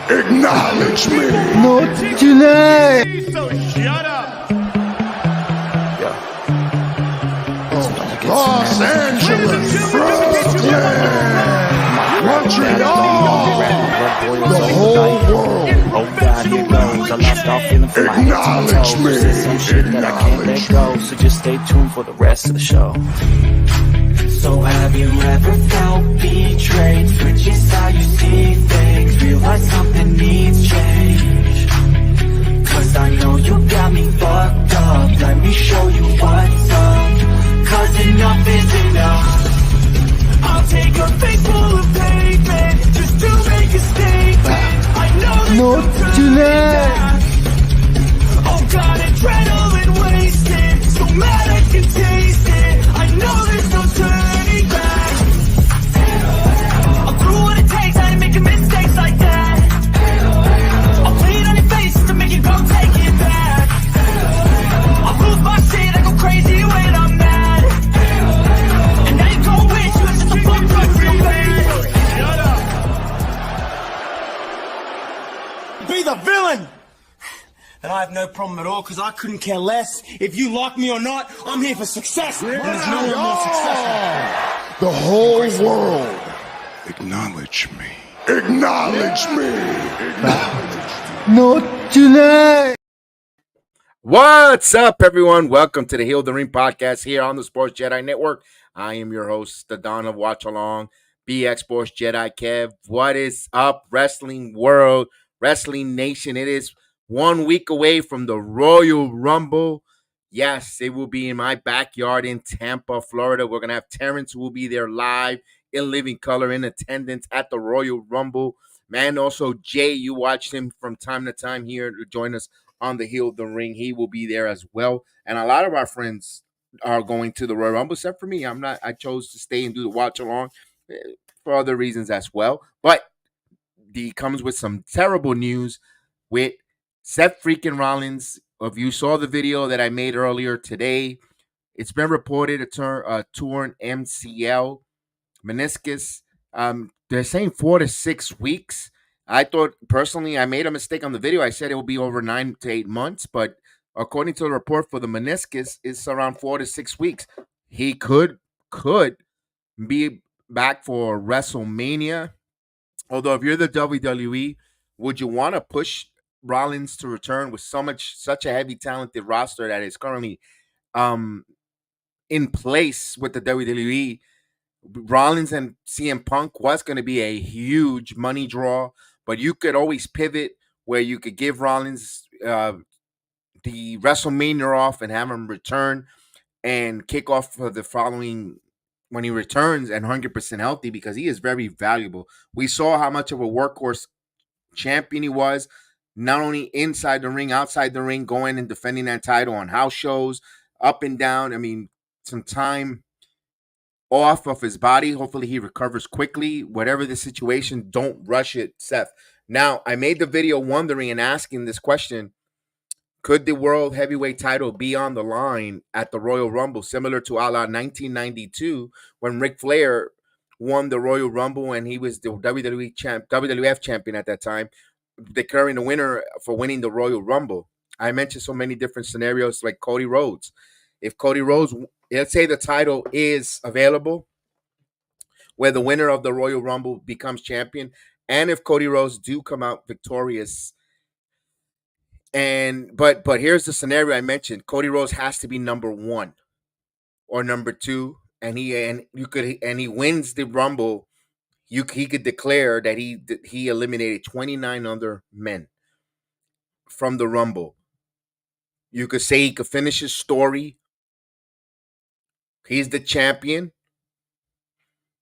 Acknowledge me. Not tonight. So shut up. Los Angeles, Brooklyn, Montreal, the whole world. Oh God, here goes. I lost all feeling for my head to my Acknowledge toes. me. There's some shit that I can't let go. So just stay tuned for the rest of the show. So have you ever felt betrayed? Switches how you see things. Realize something needs change. Cause I know you got me fucked up. Let me show you what's up. Cause enough is enough. I'll take a face full of pavement just to make a statement. I know there's no Not turning tonight. back. Oh God, adrenaline wasted. So mad I can taste it. I know there's no turning back. I'll do what it takes. I ain't making mistakes like that. I'll bleed on your face to make you go take it back. I'll lose my shit. I go crazy when I'm mad. And now you gon' wish you was just a fucked up real bad. Shut up. Be the villain. And I have no problem at all because I couldn't care less if you like me or not. I'm here for success. And there's no one more successful. The whole world. Acknowledge me. Acknowledge me. Not tonight. What's up, everyone? Welcome to the Heal the Ring podcast here on the Sports Jedi Network. I am your host, the Don of Watch Along, BX Sports Jedi Kev. What is up, wrestling world, wrestling nation? It is 1 week away from the Royal Rumble. Yes, it will be in my backyard in Tampa, Florida. We're going to have Terrence who will be there live in living color in attendance at the Royal Rumble. Man, also Jay, you watch him from time to time here to join us on the Heal the Ring. He will be there as well. And a lot of our friends are going to the Royal Rumble, except for me. I chose to stay and do the watch along for other reasons as well. But he comes with some terrible news with Seth freaking Rollins. If you saw the video that I made earlier today, it's been reported a torn MCL meniscus. They're saying 4 to 6 weeks. I thought personally, I made a mistake on the video. I said it will be over 9 to 8 months, but according to the report for the meniscus, it's around 4 to 6 weeks. He could be back for WrestleMania. Although if you're the WWE, would you want to push Rollins to return with such a heavy talented roster that is currently in place with the WWE? Rollins and CM Punk was going to be a huge money draw, but you could always pivot where you could give Rollins the WrestleMania off and have him return and kick off for the following when he returns and 100% healthy, because he is very valuable. We saw how much of a workhorse champion he was, not only inside the ring, outside the ring, going and defending that title on house shows, up and down. I mean, some time off of his body. Hopefully he recovers quickly. Whatever the situation, don't rush it, Seth. Now, I made the video wondering and asking this question: could the World Heavyweight title be on the line at the Royal Rumble, similar to a la 1992 when Ric Flair won the Royal Rumble and he was the WWF champion at that time, declaring the winner for winning the Royal Rumble? I mentioned so many different scenarios like Cody Rhodes. If Cody Rhodes, let's say the title is available, where the winner of the Royal Rumble becomes champion, and if Cody Rhodes do come out victorious, but here's the scenario I mentioned: Cody Rhodes has to be number 1 or number 2, and he wins the Rumble. He could declare that he eliminated 29 other men from the Rumble. You could say he could finish his story. He's the champion.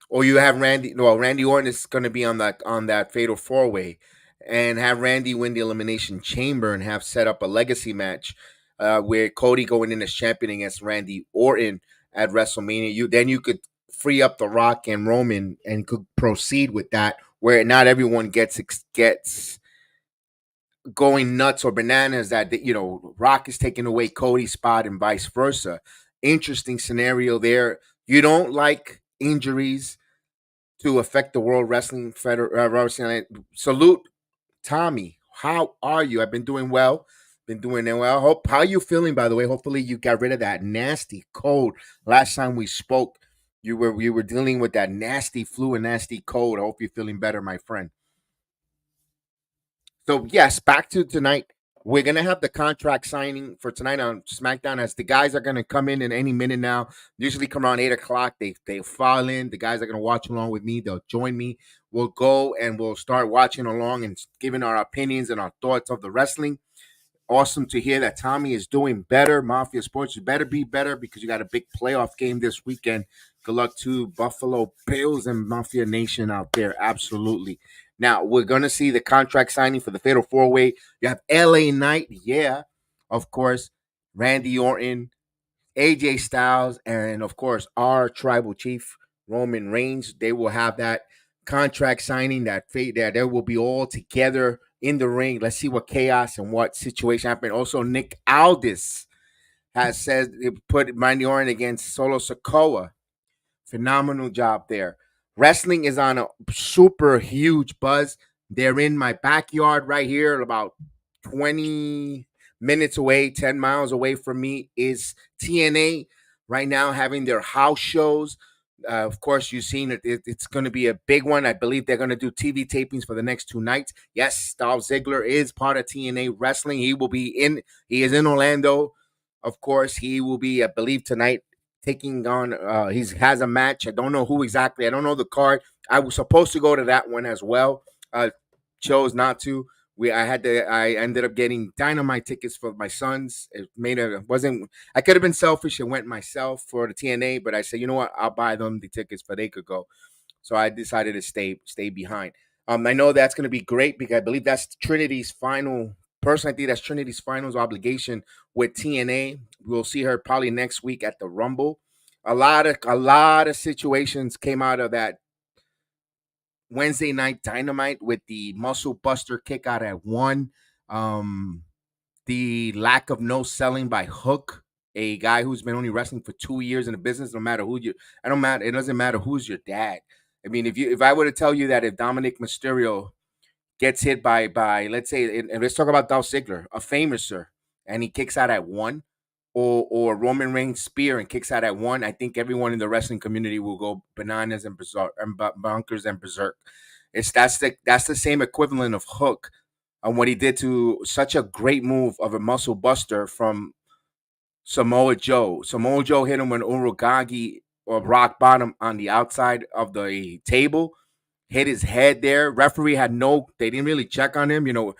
Or you have Randy Orton is going to be on that fatal 4-way, and have Randy win the Elimination Chamber and have set up a legacy match where Cody going in as champion against Randy Orton at WrestleMania. You could free up The Rock and Roman and could proceed with that, where not everyone gets going nuts or bananas that Rock is taking away Cody's spot and vice versa. Interesting scenario there. You don't like injuries to affect the World Wrestling Federation. Salute Tommy, how are you? I've been doing well. Been doing well. How are you feeling, by the way? Hopefully you got rid of that nasty cold. Last time we spoke, you were dealing with that nasty flu and nasty cold. I hope you're feeling better, my friend. So yes, back to tonight. We're gonna have the contract signing for tonight on SmackDown. As the guys are gonna come in any minute now. Usually come around 8 o'clock. They file in. The guys are gonna watch along with me. They'll join me. We'll go and we'll start watching along and giving our opinions and our thoughts of the wrestling. Awesome to hear that Tommy is doing better. Mafia Sports, you better be better because you got a big playoff game this weekend. Good luck to Buffalo Bills and Mafia Nation out there. Absolutely. Now, we're going to see the contract signing for the Fatal 4-Way. You have LA Knight, yeah, of course, Randy Orton, AJ Styles, and of course, our tribal chief, Roman Reigns. They will have that contract signing, that fate there. They will be all together in the ring. Let's see what chaos and what situation happened. Also, Nick Aldis has said he put Randy Orton against Solo Sikoa. Phenomenal job there. Wrestling is on a super huge buzz. They're in my backyard right here, about 20 minutes away, 10 miles away from me is TNA right now having their house shows. Of course, you've seen it's going to be a big one. I believe they're going to do TV tapings for the next 2 nights. Yes, Dolph Ziggler is part of TNA Wrestling. He is in Orlando. Of course, he will be, I believe, tonight taking on, he has a match. I don't know who exactly. I don't know the card. I was supposed to go to that one as well. Chose not to. I ended up getting Dynamite tickets for my sons. I could have been selfish and went myself for the TNA, but I said, you know what, I'll buy them the tickets for they could go. So I decided to stay behind. I know that's going to be great because I believe that's Trinity's final. Personally, I think that's Trinity's finals obligation with TNA. We'll see her probably next week at the Rumble. A lot of situations came out of that Wednesday night Dynamite with the Muscle Buster kick out at 1. The lack of no selling by Hook, a guy who's been only wrestling for 2 years in the business. No matter who it doesn't matter who's your dad. I mean, if I were to tell you that if Dominic Mysterio gets hit by let's say, and let's talk about Dolph Ziggler, a famouser, and he kicks out at 1, or Roman Reigns spear and kicks out at 1, I think everyone in the wrestling community will go bananas and berserk and bonkers and berserk. That's the same equivalent of Hook on what he did to such a great move of a muscle buster from Samoa Joe. Samoa Joe hit him with Uragagi or rock bottom on the outside of the table, hit his head there. Referee they didn't really check on him. You know,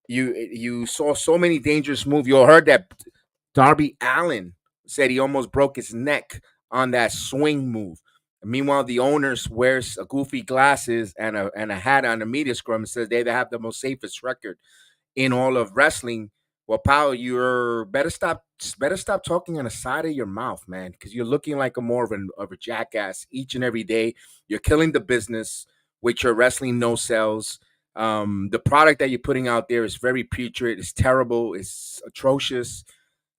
you saw so many dangerous moves. You heard that Darby Allin said he almost broke his neck on that swing move. Meanwhile, the owner wears a goofy glasses and a hat on the media scrum and says they have the most safest record in all of wrestling. Well, pal, you're better stop talking on the side of your mouth, man, because you're looking like more of a jackass each and every day. You're killing the business with your wrestling no sells. The product that you're putting out there is very putrid. It's terrible. It's atrocious.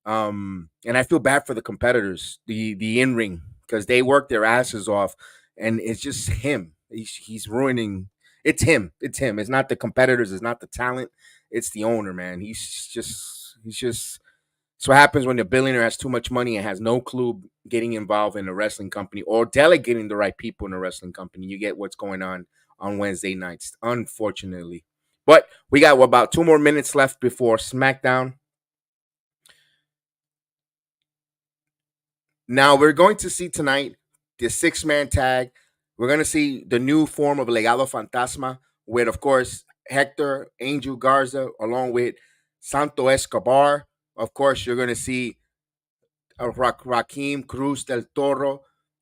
And I feel bad for the competitors, the in ring, because they work their asses off, and it's just him. He's ruining. It's him. It's him. It's not the competitors. It's not the talent. It's the owner, man. He's just. It's what happens when the billionaire has too much money and has no clue getting involved in a wrestling company or delegating the right people in a wrestling company. You get what's going on Wednesday nights, unfortunately. But we got about 2 more minutes left before SmackDown. Now we're going to see tonight the 6-man tag. We're going to see the new form of Legado Fantasma with, of course, Hector, Angel Garza, along with Santo Escobar. Of course, you're going to see Raheem Cruz del Toro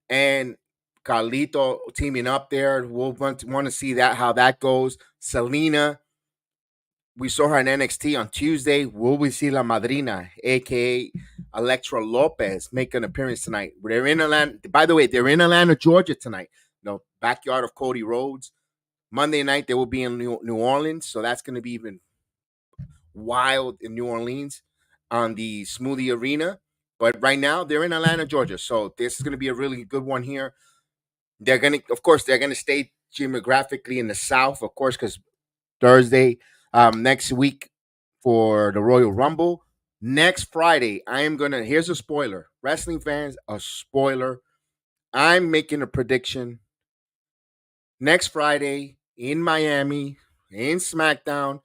and Carlito teaming up there. We'll want to see how that goes. Selena, we saw her in NXT on Tuesday. Will we see La Madrina, a.k.a. Electra Lopez, make an appearance tonight? They're in Atlanta. By the way, they're in Atlanta, Georgia tonight. Backyard of Cody Rhodes. Monday night, they will be in New Orleans, so that's going to be even wild in New Orleans on the Smoothie Arena. But right now, they're in Atlanta, Georgia, so this is going to be a really good one here. They're going to stay geographically in the South, of course, because Thursday. Next week for the Royal Rumble. Next Friday, I am gonna. Here's a spoiler, wrestling fans. A spoiler. I'm making a prediction. Next Friday in Miami in SmackDown,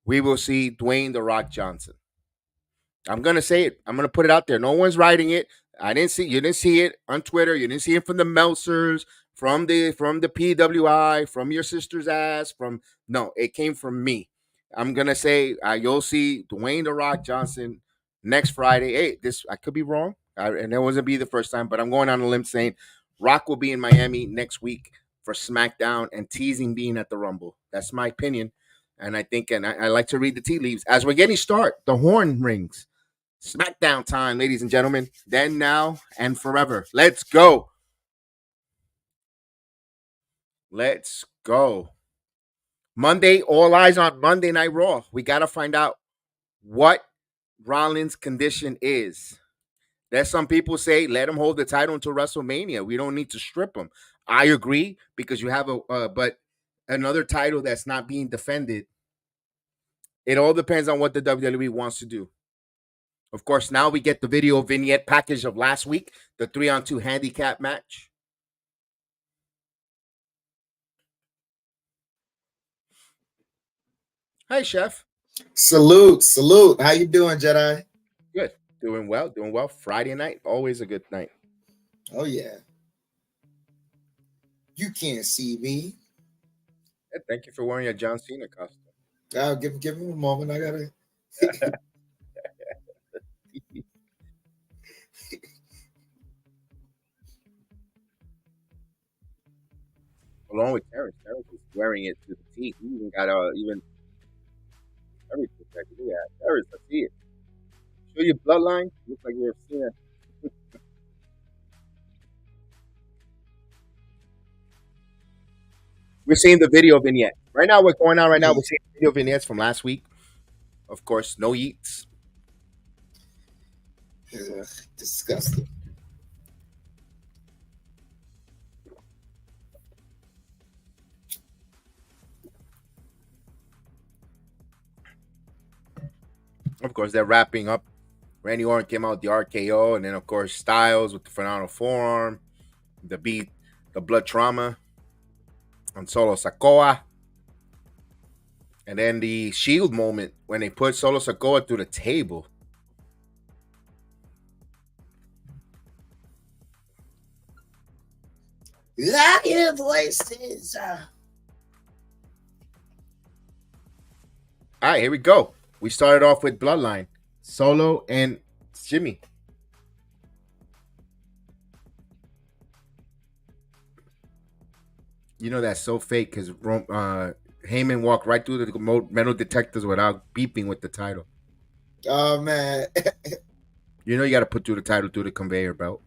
we will see Dwayne the Rock Johnson. I'm gonna say it. I'm gonna put it out there. No one's writing it. You didn't see it on Twitter. You didn't see it from the Meltzers, from the PWI, from your sister's ass. No, it came from me. I'm gonna say you'll see Dwayne the Rock Johnson next Friday. Hey, this I could be wrong, and it wasn't be the first time, but I'm going on a limb saying Rock will be in Miami next week for SmackDown and teasing being at the Rumble. That's my opinion, and I think, and I like to read the tea leaves as we're getting started. The horn rings. SmackDown time, ladies and gentlemen. Then, now, and forever. Let's go. Let's go. Monday, all eyes on Monday Night Raw. We got to find out what Rollins' condition is. There's some people say let him hold the title until WrestleMania. We don't need to strip him. I agree because you have but another title that's not being defended. It all depends on what the WWE wants to do. Of course, now we get the video vignette package of last week, the 3-on-2 handicap match. Hi, Chef. Salute. How you doing, Jedi? Good. Doing well. Friday night, always a good night. Oh, yeah. You can't see me. Yeah, thank you for wearing a John Cena costume. I'll give him a moment. I gotta. Along with Terrence. Terrence is wearing it to the T. He even got everything. Look at Terrence. I see it. Show your bloodline. Looks like you're Cena. We're seeing the video vignette. Right now, what's going on right now, we're seeing video vignettes from last week. Of course, no eats. Disgusting. Of course, they're wrapping up. Randy Orton came out with the RKO, and then, of course, Styles with the phenomenal forearm, the blood trauma on Solo Sikoa. And then the Shield moment when they put Solo Sikoa through the table. Lion voices. All right, here we go. We started off with Bloodline, Solo and Jimmy. You know that's so fake because Heyman walked right through the metal detectors without beeping with the title. Oh, man. You know you got to put through the title through the conveyor belt.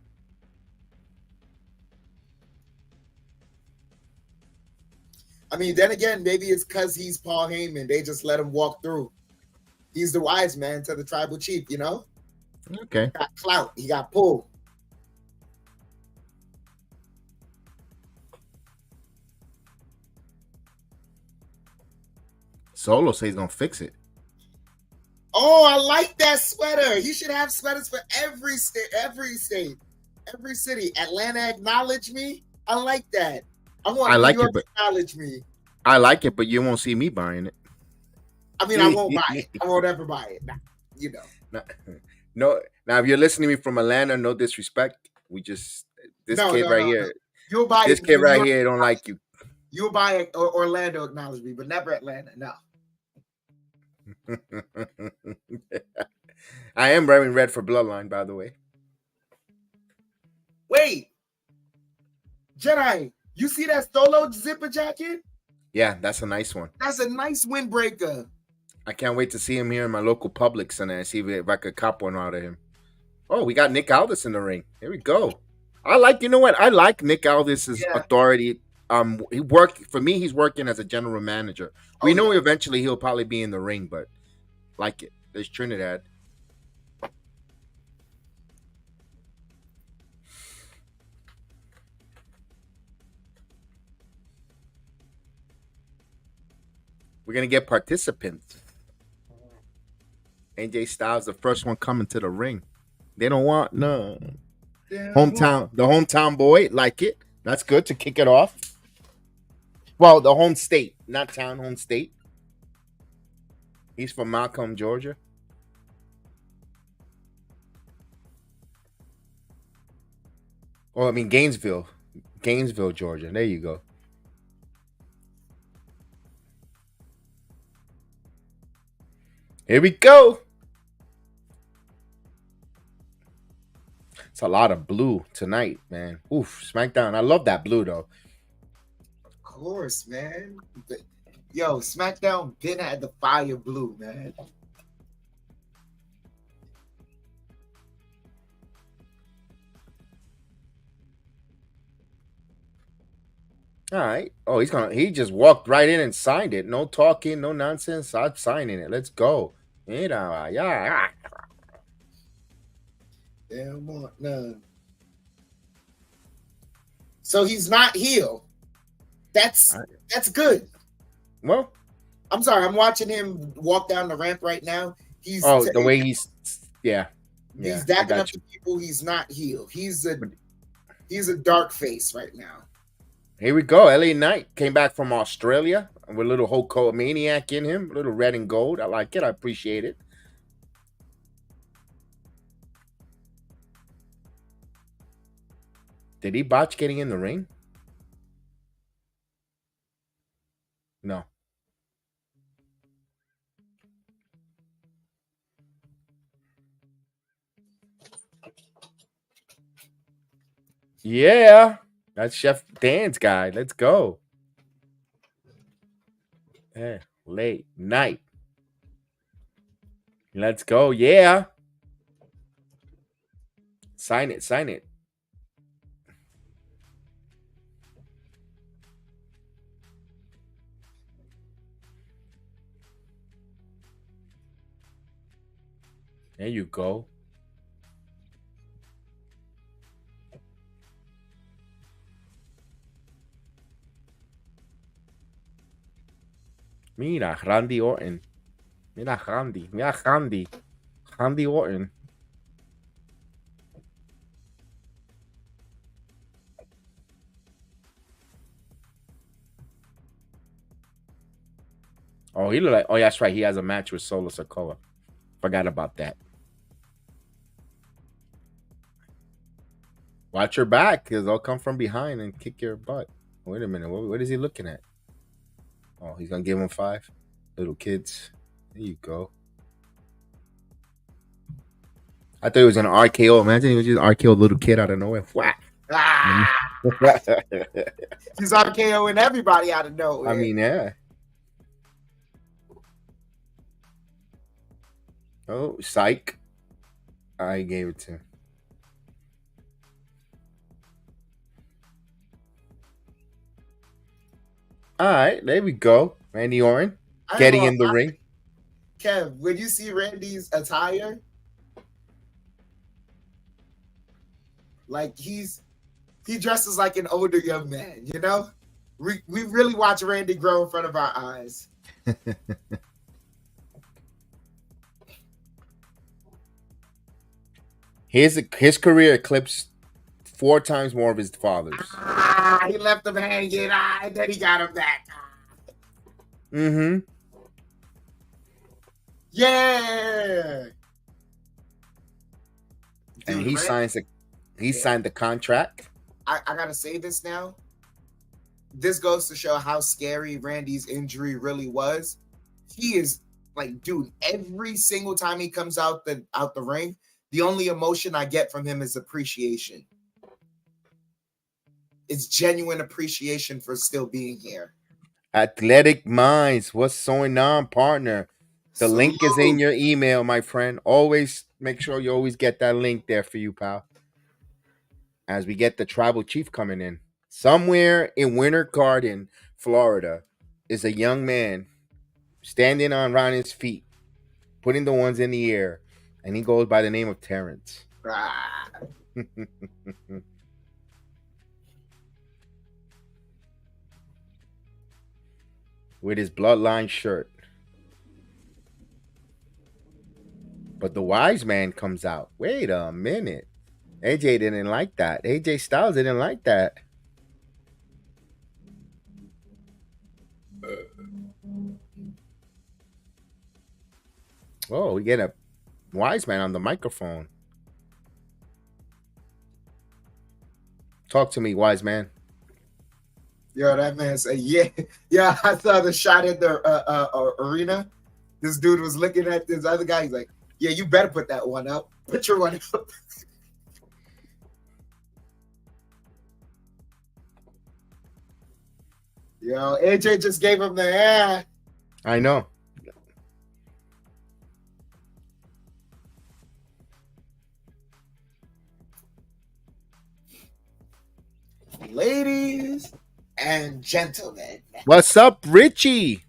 I mean, then again, maybe it's because he's Paul Heyman. They just let him walk through. He's the wise man to the tribal chief, you know? Okay. He got clout. He got pull. Solo says he's going to fix it. Oh, I like that sweater. He should have sweaters for every state, every city. Atlanta, acknowledge me. I like that. I want New York to acknowledge me. I like it, but you won't see me buying it. I mean, I won't buy it. I won't ever buy it. Nah, you know. No. Now, if you're listening to me from Atlanta, no disrespect. This kid right here. You'll buy this kid right here don't like you. You'll buy it. Orlando acknowledge me, but never Atlanta. No. I am wearing red for Bloodline, by the way. Wait, Jedi, you see that Solo zipper jacket? Yeah, that's a nice one. That's a nice windbreaker. I can't wait to see him here in my local Publix and see if I could cop one out of him. Oh, we got Nick Aldis in the ring. Here we go. You know what? I like Nick Aldis's authority. He worked for me. He's working as a general manager. We know eventually he'll probably be in the ring, but like it. There's Trinidad. We're gonna get participants. AJ Styles, the first one coming to the ring. They don't want none. The hometown boy, like it. That's good to kick it off. Well, the home state, not town, home state. He's from Malcolm, Georgia. Oh, I mean Gainesville, Georgia. There you go. Here we go. It's a lot of blue tonight, man. Oof, SmackDown. I love that blue though. Of course, man. Yo, SmackDown been had the fire blue, man. All right. Oh, he just walked right in and signed it. No talking, no nonsense. I'm signing it. Let's go. Yeah. Damn, none. So he's not heel. That's good. Well, I'm sorry. I'm watching him walk down the ramp right now. The way he's dapping up to people. He's not heel. He's a dark face right now. Here we go. LA Knight came back from Australia with a little Hulkamaniac in him, a little red and gold. I like it. I appreciate it. Did he botch getting in the ring? No. Yeah. That's Chef Dan's guy. Let's go. Yeah. Late night. Let's go. Yeah. Sign it. There you go. Mira, Randy Orton. Mira, Randy Orton. Oh, he look like. Oh, yeah, that's right. He has a match with Solo Sikoa. Forgot about that. Watch your back, because they'll come from behind and kick your butt. Wait a minute. What is he looking at? Oh, he's going to give him 5. Little kids. There you go. I thought he was going to RKO. Imagine he was just RKO a little kid out of nowhere. Whack. He's RKOing everybody out of nowhere. I mean, yeah. Oh, psych. I gave it to him. All right, there we go. Randy Orton getting in the ring. Kev, when you see Randy's attire, like he dresses like an older young man, you know? We really watch Randy grow in front of our eyes. His career eclipsed 4 times more of his father's. He left him hanging, and then he got him back. Mm-hmm. Yeah. And he signed the contract. I gotta say this now. This goes to show how scary Randy's injury really was. He is like, dude, every single time he comes out the ring, the only emotion I get from him is appreciation. It's genuine appreciation for still being here. Athletic Minds, what's going on, partner? The link is in your email, my friend. Always make sure you always get that link there for you, pal. As we get the tribal chief coming in. Somewhere in Winter Garden, Florida, is a young man standing on his feet, putting the ones in the air, and he goes by the name of Terrence. with his bloodline shirt. But the wise man comes out. Wait a minute. AJ didn't like that. AJ Styles didn't like that. Oh, we get a wise man on the microphone. Talk to me, wise man. Yo, that man said, yeah. I saw the shot at the arena. This dude was looking at this other guy. He's like, yeah, you better put that one up. Put your one up. Yo, AJ just gave him the I know. Ladies and gentlemen. What's up, Richie?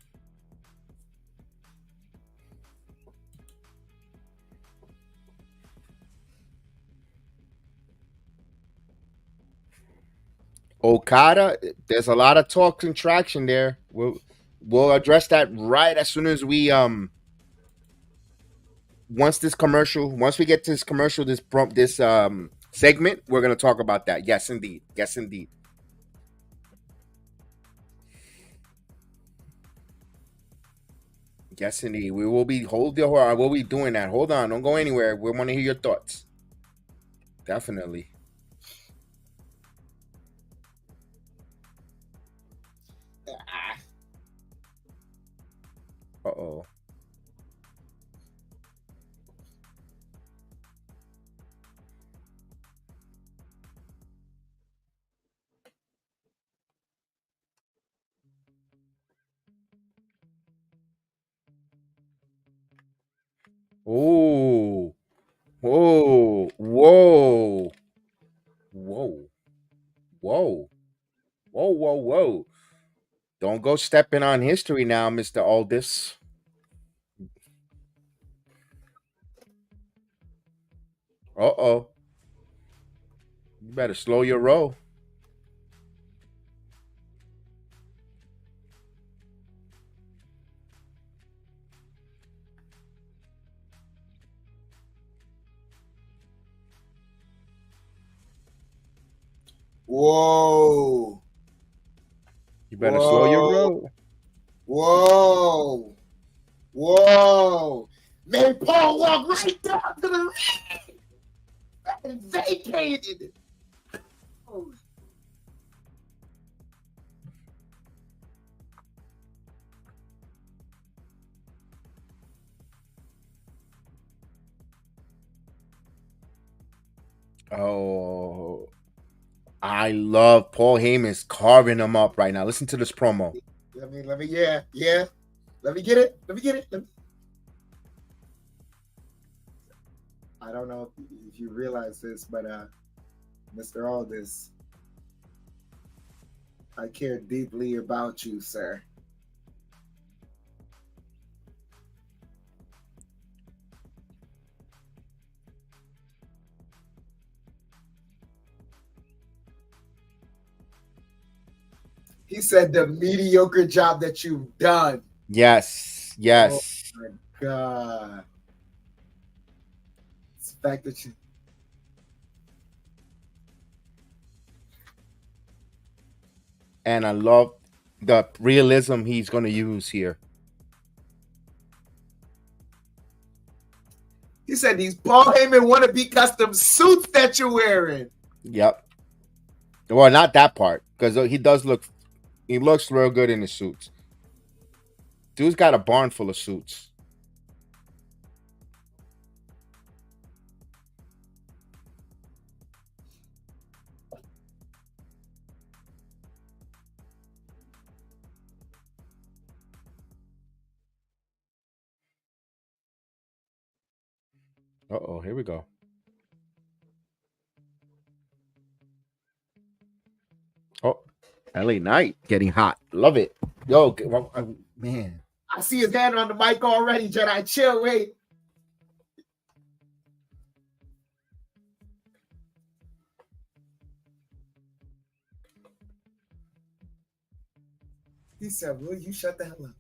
Okada, there's a lot of talk and traction there. We'll address that right as soon as we once we get to this commercial, this segment, we're gonna talk about that. Yes, indeed. Yes, indeed. Yes, indeed. We'll be doing that. Hold on, don't go anywhere. We want to hear your thoughts. Definitely. Uh-oh. Oh. Whoa. Whoa. Whoa. Whoa. Whoa, whoa, whoa. Don't go stepping on history now, Mr. Aldis. Uh-oh. You better slow your roll. Whoa. You better slow your roll. Whoa. Whoa. Made Paul walk right down to the ring and vacated. Oh, I love Paul Heyman's carving him up right now. Listen to this promo. Let me, yeah. Let me get it. I don't know if you realize this, but Mr. Aldis, I care deeply about you, sir. He said the mediocre job that you've done. Yes. Oh my God. It's the fact that you. And I love the realism he's going to use here. He said these Paul Heyman wannabe custom suits that you're wearing. Yep. Well, not that part, because he looks real good in his suits. Dude's got a barn full of suits. Uh-oh, here we go. Oh, LA Knight getting hot. Love it. Yo, man. I see his hand on the mic already, Jedi. Chill, wait. He said, "Will you shut the hell up?"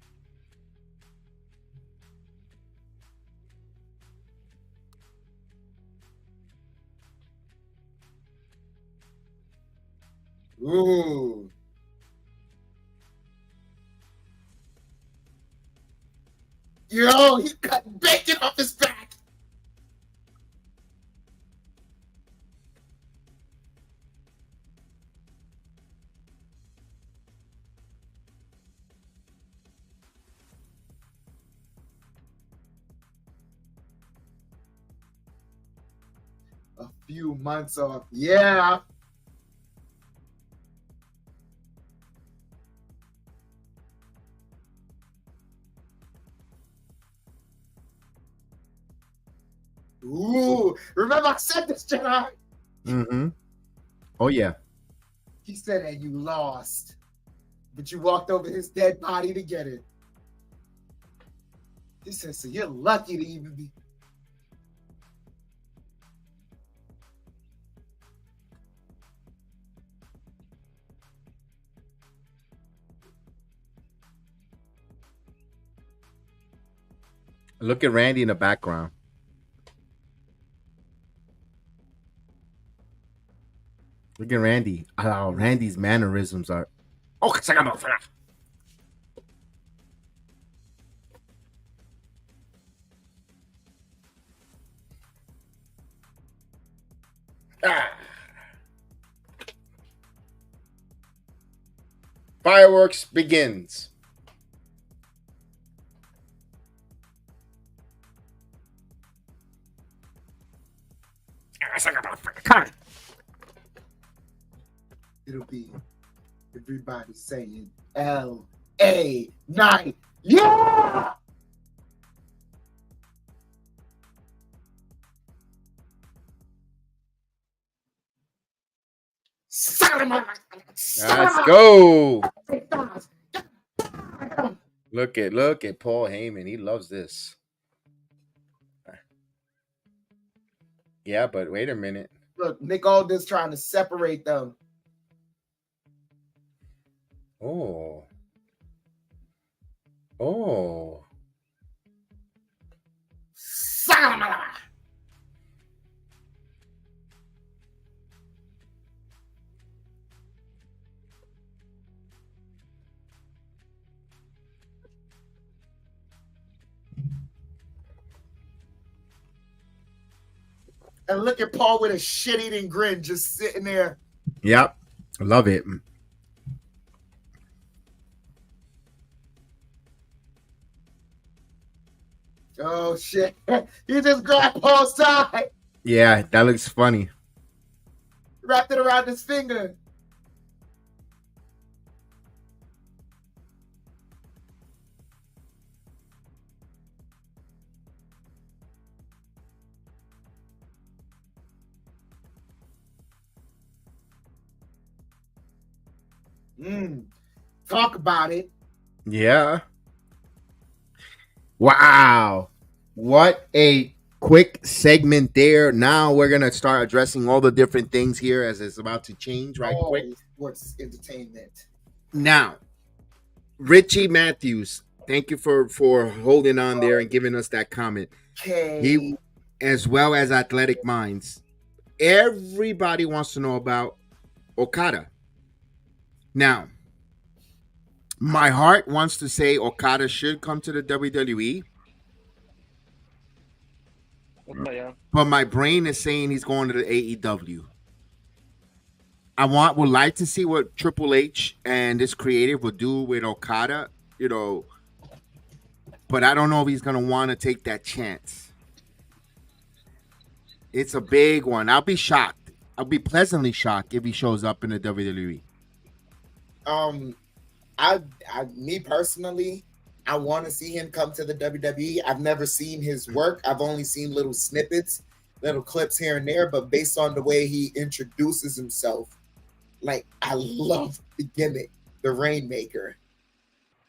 Ooh. Yo, he cut bacon off his back. A few months off. Yeah. Ooh, remember I said this, Jedi? Mm-hmm. Oh, yeah. He said that you lost, but you walked over his dead body to get it. He said, so you're lucky to even be. Look at Randy in the background. Look at Randy. Oh, Randy's mannerisms are. Oh, Fireworks begins. It'll be everybody saying L.A. Night. Yeah! Let's go. Look at Paul Heyman. He loves this. Yeah, but wait a minute. Look, Nick Aldis trying to separate them. Oh. Oh. And look at Paul with a shit-eating grin just sitting there. Yep. I love it. Oh, shit. He just grabbed Paul's side. Yeah, that looks funny. Wrapped it around his finger. Talk about it. Yeah. Wow. What a quick segment there. Now we're going to start addressing all the different things here as it's about to change quick. Sports entertainment. Now, Richie Matthews, thank you for holding on there and giving us that comment. Okay. He, as well as Athletic Minds. Everybody wants to know about Okada. Now, my heart wants to say Okada should come to the WWE. But my brain is saying he's going to the AEW. Would like to see what Triple H and this creative will do with Okada, but I don't know if he's going to want to take that chance. It's a big one. I'll be shocked. I'll be pleasantly shocked if he shows up in the WWE. Me personally, I want to see him come to the WWE. I've never seen his work. I've only seen little snippets, little clips here and there, but based on the way he introduces himself, like, I love the gimmick, the Rainmaker.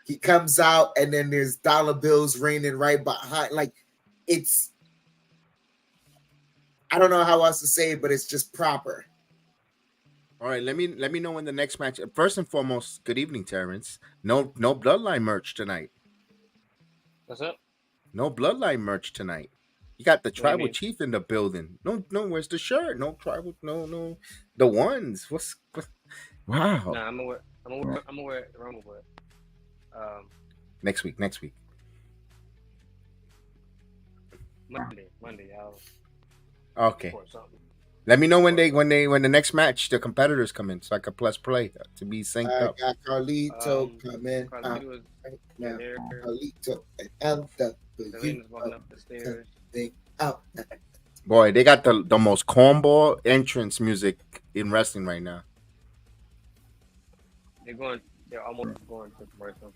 He comes out and then there's dollar bills raining right behind. Like, it's, I don't know how else to say it, but it's just proper. All right, let me know when the next match. First and foremost, good evening, Terrence. No Bloodline merch tonight. What's up? No Bloodline merch tonight. You got the What do you tribal mean? chief in the building. No, where's the shirt? No tribal. No. The ones. Wow. Nah, I'm gonna wear Rumble, but Next week. Monday, I'll Okay. report something. Let me know when the next match the competitors come in so I can plus play to be synced I up. got Carlito coming out Carlito is right now. there. Carlito and Selena's walking up the stairs. out. Boy, they got the most cornball entrance music in wrestling right now. They're almost going to commercial.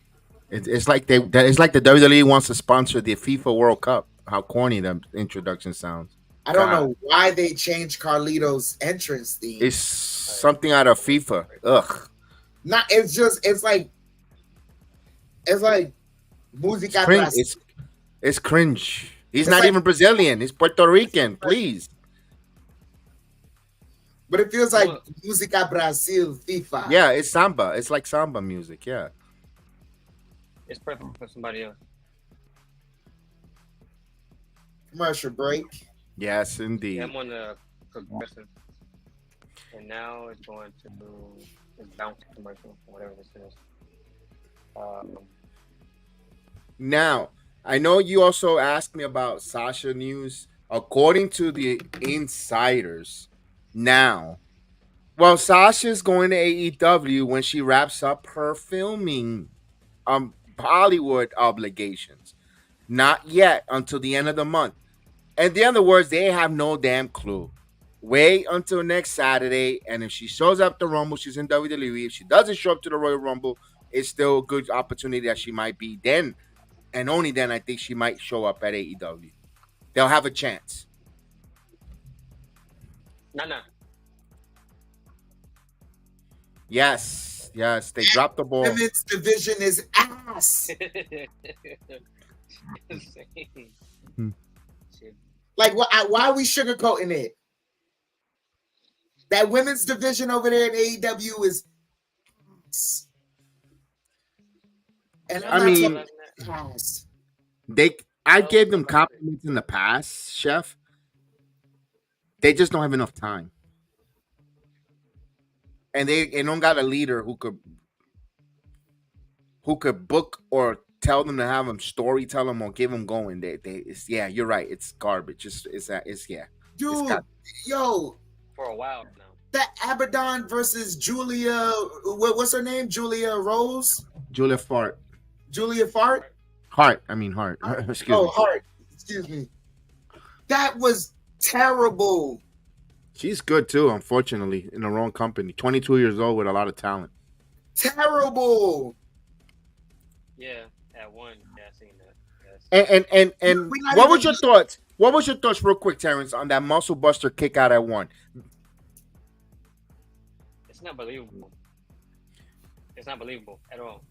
It's like the WWE wants to sponsor the FIFA World Cup. How corny the introduction sounds. I don't know why they changed Carlito's entrance theme. It's something out of FIFA. Ugh. It's like música Cringe. Brasil. It's cringe. He's It's not like- even Brazilian. He's Puerto Rican. Please. But it feels like música Brasil FIFA. Yeah, it's samba. It's like samba music. Yeah. It's perfect for somebody else. Commercial break. Yes, indeed. Yeah, I'm on the progressive, and now it's going to this bounce commercial, whatever this is. Now, I know you also asked me about Sasha news. According to the insiders, Sasha's going to AEW when she wraps up her filming Hollywood obligations. Not yet until the end of the month. In the other words, they have no damn clue. Wait until next Saturday, and if she shows up to Rumble, she's in WWE. If she doesn't show up to the Royal Rumble, it's still a good opportunity that she might be. Then, and only then, I think she might show up at AEW. They'll have a chance. Nah. Yes, they dropped the ball. Women's division is ass. Like, why are we sugarcoating it? That women's division over there in AEW is ass. And I mean, talking ass. I gave them compliments in the past, Chef. They just don't have enough time. And they don't got a leader who could book or tell them to have them story tell them or give them going. You're right. It's garbage. Dude, yo, For a while now. that Abaddon versus Julia, what's her name? Julia Rose? Julia Fart. Julia Fart? Hart. Excuse me. Hart. Excuse me. That was terrible. She's good too, unfortunately, in the wrong company. 22 years old with a lot of talent. Terrible. Yeah, at one. Yeah, I seen that. Yes. And what was your thoughts? What was your thoughts, real quick, Terrence, on that muscle buster kick out at one? It's not believable. It's not believable at all.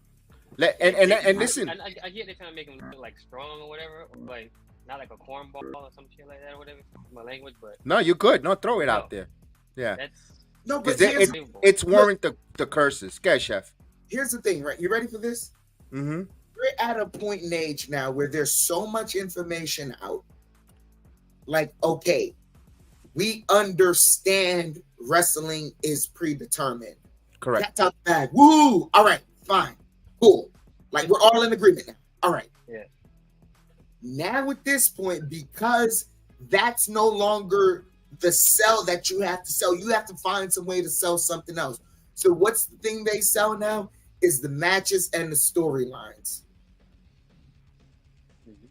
And listen, I get they're trying to make him look like strong or whatever, or like not like a cornball or some shit like that or whatever. My language, but no, you're good. No, throw it out there. Yeah, that's No, but it's warrant the curses. Okay, Chef. here's the thing, right? You ready for this? Mm-hmm. We're at a point in age now where there's so much information out. Like, okay, we understand wrestling is predetermined. Correct. That's out the bag. Woo! All right, fine. Cool. Like, we're all in agreement now. All right. Yeah. Now at this point, because that's no longer the sell that you have to sell, you have to find some way to sell something else. So what's the thing they sell now is the matches and the storylines. Mm-hmm.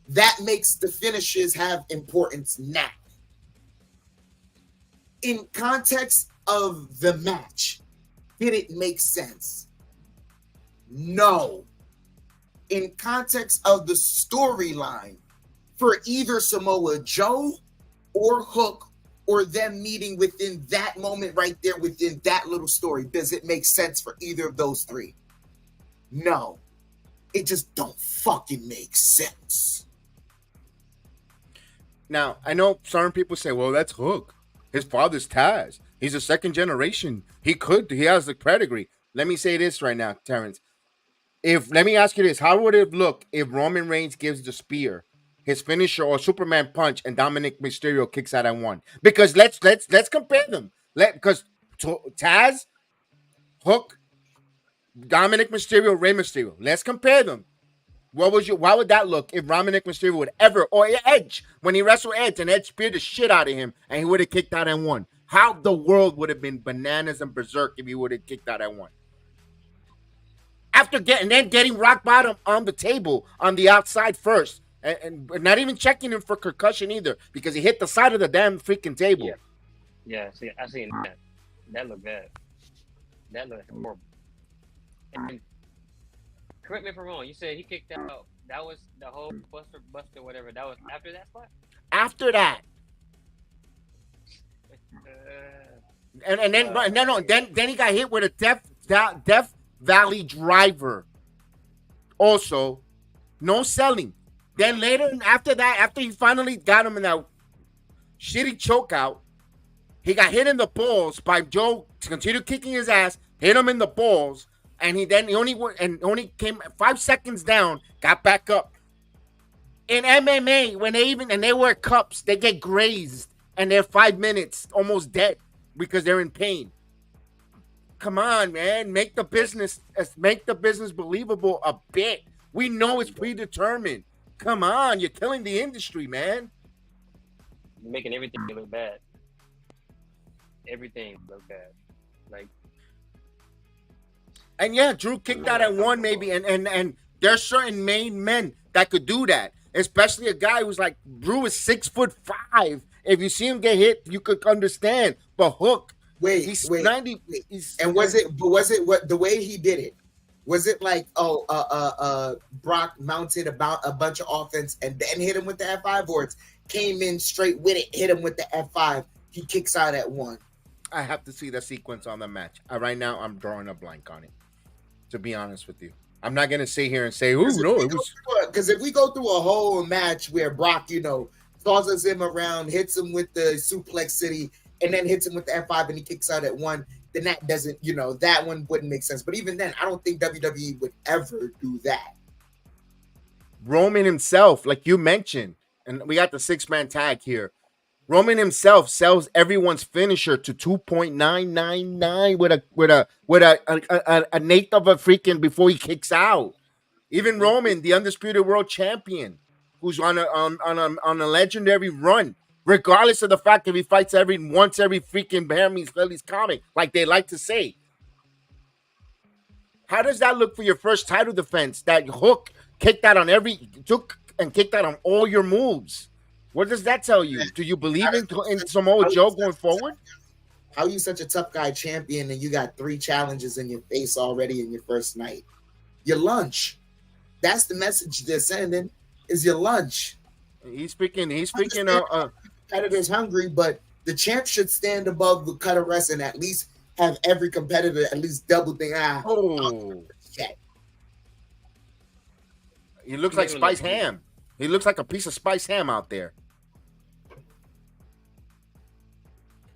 That makes the finishes have importance now. In context of the match, did it make sense? No. In context of the storyline, for either Samoa Joe or Hook or them meeting within that moment right there within that little story, does it make sense for either of those three? No. It just don't fucking make sense. Now, I know certain people say, well, that's Hook. His father's Taz. He's a second generation. He has the pedigree. Let me say this right now, Terrence. Let me ask you this: how would it look if Roman Reigns gives the spear, his finisher or Superman punch, and Dominic Mysterio kicks out at 1? Because let's compare them. Because Taz, Hook, Dominic Mysterio, Rey Mysterio. Let's compare them. Why would that look if Dominic Mysterio would ever, or Edge, when he wrestled Edge and Edge speared the shit out of him and he would have kicked out at 1? How the world would have been bananas and berserk if he would have kicked out at 1. After getting rock bottom on the table on the outside first, and not even checking him for concussion either, because he hit the side of the damn freaking table. Yeah. See, I seen that. That looked bad. That looked horrible. And correct me if I'm wrong. You said he kicked out. That was the whole Buster, whatever. That was after that spot. After that. Then he got hit with a Death Valley driver. Also, no selling. Then later, after that, after he finally got him in that shitty choke out, he got hit in the balls by Joe to continue kicking his ass, hit him in the balls, and he only came 5 seconds down, got back up. In MMA, when they wear cups, they get grazed and they're 5 minutes almost dead because they're in pain. Come on, man. Make the business believable a bit. We know it's predetermined. Come on, you're killing the industry, man. You're making everything look bad. Everything look bad. Like, and yeah, Drew kicked out at 1 maybe, and there's certain main men that could do that. Especially a guy who's like, Drew is 6'5". If you see him get hit, you could understand. But Hook, he's 90. And was it what the way he did it? Was it like, Brock mounted about a bunch of offense and then hit him with the F5, or it came in straight with it, hit him with the F5, he kicks out at 1? I have to see the sequence on the match. Right now, I'm drawing a blank on it, to be honest with you. I'm not going to sit here and say, oh, no, it was... Because if we go through a whole match where Brock, tosses him around, hits him with the Suplex City, and then hits him with the F5 and he kicks out at 1, then that doesn't, that one wouldn't make sense. But even then, I don't think WWE would ever do that. Roman himself, like you mentioned, and we got the 6-man tag here. Roman himself sells everyone's finisher to 2.999 with an eighth of a freaking before he kicks out. Even Roman, the undisputed world champion, who's on a legendary run, regardless of the fact that he fights once every freaking Hermes comic, like they like to say. How does that look for your first title defense? That Hook kicked out on all your moves. What does that tell you? Do you believe in Samoa Joe going forward? How are you such a tough guy champion and you got 3 challenges in your face already in your first night? Your lunch. That's the message they're sending. Is your lunch. He's speaking. Competitors hungry, but the champ should stand above the cut of rest and at least have every competitor at least double think. He looks like spiced ham. He looks like a piece of spiced ham out there.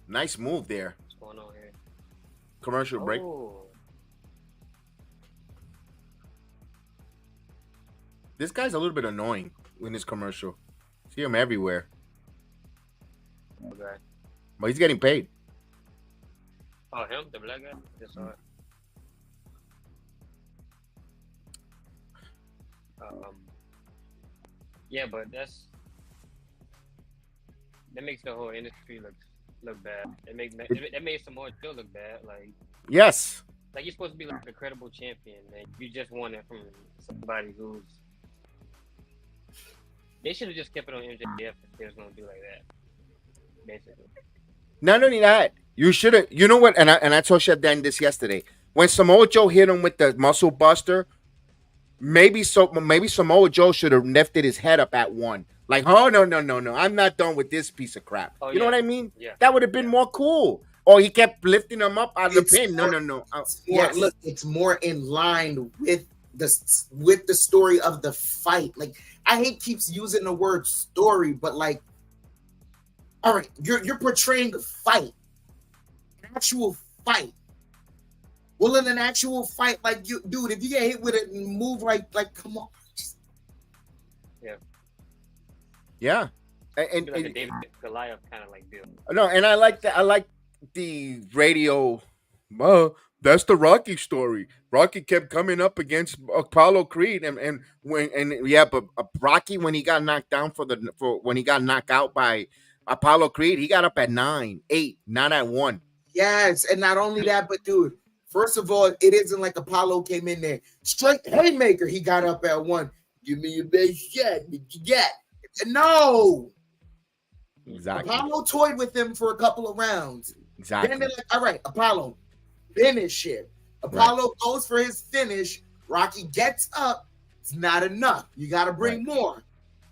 Nice move there. what's going on here? Commercial break. This guy's a little bit annoying in this commercial. See him everywhere. Okay. But he's getting paid. Oh, him, the black guy? Just saw it. Yeah, but that makes the whole industry look bad. That made Samoa Joe look bad. Like, yes, like you're supposed to be like a credible champion, and you just won it from somebody who's. They should have just kept it on MJF if they was gonna do like that. Basically. Not only that, you should have. You know what? And I told Shadan this yesterday. When Samoa Joe hit him with the muscle buster, maybe Samoa Joe should have lifted his head up at 1. Like, oh no, I'm not done with this piece of crap. You know what I mean? Yeah. That would have been more cool. Or he kept lifting him up out of the pin. No. Look, it's more in line with the story of the fight. Like, I hate keeps using the word story, but like, all right, you're portraying the fight. actual fight. Well, in an actual fight, like you, dude, if you get hit with a move like come on. Yeah. And Like a David Goliath kind of like deal. no, and I like that. I like the radio. Well, that's the Rocky story. Rocky kept coming up against Apollo Creed, and but Rocky, when he got knocked down when he got knocked out by Apollo Creed, he got up at 9, 8, not at 1. Yes, and not only that, but dude, first of all, it isn't like Apollo came in there straight haymaker. He got up at 1. Give me your best shot. What you got? No. Exactly. Apollo toyed with him for a couple of rounds. Exactly. Then they're like, all right, Apollo, finish it. Apollo goes for his finish. Rocky gets up. It's not enough. You got to bring more.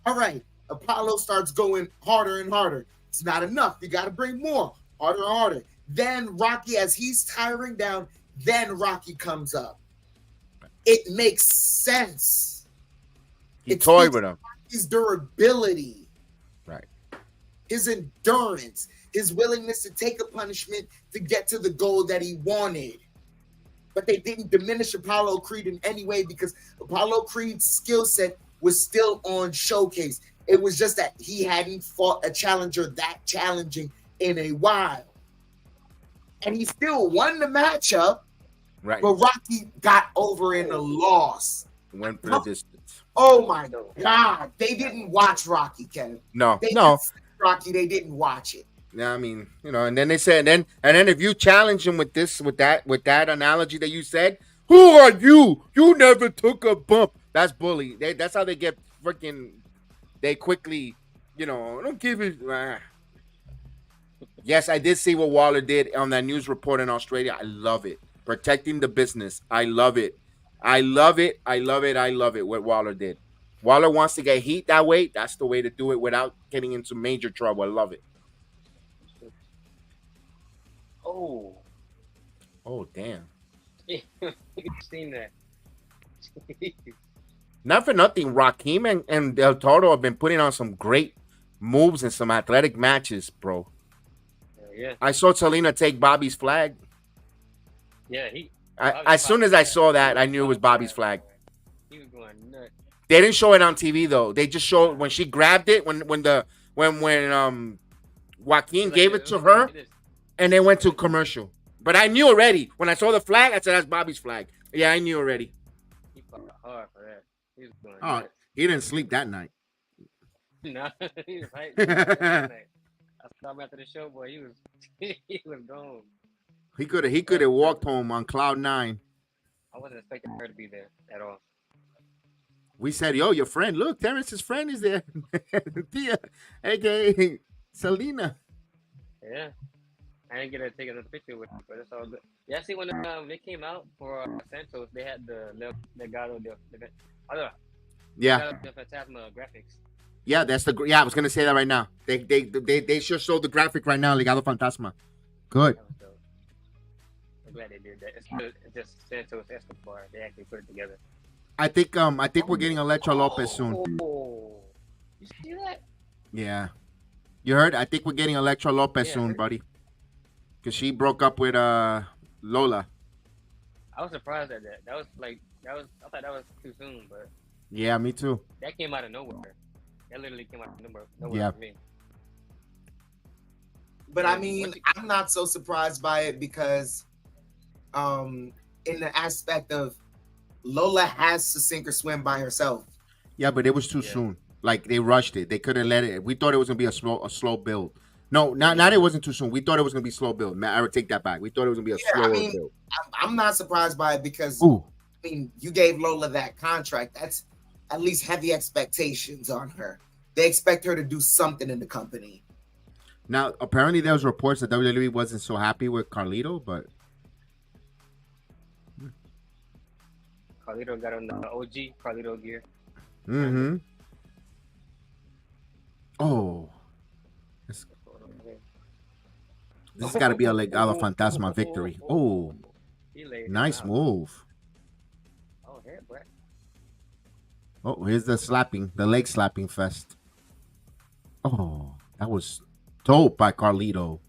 All right. Apollo starts going harder and harder. It's not enough. You got to bring more. Harder and harder. Then Rocky, as he's tiring down, then Rocky comes up. It makes sense. He toyed with him. His durability. Right. His endurance. His willingness to take a punishment to get to the goal that he wanted. But they didn't diminish Apollo Creed in any way because Apollo Creed's skill set was still on showcase. It was just that he hadn't fought a challenger that challenging in a while. And he still won the matchup, right? But Rocky got over in a loss. Went for the distance. Oh my God. They didn't watch Rocky, Kevin. No. Rocky, they didn't watch it. Yeah, I mean, and then they said, and then if you challenge him with that analogy that you said, who are you? You never took a bump. That's bully. That's how they get freaking. They quickly, don't give it. Yes, I did see what Waller did on that news report in Australia. I love it. Protecting the business. I love it. I love it. I love it. I love it. What Waller did. Waller wants to get heat that way. That's the way to do it without getting into major trouble. I love it. Oh, damn. You've seen that. Not for nothing, Raheem and Del Toro have been putting on some great moves and some athletic matches, bro. Yeah. I saw Selena take Bobby's flag. Yeah, as soon as I saw that, I knew it was Bobby's flag. He was going nuts. They didn't show it on TV though. They just showed when she grabbed it when Joaquin gave it to her, and they went to commercial. But I knew already when I saw the flag. I said that's Bobby's flag. Yeah, I knew already. He fought hard for that. He was going nuts. He didn't sleep that night. No, he was hyped. I saw him after the show, boy. He was gone. He could have walked home on cloud 9. I wasn't expecting her to be there at all. We said, "Yo, your friend. Look, Terrence's friend is there. Tia, aka Selena." Yeah, I didn't get to take another picture with her, but it's all good. Yeah, see when they came out for Santos, they had the Legado de Fantasma graphics. Yeah, that's the. Yeah, I was gonna say that right now. They sure showed the graphic right now. Legado Fantasma. Good. I'm glad they did that. It's just Santos Escobar. They actually put it together. I think we're getting Electra Lopez soon. Oh, you see that? Yeah, you heard? I think we're getting Electra Lopez soon, buddy. Because she broke up with Lola. I was surprised at that. I thought that was too soon, but yeah, me too. That came out of nowhere. That literally came out of nowhere for me. But I mean, I'm not so surprised by it because, in the aspect of Lola has to sink or swim by herself. Yeah, but it was too soon. Like they rushed it. They couldn't let it. We thought it was gonna be a slow build. No, not it wasn't too soon. We thought it was gonna be slow build. I would take that back. We thought it was gonna be a slower build. I'm not surprised by it because I mean, you gave Lola that contract. That's at least heavy expectations on her. They expect her to do something in the company. Now, apparently, there was reports that WWE wasn't so happy with Carlito, but Carlito got on the OG Carlito gear. Mm-hmm. Oh. This has got to be a Legado Fantasma victory. Oh. Nice move. Oh, head, Brett. Oh, here's the leg slapping fest. Oh, that was dope by Carlito.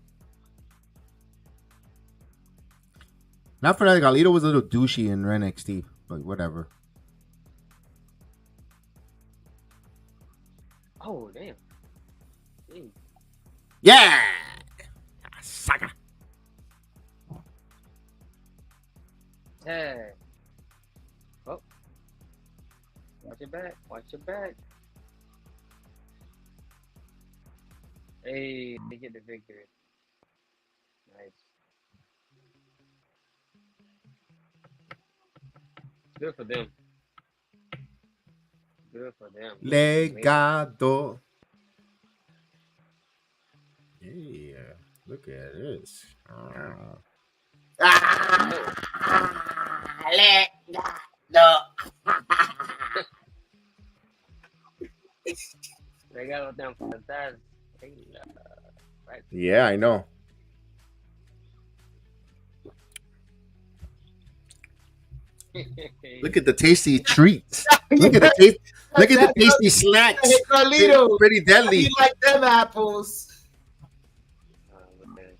Not for that. Galito was a little douchey in NXT, but whatever. Oh, damn. Jeez. Yeah! Sucker. Tag. Oh. Watch your back. Watch your back. Hey, they get the victory. Nice. Good for them. Good for them. Legado. Yeah, look at this. They got them for the thighs. Right. Yeah, I know. Look at the tasty treats. Look at the taste. Look at the tasty snacks. Hey, Carlito, Pretty deadly. you like them apples? Okay.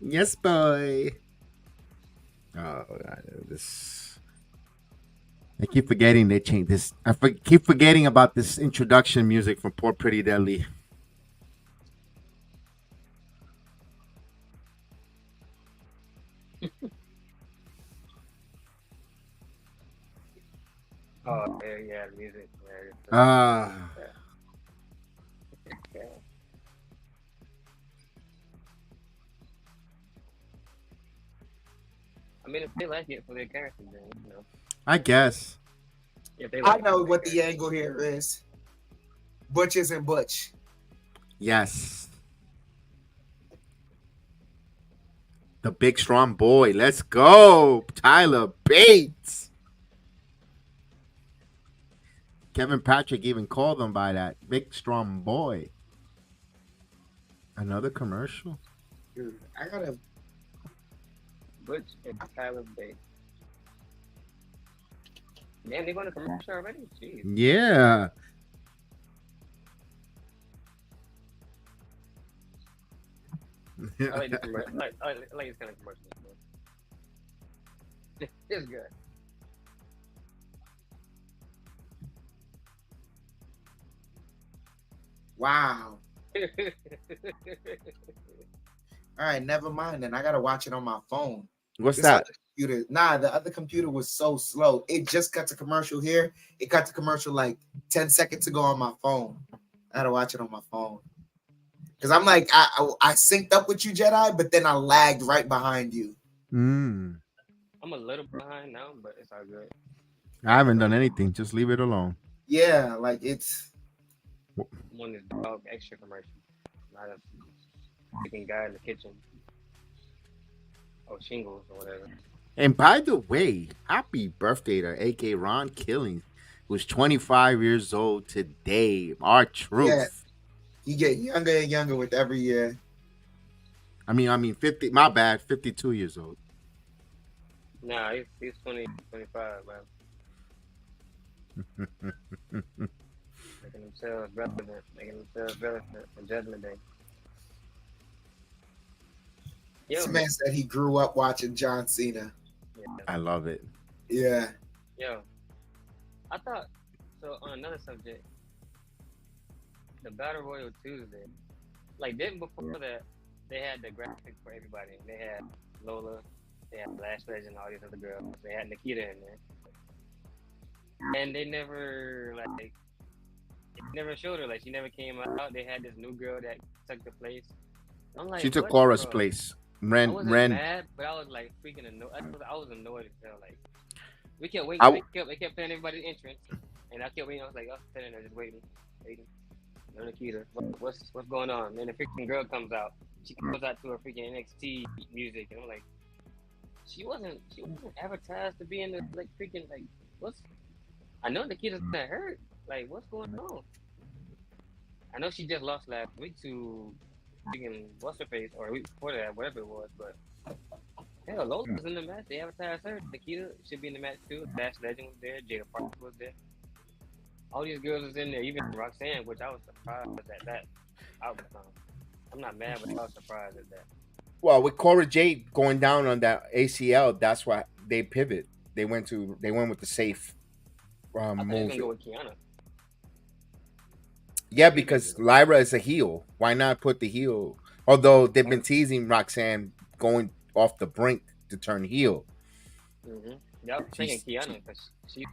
Yes, boy. Oh, God, this. I keep forgetting they changed this. Keep forgetting about this introduction music from poor Pretty Deadly. Oh, yeah, music. Ah. Yeah. I mean, if they like it for their character, then you know. I guess. If they I like know it for what their the angle here is. Butches and Butch. Yes. The big strong boy. Let's go. Tyler Bates. Kevin Patrick even called him by that. Big strong boy. Another commercial? Dude, I gotta. Butch and Tyler Bates. Man, they going to commercial already? Jeez. Yeah. I like the commercial. I like this kind of commercial. It's good. Wow. All right, never mind. Then I gotta watch it on my phone. What's This that? other computer, the other computer was so slow. It just cut to commercial here. It cut to commercial like 10 seconds ago on my phone. I gotta watch it on my phone. Because I'm like, I synced up with you, Jedi, but then I lagged right behind you. Mm. I'm a little behind now, but it's all good. I haven't done anything. Just leave it alone. Yeah, like it's One is dog extra commercial. Not a freaking guy in the kitchen. Or shingles or whatever. And by the way, happy birthday to AK Ron Killing, who's 25 years old today. Our truth. Yeah. You get younger and younger with every year. I mean 50, my bad, 52 years old. Nah, he's 20, 25, man. Making themselves relevant for Judgment Day. Yo, This man said he grew up watching John Cena. yeah. I love it. Yeah. Yo, I thought, so on another subject, the Battle Royal Tuesday, like then before that, they had the graphics for everybody. They had Lola, they had Lash Legend, all these other girls. They had Nikita in there. And they never, never showed her. Like, she never came out. They had this new girl that took the place. I'm like, She took what, Cora's bro? place. I wasn't Ren. mad, but I was like freaking annoyed. I was annoyed as hell. Like, we kept waiting. They kept playing everybody's entrance, and I kept waiting. I was like, I was sitting there just waiting. No Nikita, what's going on? And the freaking girl comes out. She comes out to her freaking NXT music, and I'm like, she wasn't advertised to be in the freaking what's? I know Nikita's not hurt. Like, what's going on? I know she just lost last week to freaking what's her face or a week before that, whatever it was. But hell, Lola was in the match. They advertised her. Nikita should be in the match too. Dash Legend was there. Jada Parker was there. All these girls was in there. Even Roxanne, which I was surprised at that outcome. I'm not mad, but I was surprised at that. Well, with Cora Jade going down on that ACL, that's why they pivot. They went with the safe I thought they was move. gonna go with Kiana. Yeah, because Lyra is a heel. Why not put the heel? Although they've been teasing Roxanne going off the brink to turn heel. Mm-hmm. Yeah, I was thinking Kiana because she.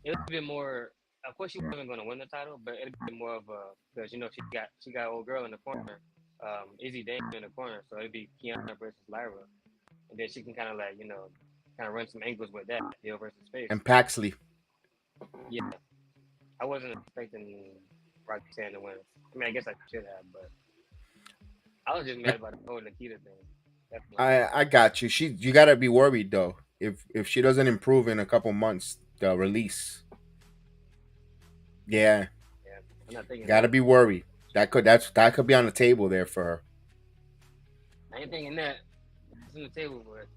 It would be more. Of course, she wasn't going to win the title, but it'd be more of a because she got old girl in the corner, Izzy Dame in the corner, so it'd be Kiana versus Lyra, and then she can kind of like kind of run some angles with that heel versus face. And Paxley. Yeah, I wasn't expecting Roxanne to win. I mean, I guess I should have, but I was just mad about the whole Nikita thing. I got you. You gotta be worried though. If she doesn't improve in a couple months, the release. Yeah. I'm not thinking. Gotta be worried. That could be on the table there for her. I ain't thinking that. It's on the table for it.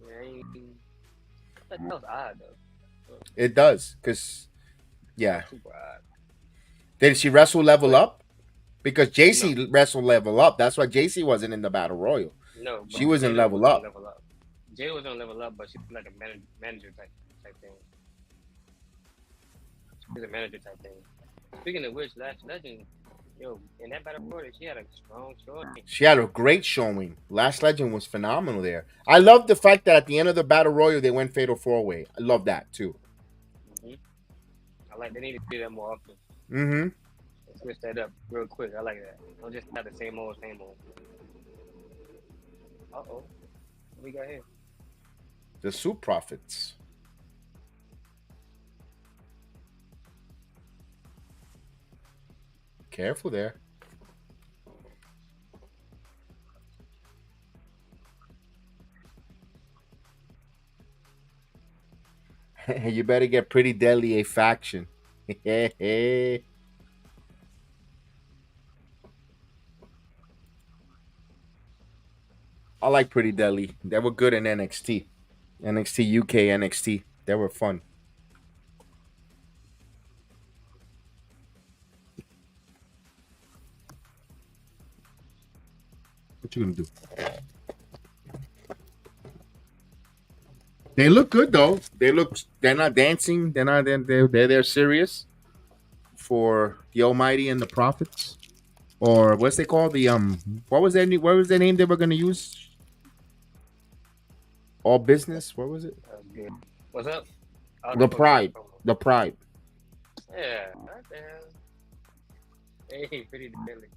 That was odd though. It does, cause yeah. Super odd. Did she wrestle level up? Because JC wrestled level up. That's why JC wasn't in the battle royal. No, she was in level up. Jay was on level up, but she was like a manager type thing. She was a manager type thing. Speaking of which, Last Legend, in that battle royal, she had a strong showing. She had a great showing. Last Legend was phenomenal there. I love the fact that at the end of the battle royal they went fatal 4-way. I love that too. I like they need to do that more often. Mm-hmm. Switch that up real quick. I like that. Don't just have the same old. Uh-oh. What we got here? The Soup Profits. Careful there. You better get Pretty Deadly a faction. I like Pretty Deadly. They were good in NXT. NXT UK, NXT. They were fun. What you gonna do? They look good though. They're not dancing. They're serious for the Almighty and the Prophets. Or what's they called? What was their name they were gonna use? All Business? What was it? Good. What's up? The Pride. The Pride. Yeah. What the hell? Hey, Pretty Deadly.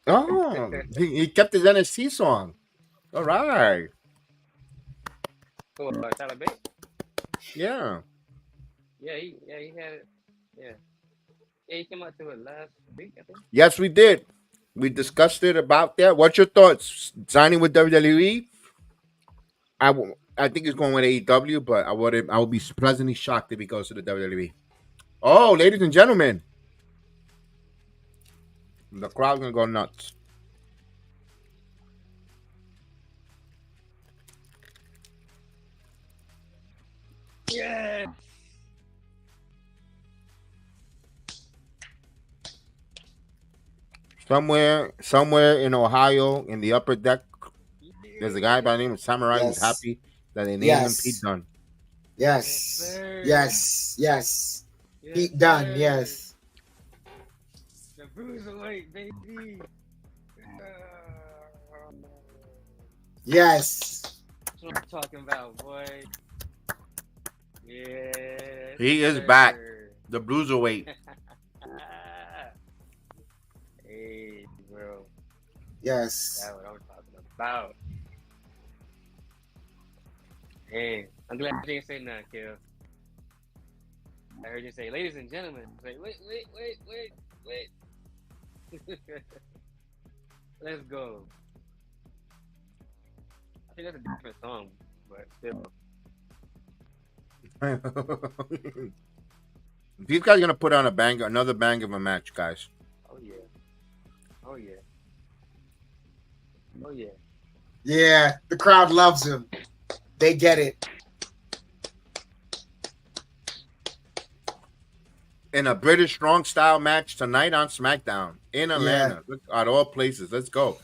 Oh, he kept his NXT song. All right. Cool. Tyler Bate? Yeah. Yeah, he had it. Yeah. Yeah, he came out to it last week, I think. Yes, we did. We discussed it about that. What's your thoughts? Signing with WWE? I think he's going with AEW, but I would be pleasantly shocked if he goes to the WWE. Oh, ladies and gentlemen. The crowd's gonna go nuts. Yeah. Somewhere in Ohio, in the upper deck, there's a guy by the name of Samurai who's happy that they named him Pete Dunne. Yes. Yes. Pete Dunne, yes. The Bruiserweight, baby. Yes. That's what I'm talking about, boy. Yeah. He is back. The Bruiserweight. Hey, bro. Yes. That's what I'm talking about. Hey, I'm glad you didn't say nothing, Kill. I heard you say, ladies and gentlemen. Like, wait. Let's go. I think that's a different song, but still. These guys are gonna put on another bang of a match, guys. Oh yeah. Oh yeah. Oh yeah. Yeah, the crowd loves him. They get it. In a British strong style match tonight on SmackDown in Atlanta. Look at all places. Let's go.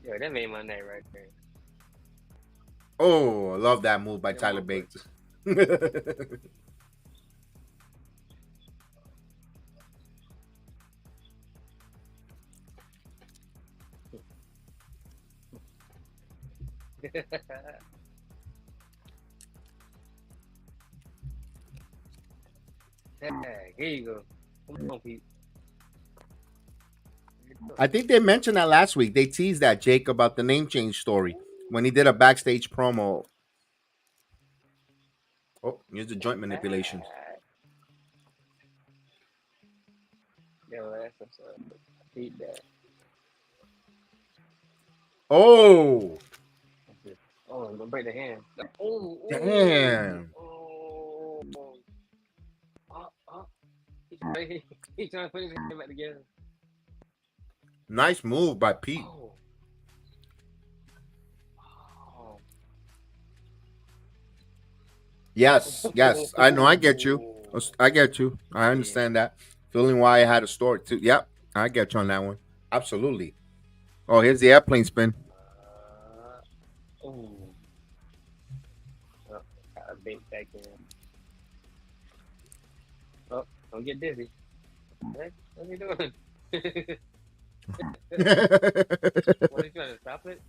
Yeah, that made my night right there. Oh, I love that move by Tyler Bates. Here you go. Come on, Pete. I think they mentioned that last week. They teased that, Jake, about the name change story when he did a backstage promo. Oh, here's the joint manipulation. Yo, that's what's up. Beat that. Oh, Oh, I'm gonna break the hand. Oh, damn. Oh. He's trying to put his hand back together. Nice move by Pete. Oh. Oh. Yes. I know. I get you. I understand that. Feeling why I had a story too. Yep. I get you on that one. Absolutely. Oh, here's the airplane spin. Oh. I bait back in. Oh, don't get dizzy. What are you doing? What are you trying to stop it?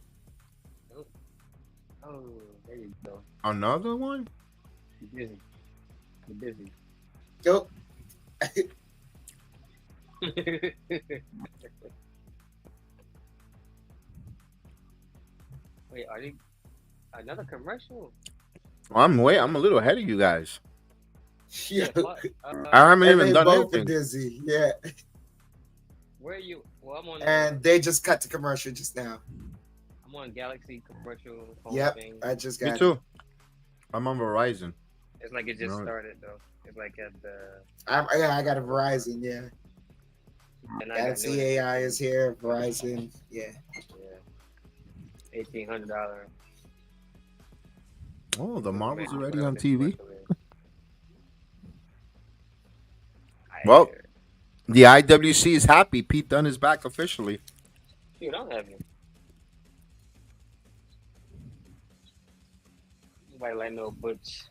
Oh, there you go. Another one? You're busy. Go. Wait, are they another commercial? I'm a little ahead of you guys. Yeah. I haven't even they done both anything. are dizzy. Yeah. Where are you? Well, I'm on. And they just cut to commercial just now. I'm on Galaxy commercial. Yep. Thing. I just got Me too. I'm on Verizon. It's like it just Right. started though. It's like at the. I got a Verizon. Yeah. And I got Galaxy new- AI is here. Verizon. Yeah. Yeah. $1,800. Oh, the Marvel's Man, already whatever on this TV. commercial is. Well, the IWC is happy. Pete Dunne is back officially. Dude, I don't have you. Nobody like no Butch.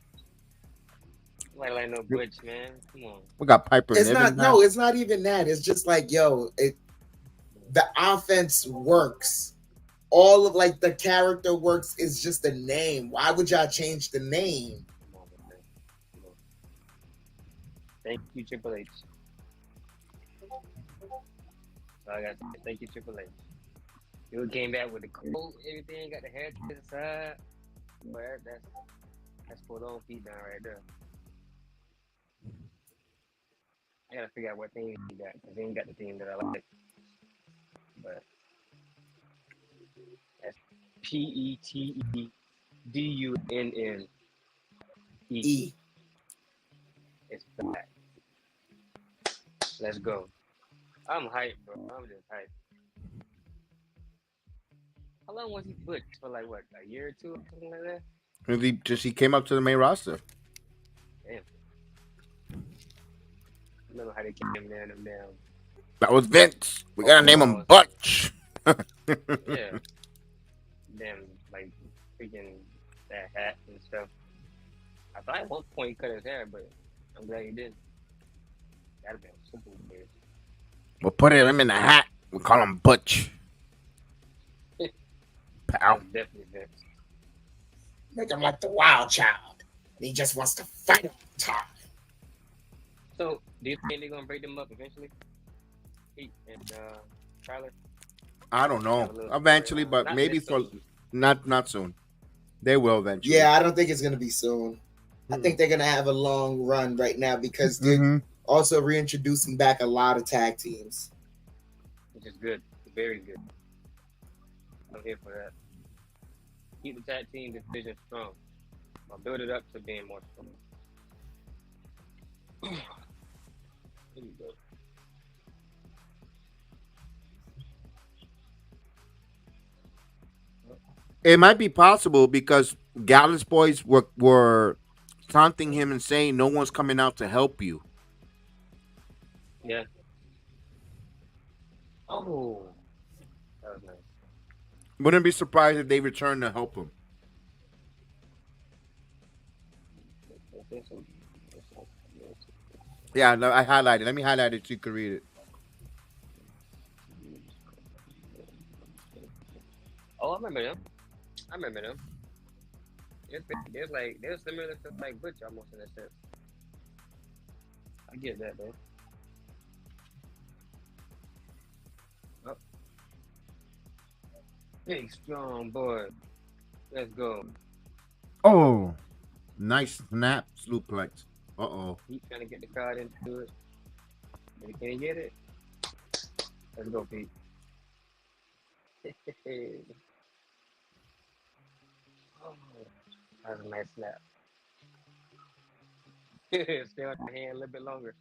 Nobody like no Butch, man. Come on. We got Piper. It's Niven not. back. No, it's not even that. It's just like, yo, the offense works. All of like the character works. Is just the name. Why would y'all change the name? Come on, man. Come on. Thank you, Triple H. So I got to say, thank you, Triple H. You came back with the coat, everything, got the hair to the side. But that's put on feet down right there. I gotta figure out what theme he got, because he ain't got the theme that I like. But that's PETEDUNNE. E. It's black. Let's go. I'm hyped, bro. I'm just hyped. How long was he booked for? Like what? A year or two, or something like that. He came up to the main roster. Damn. I don't know how they came down them down. That was Vince. We gotta name him Butch. Yeah. Damn, like freaking that hat and stuff. I thought at one point he cut his hair, but I'm glad he did. That'd be super weird. We'll put him in the hat. We call him Butch. Pal. Definitely Vince. Make him like the wild child. He just wants to fight all the time. So, do you think they're gonna break them up eventually? Pete and Tyler. I don't know. Eventually, but Not maybe this for season. not soon. They will eventually. Yeah, I don't think it's gonna be soon. I think they're gonna have a long run right now because they're also reintroducing back a lot of tag teams. Which is good. Very good. I'm here for that. Keep the tag team division strong. I'll build it up to being more strong. you go. It might be possible because Gallus boys were taunting him and saying no one's coming out to help you. Yeah. Oh, that was nice. Wouldn't be surprised if they return to help him. Yeah, no, I highlighted. Let me highlight it so you can read it. Oh, I remember them. I remember them. They're similar to like Butch almost in that sense. I get that though. Oh. Big strong boy. Let's go. Oh, nice snap, suplex. Uh-oh. He's trying to get the crowd into it. But can he get it? Let's go, Pete. Oh, that was a nice snap. Stay on the hand a little bit longer.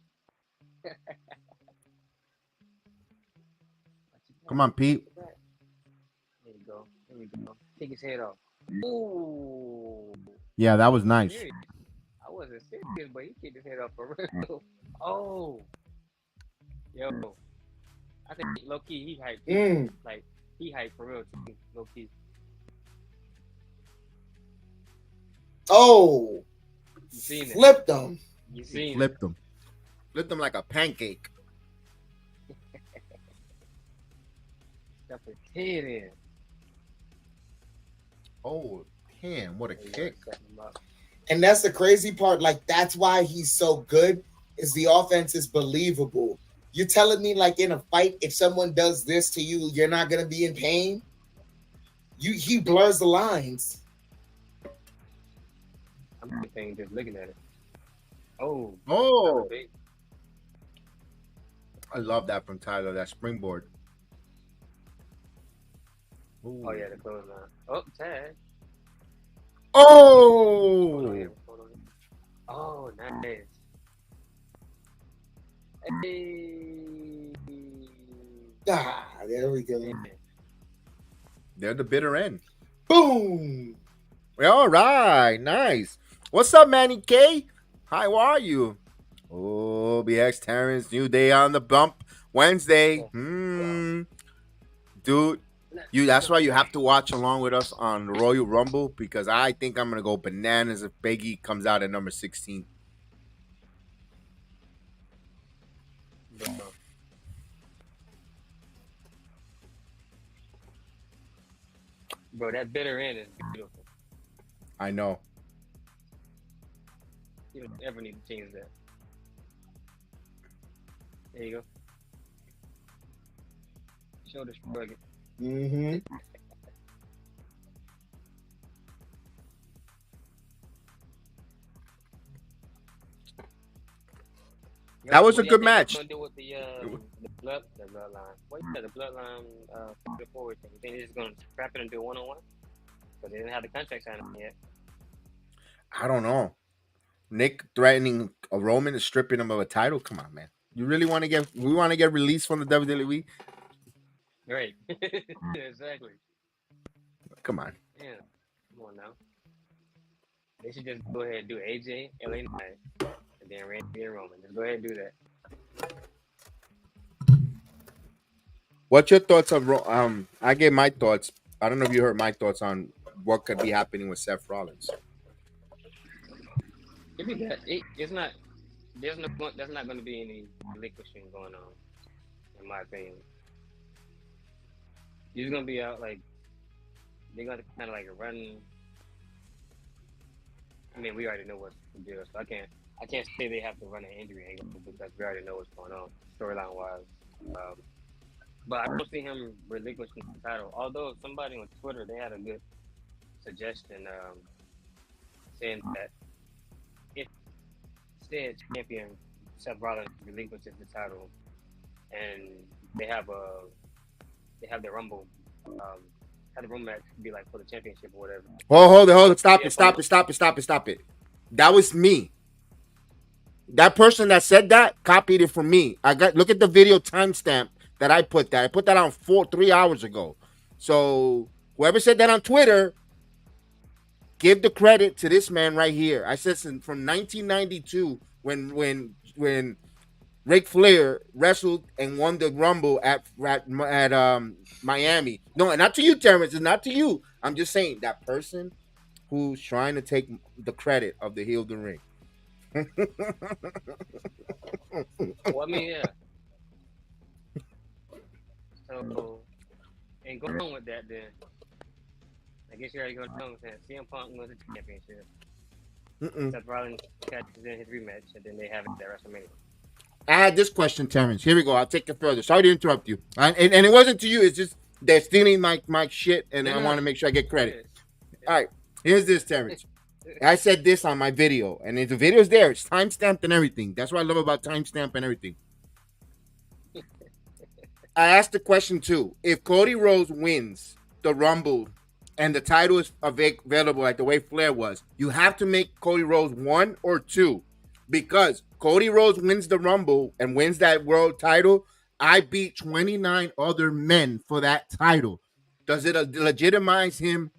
Come on, Pete. There you go. There you go. Take his head off. Ooh. Yeah, that was nice. Serious. I wasn't serious, but he kicked his head off for real. Oh. Yo. I think low key he hyped. Like he hyped for real too. Low key. Oh, You seen it. flipped them. You seen it. Flipped him. Flipped him like a pancake. Stuff his head in. Oh, damn, what a kick. Set him up. And that's the crazy part. Like, that's why he's so good, is the offense is believable. You're telling me, like, in a fight, if someone does this to you, you're not going to be in pain? He blurs the lines. I'm just looking at it. Oh. Oh. I love that from Tyler, that springboard. Ooh. Oh yeah, the clothesline. Oh, tag. Oh. Oh, nice. Hey. Ah, there we go. They're the bitter end. Boom. All right, nice. What's up, Manny K? How are you? Oh, BX Terrence, new day on the bump Wednesday. Dude, that's why you have to watch along with us on the Royal Rumble, because I think I'm gonna go bananas if Biggie comes out at number 16. Bro, that bitter end is beautiful. I know. You don't ever need to change that. There you go. Shoulder shrug it. Mm-hmm. That was a good match. What do with the bloodline? What you said, the bloodline the forward thing? You think they're just gonna scrap it and do one-on-one? Because they didn't have the contract signed yet. I don't know. Nick threatening a Roman and stripping him of a title. Come on, man. You really want to get? We want to get released from the WWE? Right. Exactly. Come on. Yeah. Come on now. They should just go ahead and do AJ, LA Knight, and then Randy and Roman. Just go ahead and do that. What's your thoughts on? I gave my thoughts. I don't know if you heard my thoughts on what could be happening with Seth Rollins. Give me that. It's not. There's not going to be any relinquishing going on, in my opinion. He's going to be out like they're going to kind of like run. I mean, we already know what's the deal, so I can't say they have to run an injury angle because we already know what's going on storyline wise. But I don't see him relinquishing the title. Although somebody on Twitter, they had a good suggestion saying that if said champion Seth Rollins relinquishes the title and they have the Rumble, have the Rumble match be like for the championship or whatever. Hold it. Stop it. That was me. That person that said that copied it from me. Look at the video timestamp that I put that. I put that on 3 hours ago. So whoever said that on Twitter, give the credit to this man right here. I said from 1992 when Ric Flair wrestled and won the Rumble at Miami. No, not to you, Terrence. It's not to you. I'm just saying that person who's trying to take the credit of the heel of the ring. Well, I mean, yeah. So, and going with that, then I guess you already going to know that CM Punk wins the championship. Seth Rollins catches in his rematch, and then they have it at WrestleMania. I had this question, Terrence. Here we go. I'll take it further. Sorry to interrupt you. And it wasn't to you. It's just they're stealing my shit, and I want to make sure I get credit. All right. Here's this, Terrence. I said this on my video, and the video's there. It's timestamped and everything. That's what I love about timestamp and everything. I asked the question, too. If Cody Rhodes wins the Rumble and the title is available like the way Flair was, you have to make Cody Rhodes 1 or 2. Because Cody Rhodes wins the Rumble and wins that world title, I beat 29 other men for that title. Does it legitimize him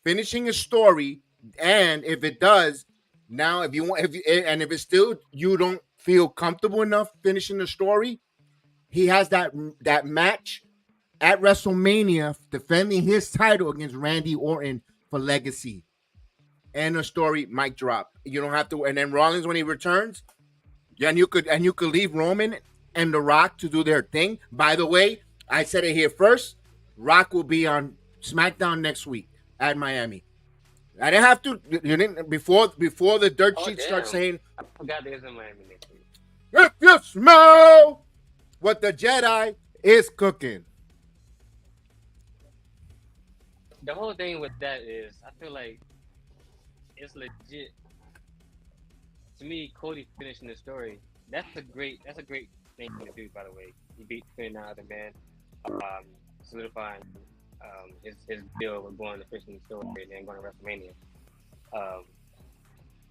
finishing a story? And if it does, now if it's still you don't feel comfortable enough finishing the story, he has that match at WrestleMania defending his title against Randy Orton for legacy. And the story mic drop. You don't have to. And then Rollins, when he returns, and you could leave Roman and The Rock to do their thing. By the way, I said it here first. Rock will be on SmackDown next week at Miami. I didn't have to. You didn't before the dirt sheet starts saying. I forgot there's in Miami next week. If you smell what the Jedi is cooking. The whole thing with that is, I feel like it's legit. To me, Cody finishing the story. That's a great thing to do. By the way, he beat 29 other men, solidifying his deal with going to finishing the story and then going to WrestleMania.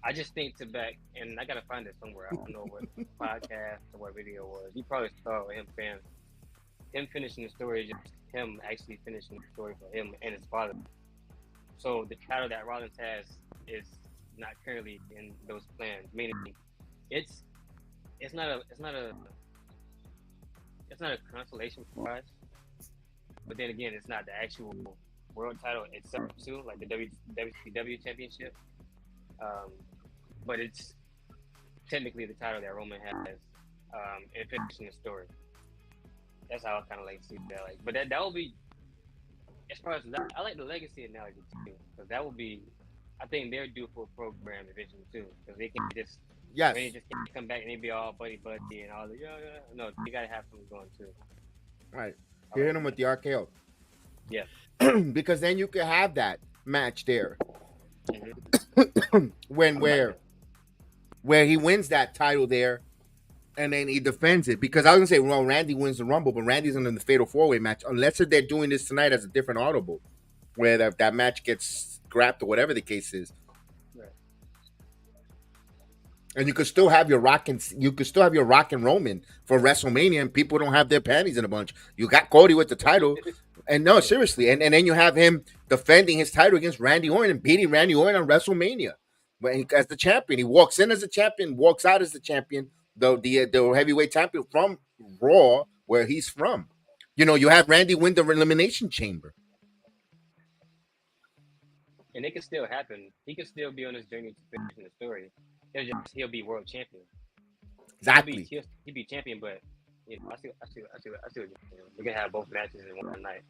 I just think to back, and I gotta find it somewhere. I don't know what podcast or what video it was. You probably saw him finishing the story, just him actually finishing the story for him and his father. So the title that Rollins has is not currently in those plans. Meaning, it's not a consolation prize. But then again, it's not the actual world title itself too, like the WCW Championship. But it's technically the title that Roman has in finishing the story. That's how I kind of like see that. Like, but that will be, as far as that, I like the legacy analogy too, because that will be, I think they're due for a program eventually too, because they can just they just can't come back and they be all buddy and all the no, you gotta have something going too. Right, you hit him with the RKO. Yeah, because then you could have that match there, where he wins that title there. And then he defends it. Because I was going to say, well, Randy wins the Rumble, but Randy's in the Fatal 4-Way match. Unless they're doing this tonight as a different audible, where that match gets scrapped or whatever the case is. Right. And you could still have your Rock and Roman for WrestleMania, and people don't have their panties in a bunch. You got Cody with the title. And no, seriously. And then you have him defending his title against Randy Orton and beating Randy Orton on WrestleMania. As the champion. He walks in as a champion, walks out as the champion. The heavyweight champion from Raw, where he's from. You have Randy win the Elimination Chamber. And it can still happen. He can still be on his journey to finishing the story. He'll be world champion. Exactly. He'll be champion, but I see what you're saying. You can have both matches in one night.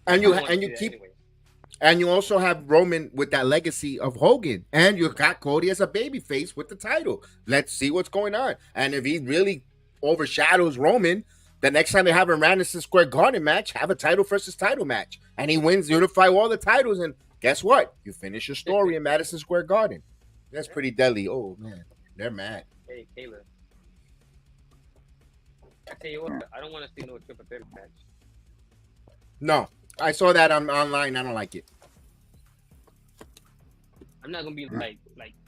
And you keep. Anyway. And you also have Roman with that legacy of Hogan. And you got Cody as a babyface with the title. Let's see what's going on. And if he really overshadows Roman, the next time they have a Madison Square Garden match, have a title versus title match. And he wins, unify all the titles. And guess what? You finish your story in Madison Square Garden. That's pretty deadly. Oh, man. They're mad. Hey, Kayla. I tell you what, I don't want to see no triple threat match. No. I saw that online. I don't like it. I'm not gonna be like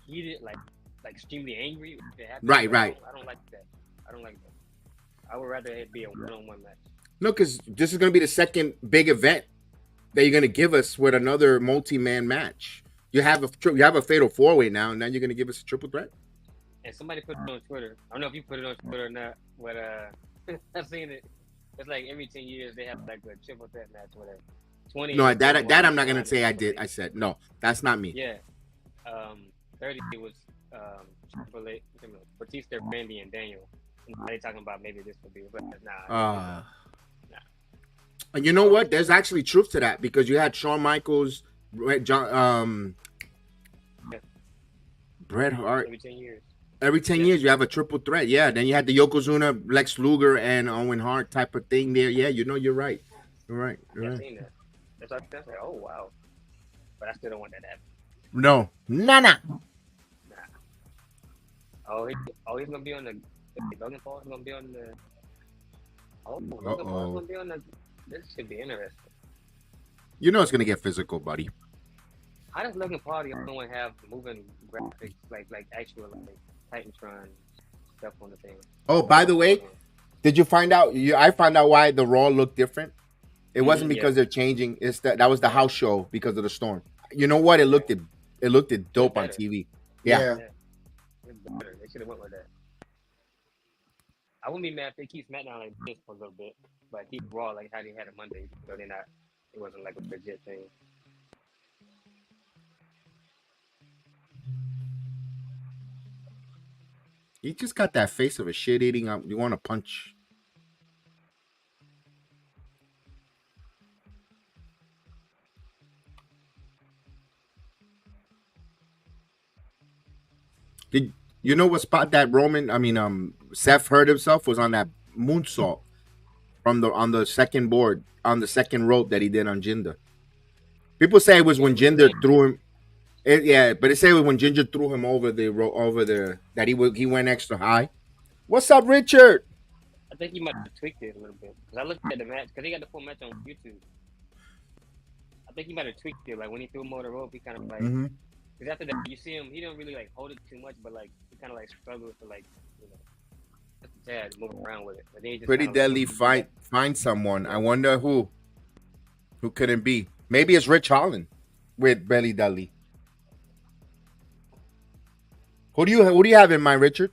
heated. Like like extremely angry. If it happens, Right, right. I don't like that. I don't like that. I would rather it be a one-on-one match. No, because this is going to be the second big event that you're going to give us with another multi-man match. You have a fatal 4-way now, and now you're going to give us a triple threat. And somebody put it on Twitter. I don't know if you put it on Twitter or not, but I've seen it. It's like every 10 years they have like a triple threat match, whatever. 20. No, that I'm not going to say I did. I said no. That's not me. Yeah. 30 was Triple H, Batista, Randy, and Daniel. Now they talking about maybe this would be, but nah. And you know what? There's actually truth to that because you had Shawn Michaels, John, Bret Hart. Every 10 years, you have a triple threat. Yeah. Then you had the Yokozuna, Lex Luger, and Owen Hart type of thing there. Yeah, you know, you're right. You're right. I've seen that. That's what I was like, oh, wow. But I still don't want that to happen. No. Nah. Oh, he's going to be on the... Logan Paul is going to be on the... Logan Paul is going to be on the... This should be interesting. You know it's going to get physical, buddy. How does Logan Paul the only one have moving graphics, like actual like Titantron stuff on the thing? Oh, by the way, did you find out? I found out why the Raw looked different. It wasn't because they're changing. It's that was the house show because of the storm. You know what? It looked dope on TV. Yeah. It's better. They should have went with that. I wouldn't be mad if they keep SmackDown like this for a little bit, but keep Raw like how they had it Monday, so they're not. It wasn't like a legit thing. He just got that face of a shit eating up. You want to punch? Did you know what spot that Seth hurt himself was on that moonsault on the second board on the second rope that he did on Jinder. People say it was when Jinder threw him. But they say it was when Ginger threw him over that he went extra high. What's up, Richard? I think he might have tweaked it a little bit because I looked at the match because they got the full match on YouTube. I think he might have tweaked it, like when he threw him over the rope, he kind of like. Because after that, you see him, he don't really like hold it too much, but like he kind of like struggles to like, just a tad move around with it. But then he just Pretty Deadly find someone. I wonder who could it be? Maybe it's Rich Holland with Belly Dudley. Who do you have in mind, Richard?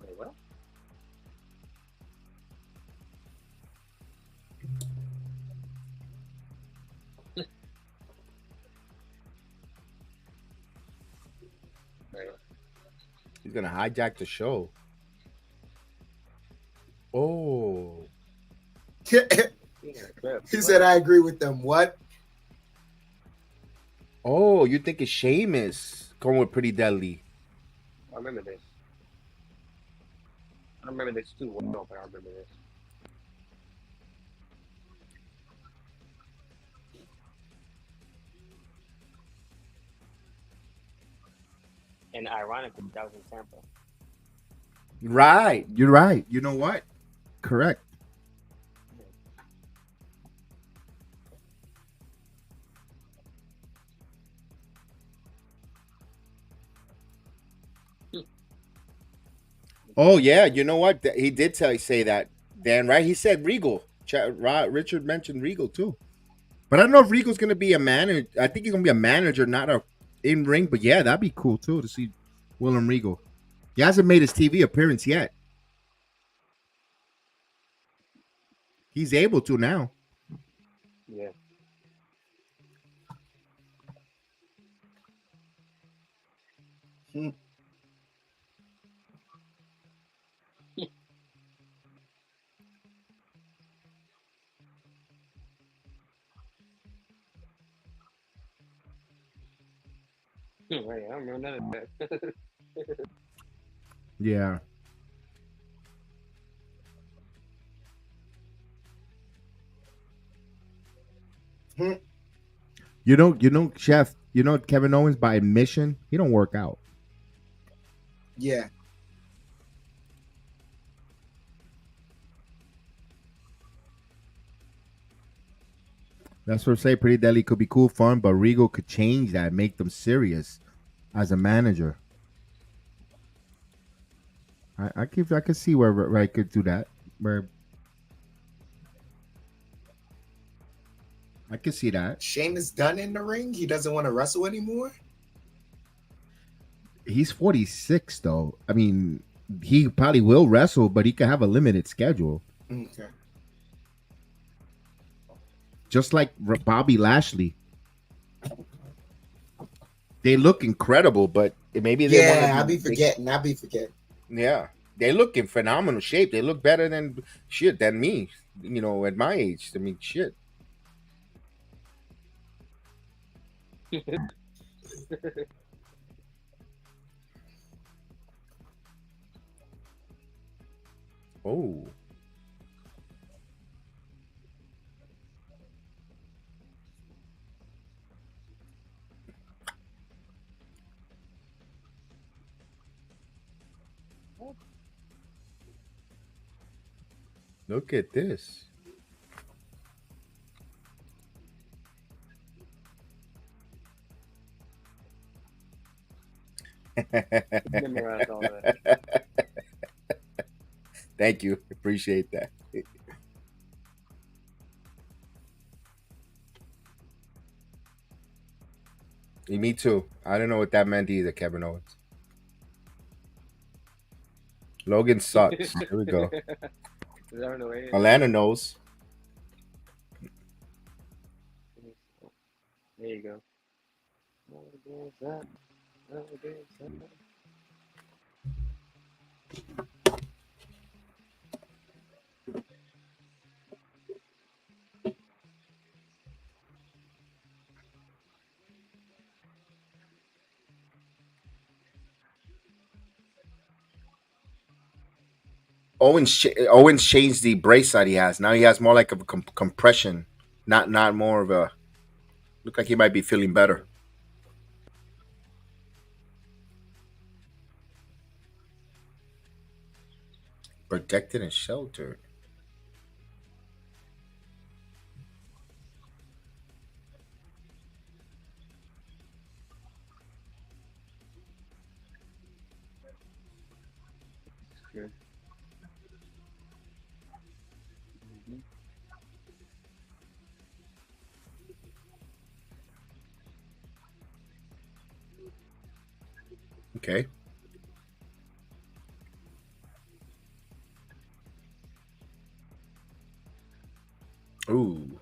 Wait, what? He's gonna hijack the show. Oh. He said, I agree with them. What? Oh, you think it's Sheamus going with Pretty Deadly? I remember this. I don't remember this too well, but I remember this. And ironically, that was in Tampa. Right. You're right. You know what? Correct. Oh, yeah. You know what? He did say that, Dan, right? He said Regal. Richard mentioned Regal, too. But I don't know if Regal's going to be a manager. I think he's going to be a manager, not a in-ring. But, yeah, that'd be cool, too, to see William Regal. He hasn't made his TV appearance yet. He's able to now. Yeah. Right, I don't remember none of that. Yeah. You know, Chef, Kevin Owens by admission, he don't work out. Yeah. That's what I say. Pretty Deadly could be cool, fun, but Regal could change that, make them serious as a manager. I could see where I could do that. Where I could see that. Sheamus done in the ring. He doesn't want to wrestle anymore. He's 46 though. I mean, he probably will wrestle, but he could have a limited schedule. Okay. Just like Bobby Lashley. They look incredible, but maybe they want to. I'll be forgetting. Yeah, they look in phenomenal shape. They look better than me. You know, at my age. I mean, shit. Oh. Look at this. Memorize all that. Thank you. Appreciate that. Me too. I don't know what that meant either, Kevin Owens. Logan sucks. Here we go. Atlanta knows. There you go. Owens changed the brace that he has. Now he has more like a compression, not more of a. Look like he might be feeling better. Protected and sheltered. Good. Okay. Ooh.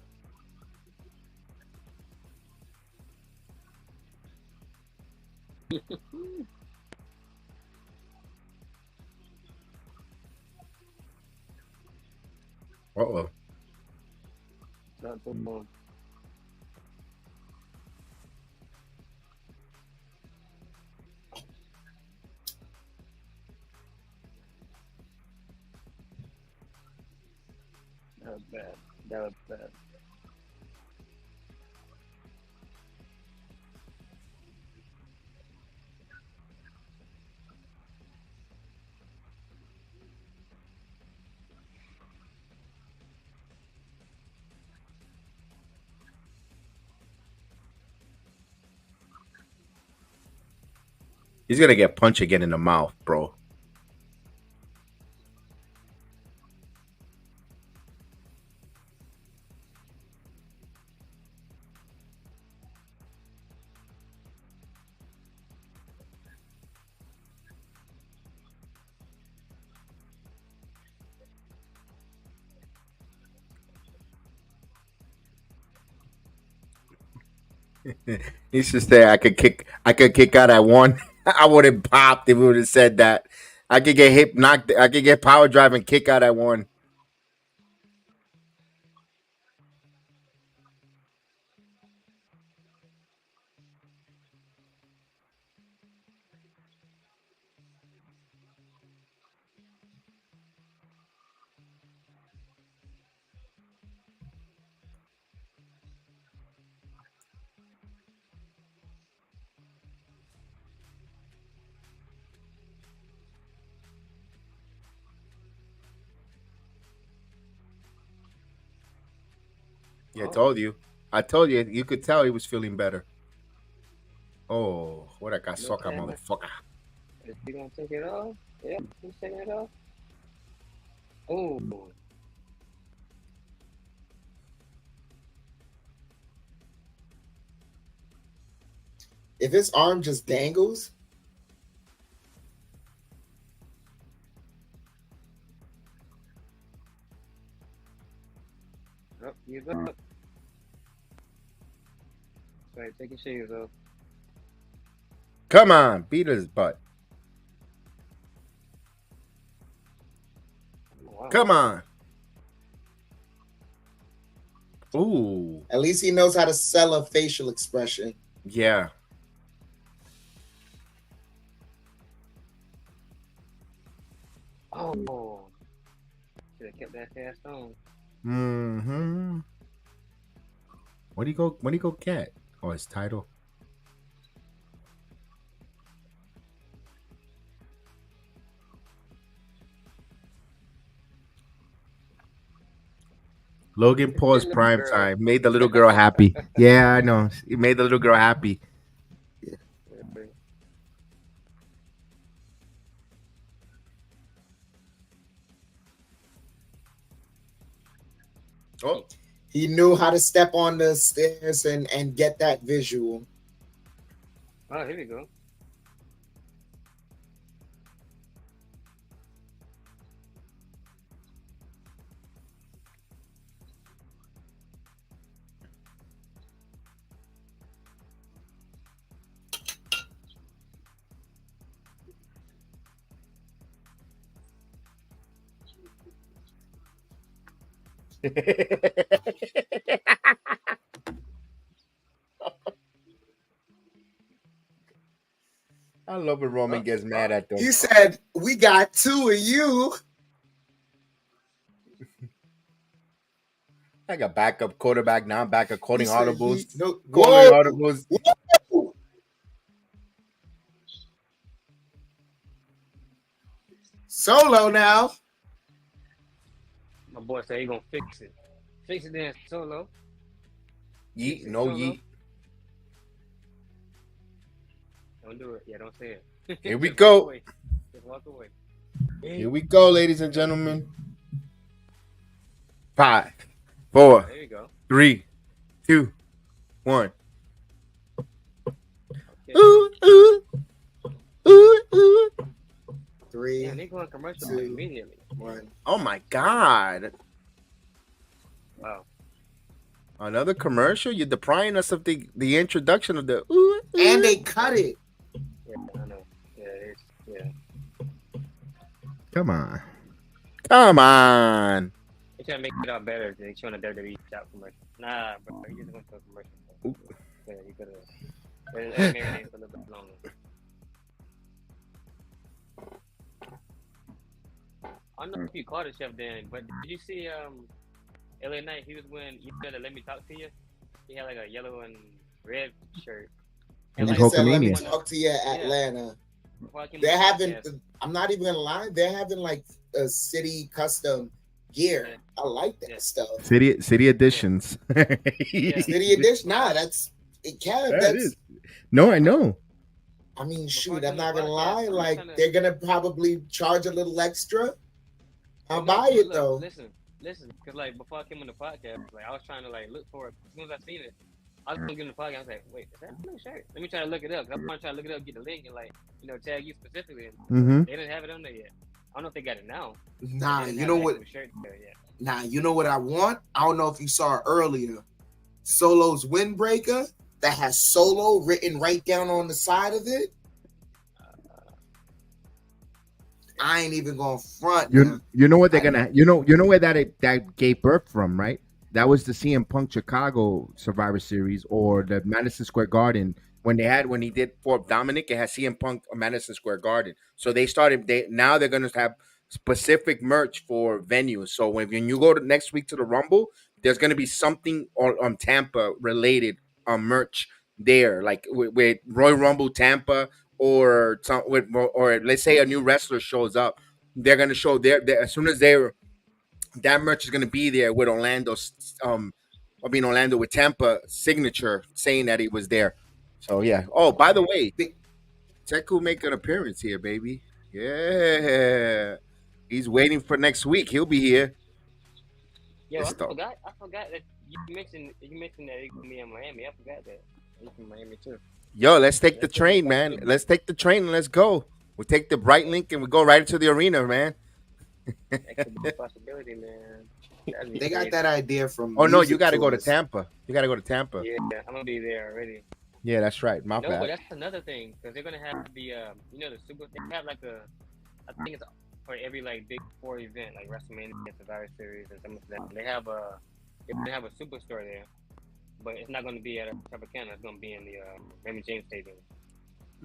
Uh-oh. Not so long. That was bad. That was bad. He's gonna get punched again in the mouth, bro. He's just there. I could kick out at one. I would have popped if we would have said that. I could get hip knocked. I could get power drive and kick out at one. Yeah, I told you. I told you, you could tell he was feeling better. Oh, what a casoca, motherfucker. Is he gonna take it off? Yeah, he's taking it off. Oh. If his arm just dangles, Oh, you go. Sorry, take your shoes off. Come on, beat his butt. Wow. Come on. Ooh. at least he knows how to sell a facial expression. Yeah. Oh. Should have kept that cast on. Mm-hmm. What do you go get? Oh, his title. Logan Paul's prime time made the little girl happy. Yeah, I know. It made the little girl happy. Oh, He knew how to step on the stairs and get that visual. Oh, here we go. I love when Roman gets mad at them. He said, "We got two of you." Like a backup quarterback now, backup quoting He said audibles. Whoa. Audibles. Whoa. Solo now. My boy said he gonna fix it. Fix it then, Solo. Yeet, no Solo. yeet. Don't do it. Yeah, don't say it. Here we Just go. walk away. Just walk away. Here we go, ladies and gentlemen. 5, 4, There you go. 3, 2, 1. Okay. Ooh, ooh, ooh, ooh. 3, Yeah, they going commercial 2, immediately. 1. Oh my God! Wow. Another commercial? You're depriving us of the introduction of the ooh, ooh. And they cut it. Yeah, I know. Yeah, it's Come on. Come on. They trying to make it out better. They showing a WWE shop commercial. Nah, bro, you just went to a commercial. Bro. Yeah, you could have. Marinate for a little bit longer. I don't know if you caught it, Chef Dan, but did you see LA Knight? He was when you said Let Me Talk to You. He had like a yellow and red shirt. And He like, said, "Let me Hulkamania. talk to you, Atlanta." before I came They're on the having, podcast, I'm not even gonna lie, they're having like a city custom gear. Yeah. I like that Yeah. stuff. City editions. Yeah. City edition, nah, that's it. Can That that's. is. No, I know. I mean, Before shoot, I I'm came not on the gonna podcast, lie. I'm Like trying to- they're gonna probably charge a little extra. I'll No, buy but it look, though. Listen, because like before I came on the podcast, like I was trying to like look for it. As soon as I seen it, I was looking at the podcast. I was like, wait, is that a new shirt? Let me try to look it up. Cause I'm trying to look it up, get the link, and like tag you specifically. And Mm-hmm. they didn't have it on there yet. I don't know if they got it now. Nah, They didn't you have know the what? actual shirt there yet. Nah, you know what I want? I don't know if you saw it earlier. Solo's windbreaker that has Solo written right down on the side of it. I ain't even gonna front. now. You know what they're gonna you know where that gave birth from, right? That was the CM Punk Chicago Survivor Series or the Madison Square Garden when he did for Dominic. It has CM Punk or Madison Square Garden. So now they're gonna have specific merch for venues. So when you go to next week to the Rumble, there's gonna be something on Tampa related merch there, like with Royal Rumble Tampa or let's say a new wrestler shows up, they're gonna show their as soon as that merch is gonna be there with Orlando's Orlando with Tampa signature saying that he was there. So yeah. Oh, by the way, Tech will make an appearance here, baby. Yeah. He's waiting for next week. He'll be here. Yo, I forgot that you mentioned that he's gonna be in Miami. I forgot that. He's from Miami too. Yo, let's take the train, man. Let's take the train and let's go. We'll take the Bright Link and we go right into the arena, man. That could be a possibility, man. They got that idea from. Oh no, you music got to go to tours. Tampa. You got to go to Tampa. Yeah, I'm gonna be there already. Yeah, that's right. My No, bad. but that's another thing because they're gonna have the the super. They have like I think it's for every like big four event like WrestleMania, Survivor Series, and some of that. They're gonna have a superstore there, but it's not gonna be at Tropicana. It's gonna be in the Raymond James Stadium.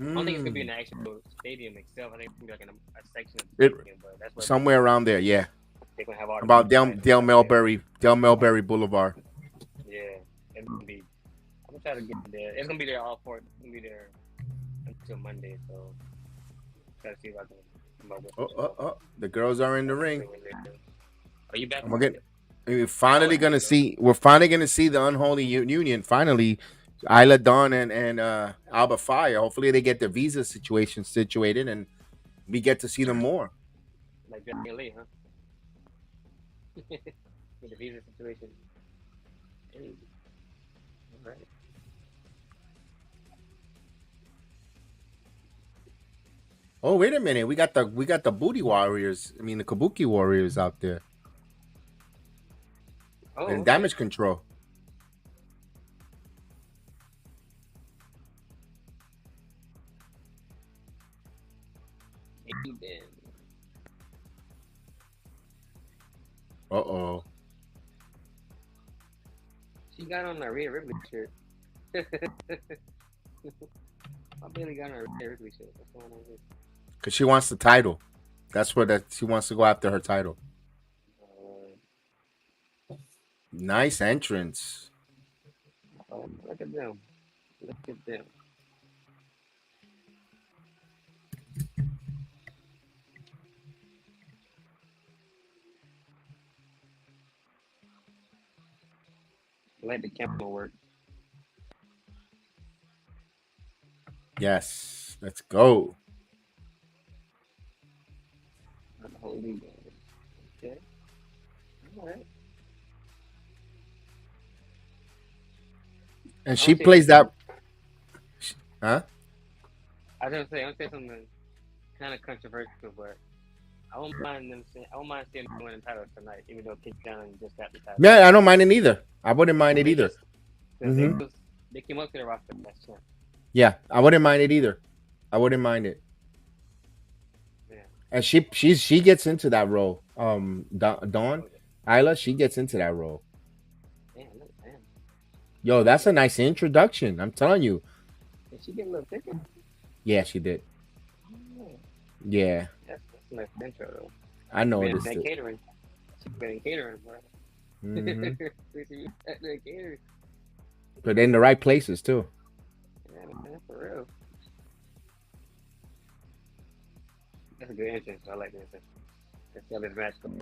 I don't think it's gonna be in the actual stadium itself. I think it's gonna be like in a section of the stadium, but that's what Somewhere around there, yeah. they're gonna have all the About Dale superstars. Melberry Boulevard. Yeah, it's gonna be. I'm gonna try to get there. It's gonna be there all four. It's gonna be there until Monday, so try to see if I can come up with. Oh! The girls are in the ring. Are you back? We're finally gonna see the unholy union. Finally, Isla Dawn and Alba Fyre. Hopefully, they get their visa situation situated, and we get to see them more. Like Jesse and Lee, huh? With the visa situation. Hey. All right. Oh, wait a minute. We got the booty warriors. I mean, the Kabuki warriors out there. Oh, And okay. damage control. Kayden. Uh-oh. She got on that Rhea Ripley shirt. My Bailey got on a Rhea Ripley shirt. What's going on here? Because she wants the title. That's what she wants to go after her title. Nice entrance. Oh, look at them. Look at them. Let the camera work. Yes. Let's go. Holy God. Okay. All right. And she plays that. Huh? I was gonna say something kind of controversial, but I won't mind seeing them win the title tonight, even though Katana just got the title. Yeah, I don't mind it either. I wouldn't mind it either. They came up to the roster last time. Yeah, I wouldn't mind it either. I wouldn't mind it. Yeah. And she gets into that role. Dawn, Isla, she gets into that role. Damn. Yo, that's a nice introduction. I'm telling you. Did she get a little thicker? Yeah, she did. Yeah. That's a nice intro, though. I noticed That it. catering. She's been in catering, bro. Mhm. Catering. But in the right places too. Yeah, man, for real. That's a good entrance. I like that entrance. Let's see how this match goes.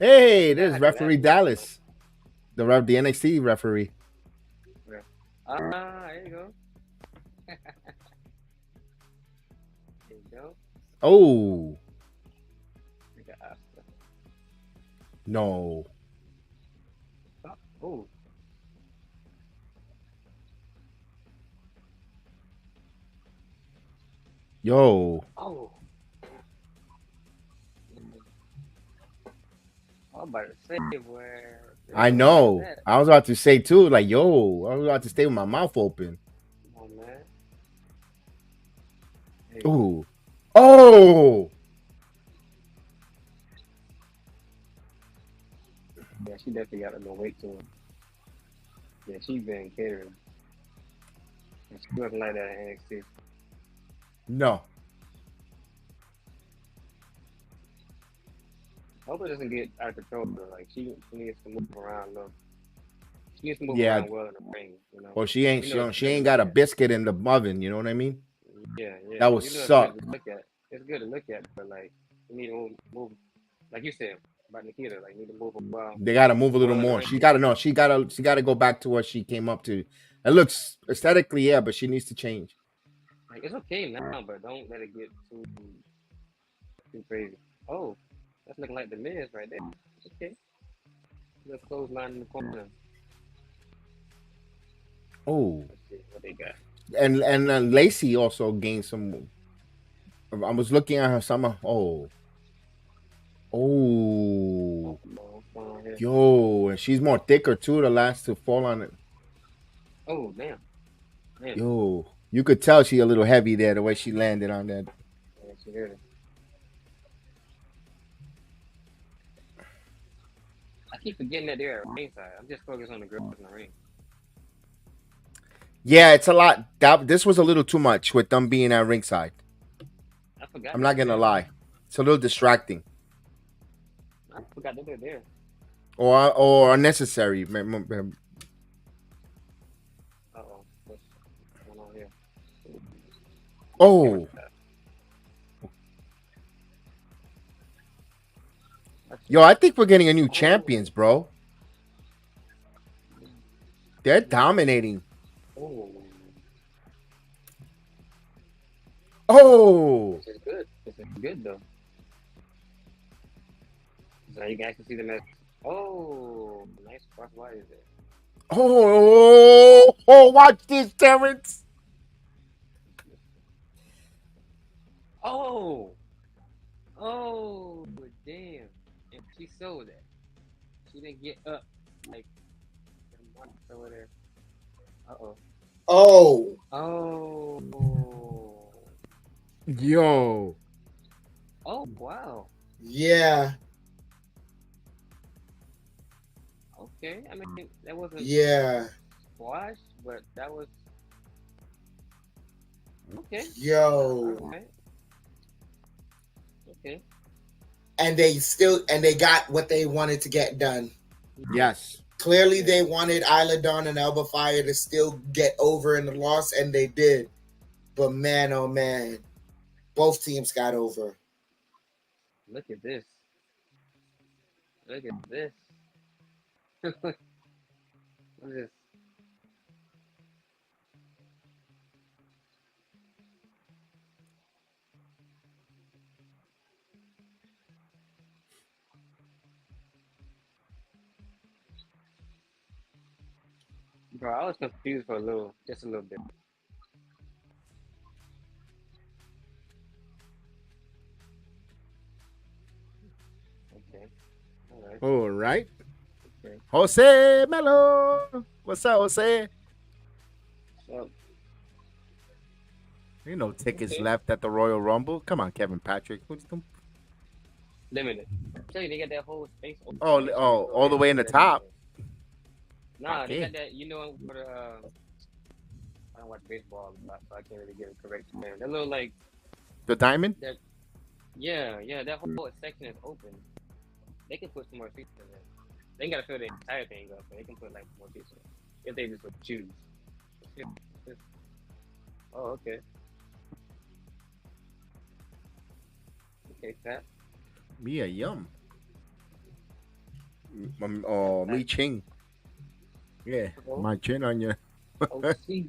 Hey, there's referee Dallas, the NXT referee. There you go. There you go. Oh Look at Asuka. no! Oh. Yo, Oh. I'm about to say where. I know. I was about to say too, like yo, I was about to stay with my mouth open. Come on, man. Hey. Ooh, oh, Yeah, she definitely got a little weight to her. Yeah, she's been catering. And she wasn't like that in NXT. no. I hope it doesn't get out of control, though. Like, she needs to move around a little. She needs to move Yeah. around well in the ring, you know? Well, she ain't You know, she ain't got a biscuit in the oven. You know what I mean? Yeah. That would You know, suck. It's good to look at, but, like, you need to move like you said, about Nikita. Like, need to move a while. They gotta move a little more. She gotta go back to what she came up to. It looks aesthetically, yeah, but she needs to change. Like, it's okay now, but don't let it get too crazy. Oh, that's looking like the Miz right there. Okay. Let's close line in the corner. Oh, Let's see what they got. and Lacey also gained some. I was looking at her summer. Oh, What's going on here? yo, and she's more thicker too. The last to fall on it. Oh, damn. Yo, you could tell she a little heavy there the way she landed on that. Yeah, she heard it. I keep forgetting that they're at ringside. I'm just focused on the girls in the ring. Yeah, it's a lot. This was a little too much with them being at ringside. I forgot. I'm not gonna lie. It's a little distracting. I forgot that they're there. Or unnecessary. Uh-oh. What's going on here? Oh. Yo, I think we're getting a new champions, bro. They're dominating. Oh. Oh. This is good. This is good, though. So you guys can see them as... Oh, nice cross wires there. Oh, watch this, Terrence. Oh, damn! And she sold that. She didn't get up like over there. Oh. Yo. Oh, wow. Yeah. Okay, I mean that wasn't squash, but that was okay. Yo. Right. Okay. And they got what they wanted to get done. Yes. Clearly, they wanted Isla Dawn and Alba Fyre to still get over in the loss, and they did. But man, oh man, both teams got over. Look at this. Look at this. What is this? Bro, I was confused for just a little bit. Okay. All right. Okay. Jose Melo. What's up, Jose? So, You know, tickets left at the Royal Rumble. Come on, Kevin Patrick. Who's them? limited. I'm telling you, they got that whole space. All the way in the top. Nah, Okay. they got that. You know, for the, I don't watch baseball a lot, so I can't really get it correct. Man, that little like The diamond? that. Yeah, that whole section is open. They can put some more seats in there. They ain't gotta fill the entire thing up, but they can put like more seats in it if they just would choose. Oh, okay. Okay, Pat. Mia Yum. Oh, me Ching. Yeah, Oh. my chin on you. Oh, see.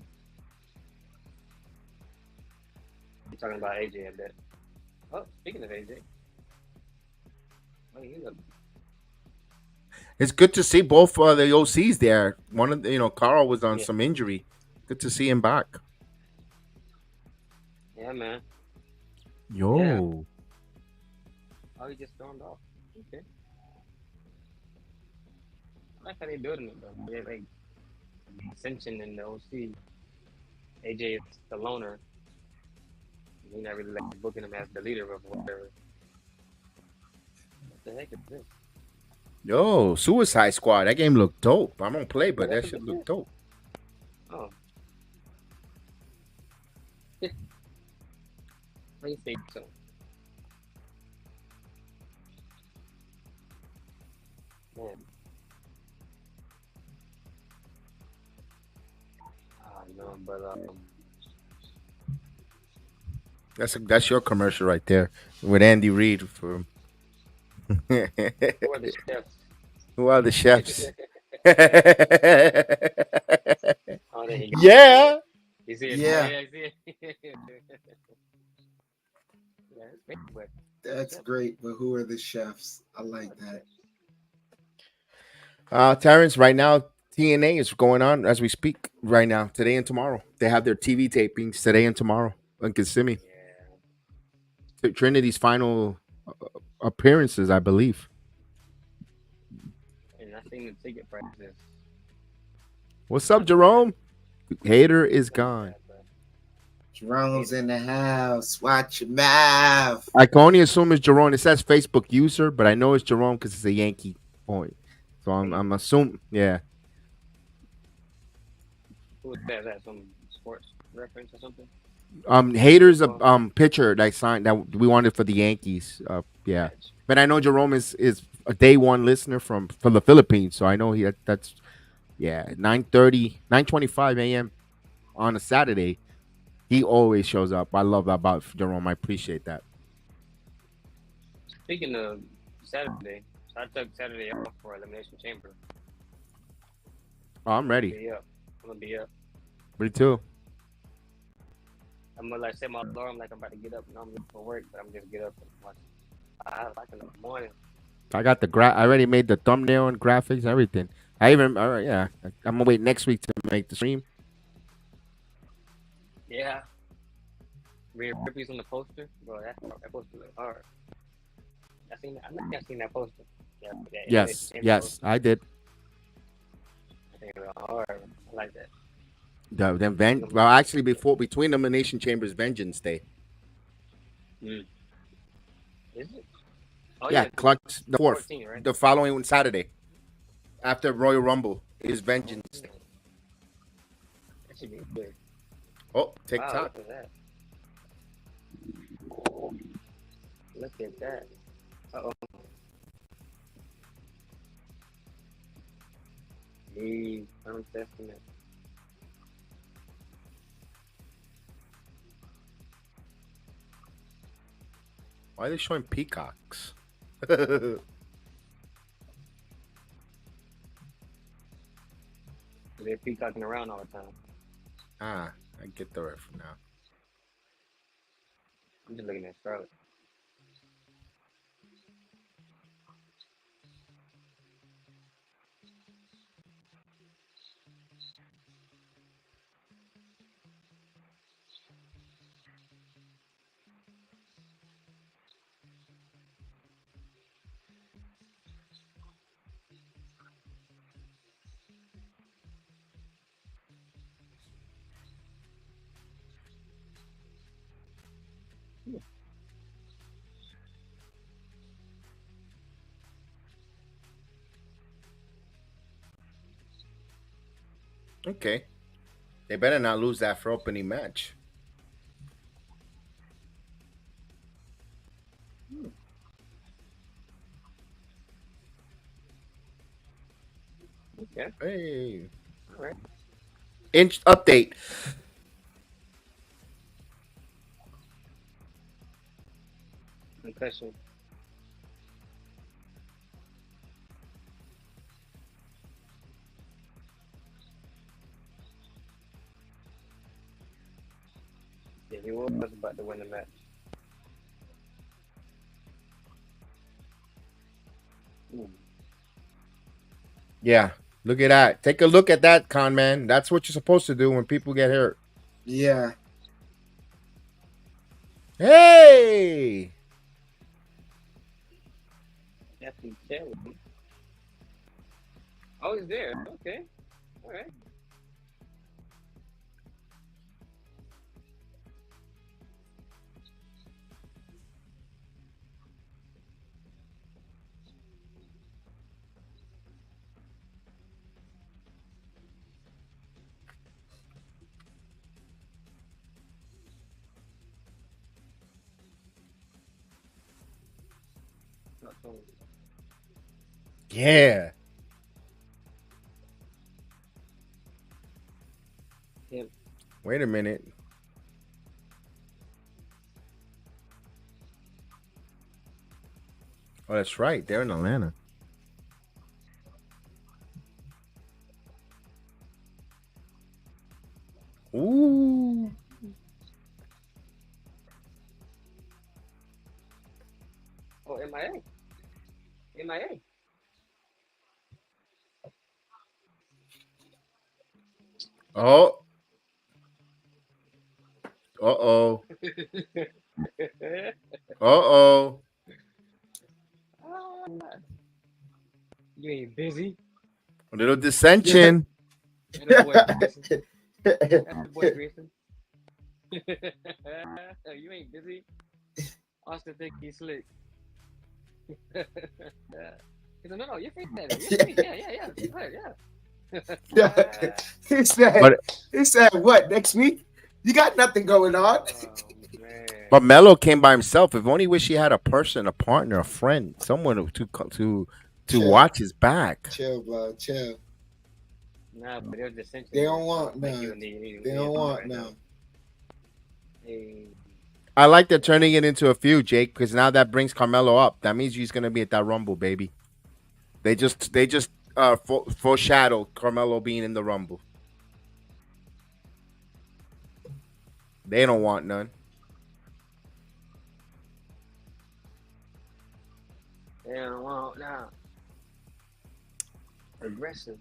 You talking about AJ, I bet. Oh, speaking of AJ. Oh, you look. It's good to see both the OCs there. One of the, Carl was on some injury. Good to see him back. Yeah, man. Yo. Yeah. Oh, he just stormed off. Okay. I like how they building it though. They like ascension in the OC. AJ is the loner. You're not really like booking him as the leader of whatever. What the heck is this? Yo, Suicide Squad. That game looked dope. I don't play, but that shit looked dope. Oh. How you think so? Man. No, but That's your commercial right there with Andy Reid Who are the chefs? Who are the chefs? Oh, there you go. Yeah. You see it? Yeah. Yeah, I see it. Yeah, it's great, but That's great, but who are the chefs? I like that. Terrence, right now, TNA is going on as we speak right now, today and tomorrow. They have their TV tapings today and tomorrow in Kissimmee. yeah. Trinity's final appearances, I believe. And I seen the ticket prices. What's up, Jerome? Hater is gone. Jerome's in the house. Watch your mouth. I can only assume it's Jerome. It says Facebook user, but I know it's Jerome because it's a Yankee point. So I'm assuming, yeah. Who is that? Is that some sports reference or something? Haters a pitcher that I signed that we wanted for the Yankees. Yeah, but I know Jerome is a day one listener from the Philippines, so I know that's 9:25 a.m. on a Saturday. He always shows up. I love that about Jerome. I appreciate that. Speaking of Saturday, so I took Saturday off for Elimination Chamber. Oh, I'm ready. I'm gonna be up. Me too. I'm gonna like set my alarm like I'm about to get up and I'm looking for work, but I'm just get up and watch. I like in the morning. I got I already made the thumbnail and graphics and everything. I'm gonna wait next week to make the stream. Yeah. Rhea Ripley's on the poster, bro. That poster look hard. I think I seen that poster. Yeah. Yes, I did. I think it look hard. I like that. Well, actually, between Elimination Chambers, Vengeance Day. Is it? Oh, yeah, Clutch the 4th, 14, right? the following Saturday, after Royal Rumble is Vengeance Day. That should be good. Oh, TikTok. Wow, look at that. Look at that. Uh-oh. New Testament. Why are they showing peacocks? They're peacocking around all the time. I get the ref now. I'm just looking at Charlotte. Okay. They better not lose that for opening match. Okay. Hey. All right. Inch update. Concussion. Yeah, he was about to win the match. Ooh. Yeah. Look at that. Take a look at that, con man. That's what you're supposed to do when people get hurt. Yeah. Hey. That's Kelly. Oh, he's there. Okay. All right. Yeah. Him. Wait a minute. Oh, that's right. They're in Atlanta. Ooh. Oh, MIA. MIA. Oh. Uh-oh. Uh-oh. You ain't busy. A little dissension. That boy Grayson. That boy Grayson. You ain't busy. Austin think he's slick. He said, no, you're free. You're free. Yeah. Yeah. He said, what, next week? You got nothing going on. Oh, man. But Melo came by himself. If only wish he had a person, a partner, a friend, someone to Chill. watch his back. Chill, bro. Chill. Nah, but there's dissension. They don't want Like none. they They don't want right now. none. Hey, I like they're turning it into a feud, Jake, because now that brings Carmelo up. That means he's gonna be at that Rumble, baby. They just foreshadowed Carmelo being in the Rumble. They don't want none. they don't want now. Aggressive.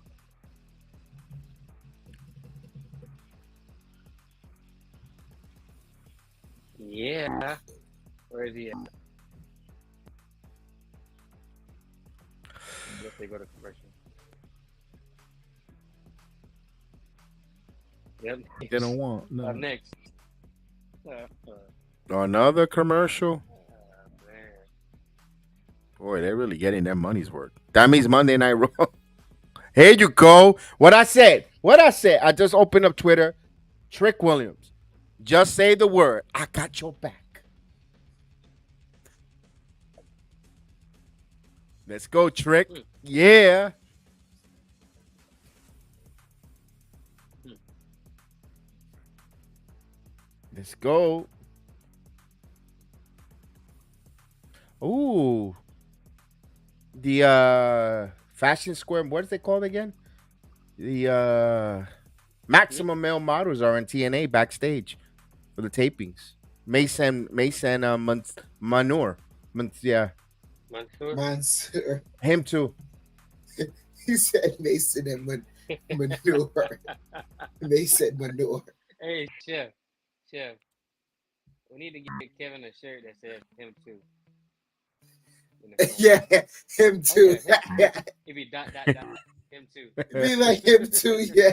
Yeah. Where is he at? Guess they go to commercial. Yep. They don't want Up none. next. Another commercial. Man. Boy, they're really getting their money's worth. That means Monday Night Raw. Here you go. What I said. I just opened up Twitter. Trick Williams. Just say the word. I got your back. Let's go, Trick. Yeah. Let's go. Ooh. The Fashion Square, what is it called again? The Maximum Male Models are in TNA backstage for the tapings. Mason Manure. Yeah. Mansoor. Him too. He said Mason and manure. Mason manure. Hey, Chef. We need to get Kevin a shirt that says him too. Yeah, him too. Okay. It'd be dot. Him too. Be like him too, yeah.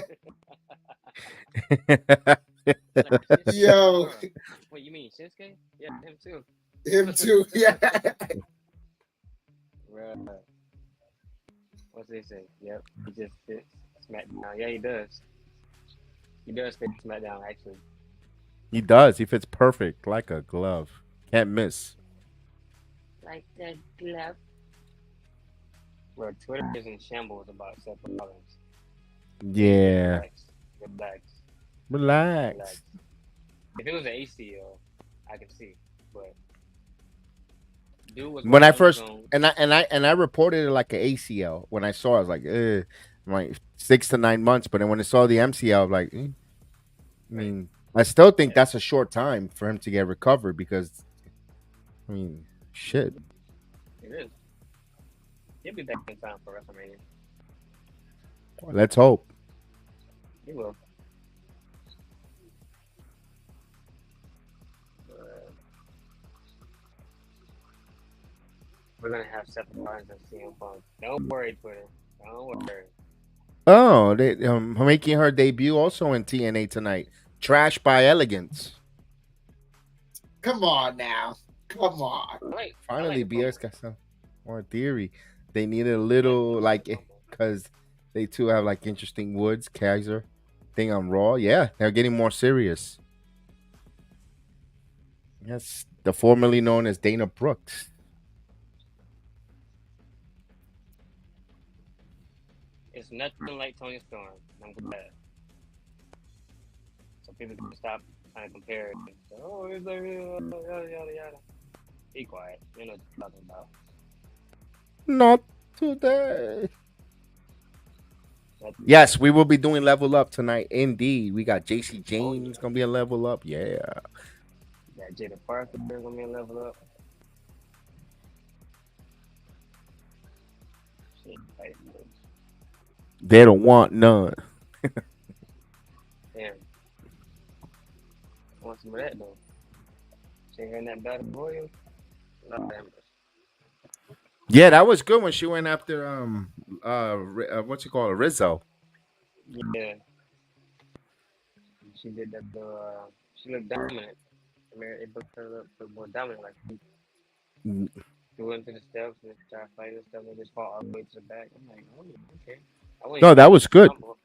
Yo. What you mean, Shinsuke? Yeah, him too. Him too, yeah. Right. What's they say? Yep, he just fits SmackDown. Yeah, he does. He does fit SmackDown, actually. He does. He fits perfect like a glove. Can't miss. Like that glove. Bro, Twitter is in shambles about Seth Rollins. Yeah. Relax. If it was an ACL, I could see, but dude was When I first and I reported it like an ACL. When I saw it, I was like, like 6 to 9 months. But then when I saw the MCL, I was like, I mean, I still think that's a short time for him to get recovered because, I mean, shit. It is. He'll be back in time for WrestleMania. Let's hope. He will. We're gonna have Seth Rollins and CM Punk. Don't worry, Twitter. Don't worry. Oh, they making her debut also in TNA tonight. Trash by Elegance. Come on now. Come on. Finally, BS got some more theory. They needed a little because they too have like interesting Woods, Kaiser thing on Raw. Yeah, they're getting more serious. Yes, the formerly known as Dana Brooks. It's nothing like Tony Storm. I'm glad. So people can stop trying to compare it. Oh, it's like yada yada yada. Be quiet. You know what you're talking about. Not today. Yes, we will be doing level up tonight. Indeed, we got JC James gonna be a level up. Yeah, That Jada Parker gonna be a level up. Shit, like, they don't want none. damn. I want some of that though. She hearing that battle royal? Not that much. Yeah, that was good when she went after what's it called, Rizzo. Yeah. She did that. She looked dominant. I mean, it looked her up more dominant. Like she threw into the steps and tried fighting and stuff, and just fall all the way to the back. I'm like, oh, okay. I wasn't No, even that paying was attention to good. Rumble.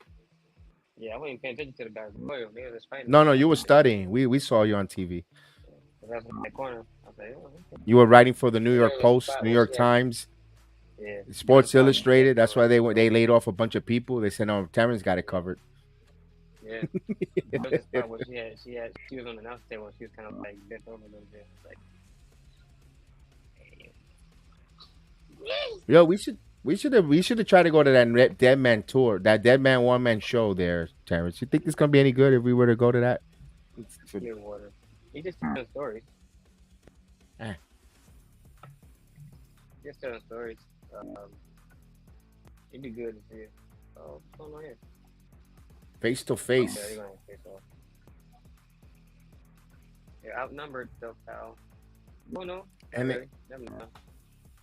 Yeah, I wasn't paying attention to the battle royal. They were just fighting. No, you were studying. We saw you on TV. That's in that corner. I was like, oh, okay. You were writing for the New There York was a Post, spot New where York she had, Times, yeah, Sports there was a spot where she Illustrated. had, That's why they laid off a bunch of people. They said, "No, Terrence got it covered." yeah. There was a spot where she was on the announce table and she was kind of like bent over a little bit. Like, Yo, we should have tried to go to that Dead Man tour, that Dead Man one man show there, Terrence. You think it's gonna be any good if we were to go to that? clear water. He just telling stories. Eh. Just telling stories. It'd be good to see it. Oh, what's going on here? Face to Yeah, face. they're gonna face off. They're outnumbered though, pal. Oh no. And Really. Never mind.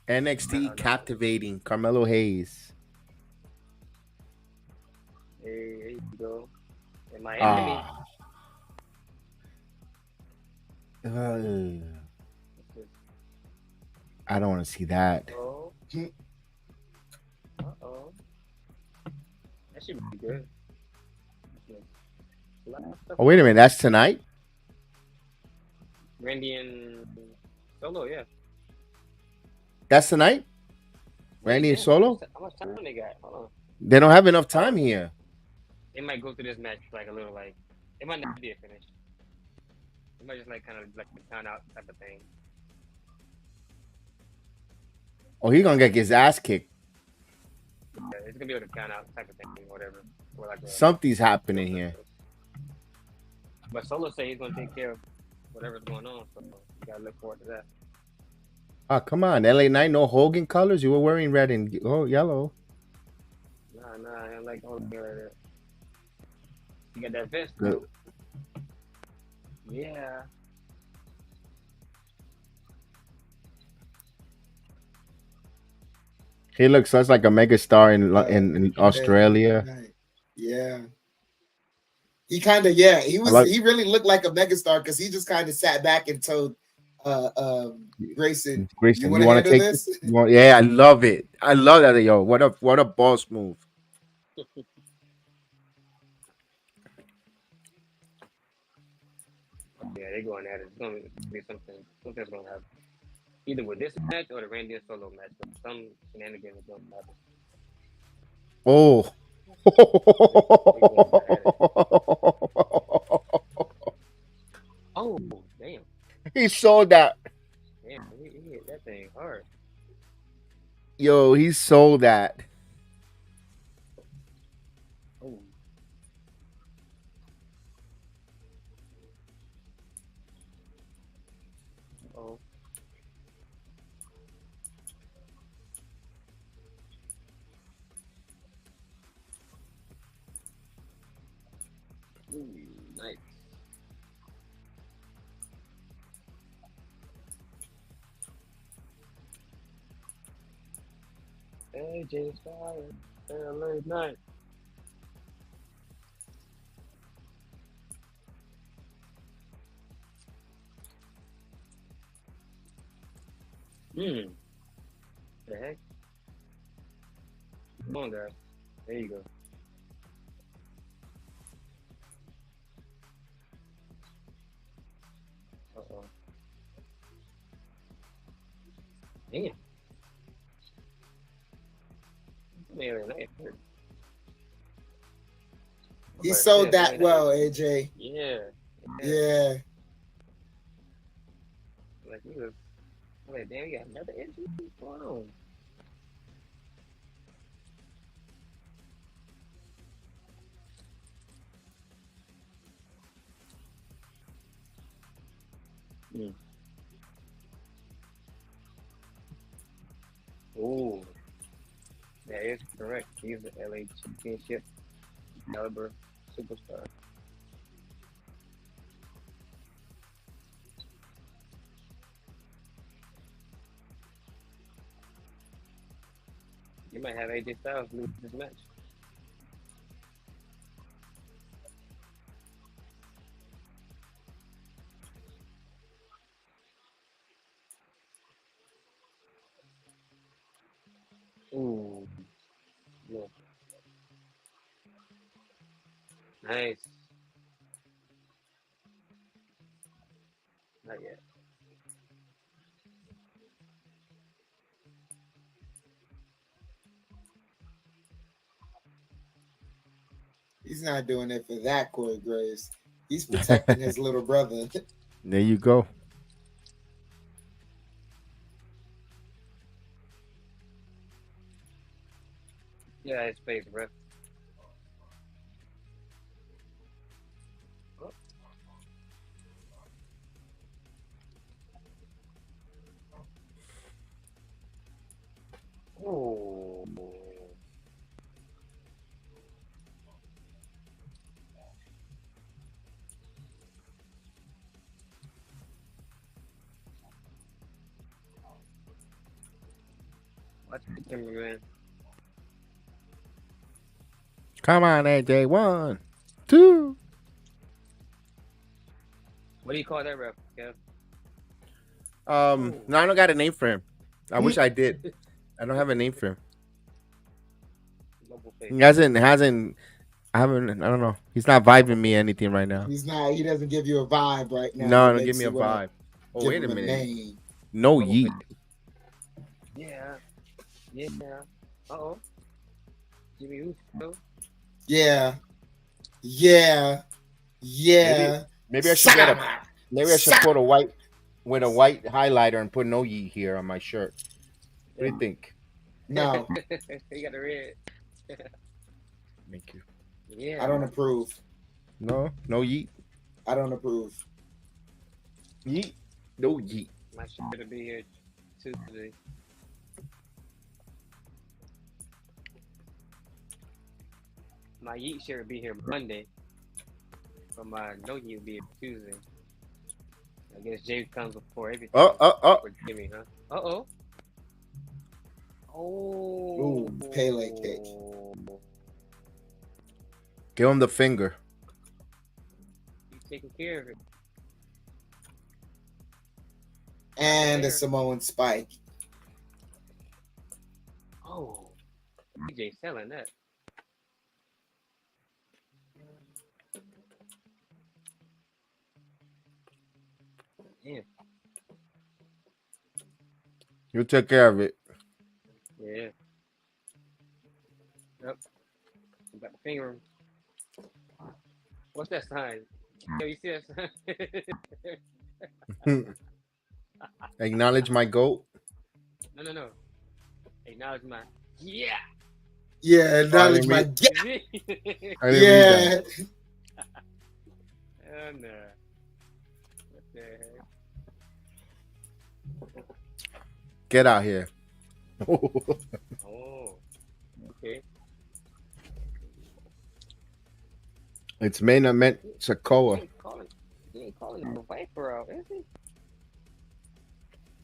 NXT captivating Carmelo Hayes. Hey, there you go. And my enemy. I don't want to see that. Oh. Uh-oh. That should be good. Oh, wait a minute. That's tonight? Randy and Solo, yeah. That's tonight? Randy and Solo? How much time they got? Hold on. They don't have enough time here. They might go through this match like a little like it might not be a finish. It might just like kind of like a count out type of thing. Oh, he gonna get his ass kicked. Yeah, it's gonna be like a count out type of thing, whatever. Or like Something's happening here. But Solo say he's gonna take care of whatever's going on, so you gotta look forward to that. Oh, come on. LA Knight, no Hogan colors? You were wearing red and yellow. Nah, I don't like Hogan like that. You got that vest, Good. though. Yeah. He looks such like a megastar in Australia. Yeah. He kind of, he really looked like a megastar because he just kind of sat back and told Grayson, you want to take this? Yeah, I love it. I love that. Yo, what a boss move. Yeah, they're going at it. It's gonna be something's gonna happen. Either with this match or the Randy and Solo match. But some shenanigans is gonna happen. Oh. Oh, damn. He sold that. Damn, he hit that thing hard. Yo, he sold that. Oh. Oh. Ooh, nice. AJ Fyre, late night. The heck? Come on, guys. There you go. Uh-oh. Damn. He sold that well, AJ. Yeah. Yeah. Like he was like, damn, you got another injury? What's going on? Mm. Ooh, that is correct. He's the LA Championship caliber superstar. You might have AJ Styles lose this match. Ooh, no. Nice. Not yet. He's not doing it for that, Corey Graves. He's protecting his little brother. There you go. Yeah, it's face, bro. Oh. Watch the cameraman. Come on, AJ. 1, 2. What do you call that ref, Kev? No, I don't got a name for him. I wish I did. I don't have a name for him. Local face. He hasn't. I don't know. He's not vibing me anything right now. He's not. He doesn't give you a vibe right now. No, That don't give makes me a you wanna vibe. Oh, give wait a him minute. name. No Local yeet. face. Yeah. Yeah. Uh-oh. Jimmy Uso. Yeah. Yeah. Yeah. Maybe I should put a white highlighter and put no yeet here on my shirt. What do you think? No, You got the red. Thank you. Yeah. I don't approve. No yeet. I don't approve. Yeet. No yeet. My shirt will be here Tuesday. My Yeet shirt will be here Monday. But my no Yeet will be here Tuesday. I guess Jay comes before everything. For Jimmy, huh? Uh-oh. Oh. Ooh, Pele cake. Give him the finger. He's taking care of it. And a Samoan spike. Oh. DJ selling that. Yeah. You take care of it. Yeah. Yep. You got the finger. What's that sign? Yo, you see that sign? Acknowledge my goat. No. Acknowledge my yeah. Yeah, acknowledge my I didn't read yeah. that. Oh no. What the heck? Get out here. Oh. Okay. It's main event Sokoa. He ain't calling the Viper out, is he?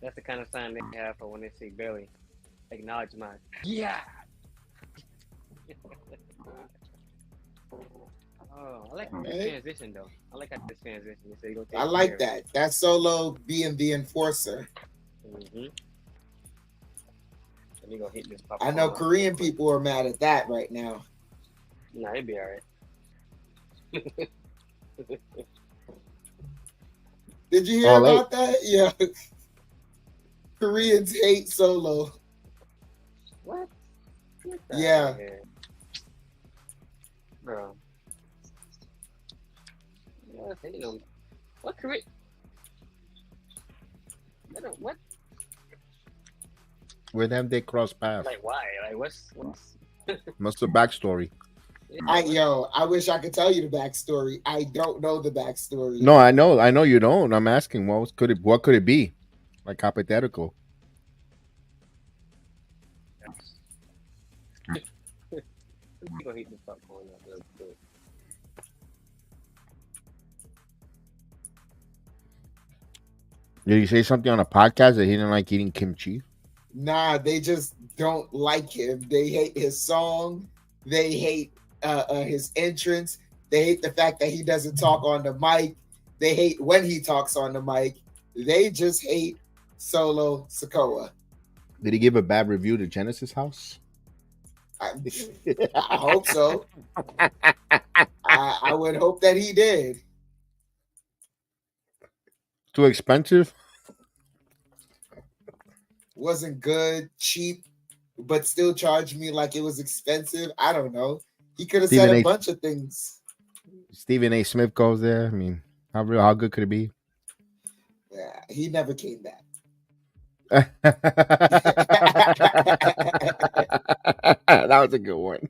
That's the kind of sign they have for when they see Billy. Acknowledge my yeah. Oh, I like this transition though. I like how this transition. So you I like that. That's Solo being the enforcer. Mm-hmm. Let me go hit this. I know Korean people are mad at that right now. Nah, it'd be all right. Did you hear about that? Yeah. Koreans hate Solo. What? Yeah. Bro. What Korean? What? With them, they cross paths. Like why? Like what's? What's the backstory? I wish I could tell you the backstory. I don't know the backstory. No, I know you don't. I'm asking what could it be? Like hypothetical. You gonna eat the popcorn out there, too. Did he say something on a podcast that he didn't like eating kimchi? Nah, they just don't like him. They hate his song. They hate his entrance. They hate the fact that he doesn't talk on the mic. They hate when he talks on the mic. They just hate Solo Sikoa. Did he give a bad review to Genesis House? I hope so. I would hope that he did. Too expensive? Wasn't good, cheap, but still charged me like it was expensive. I don't know. He could have said a bunch of things. Stephen A. Smith goes there. I mean, how good could it be? Yeah, he never came back. That was a good one.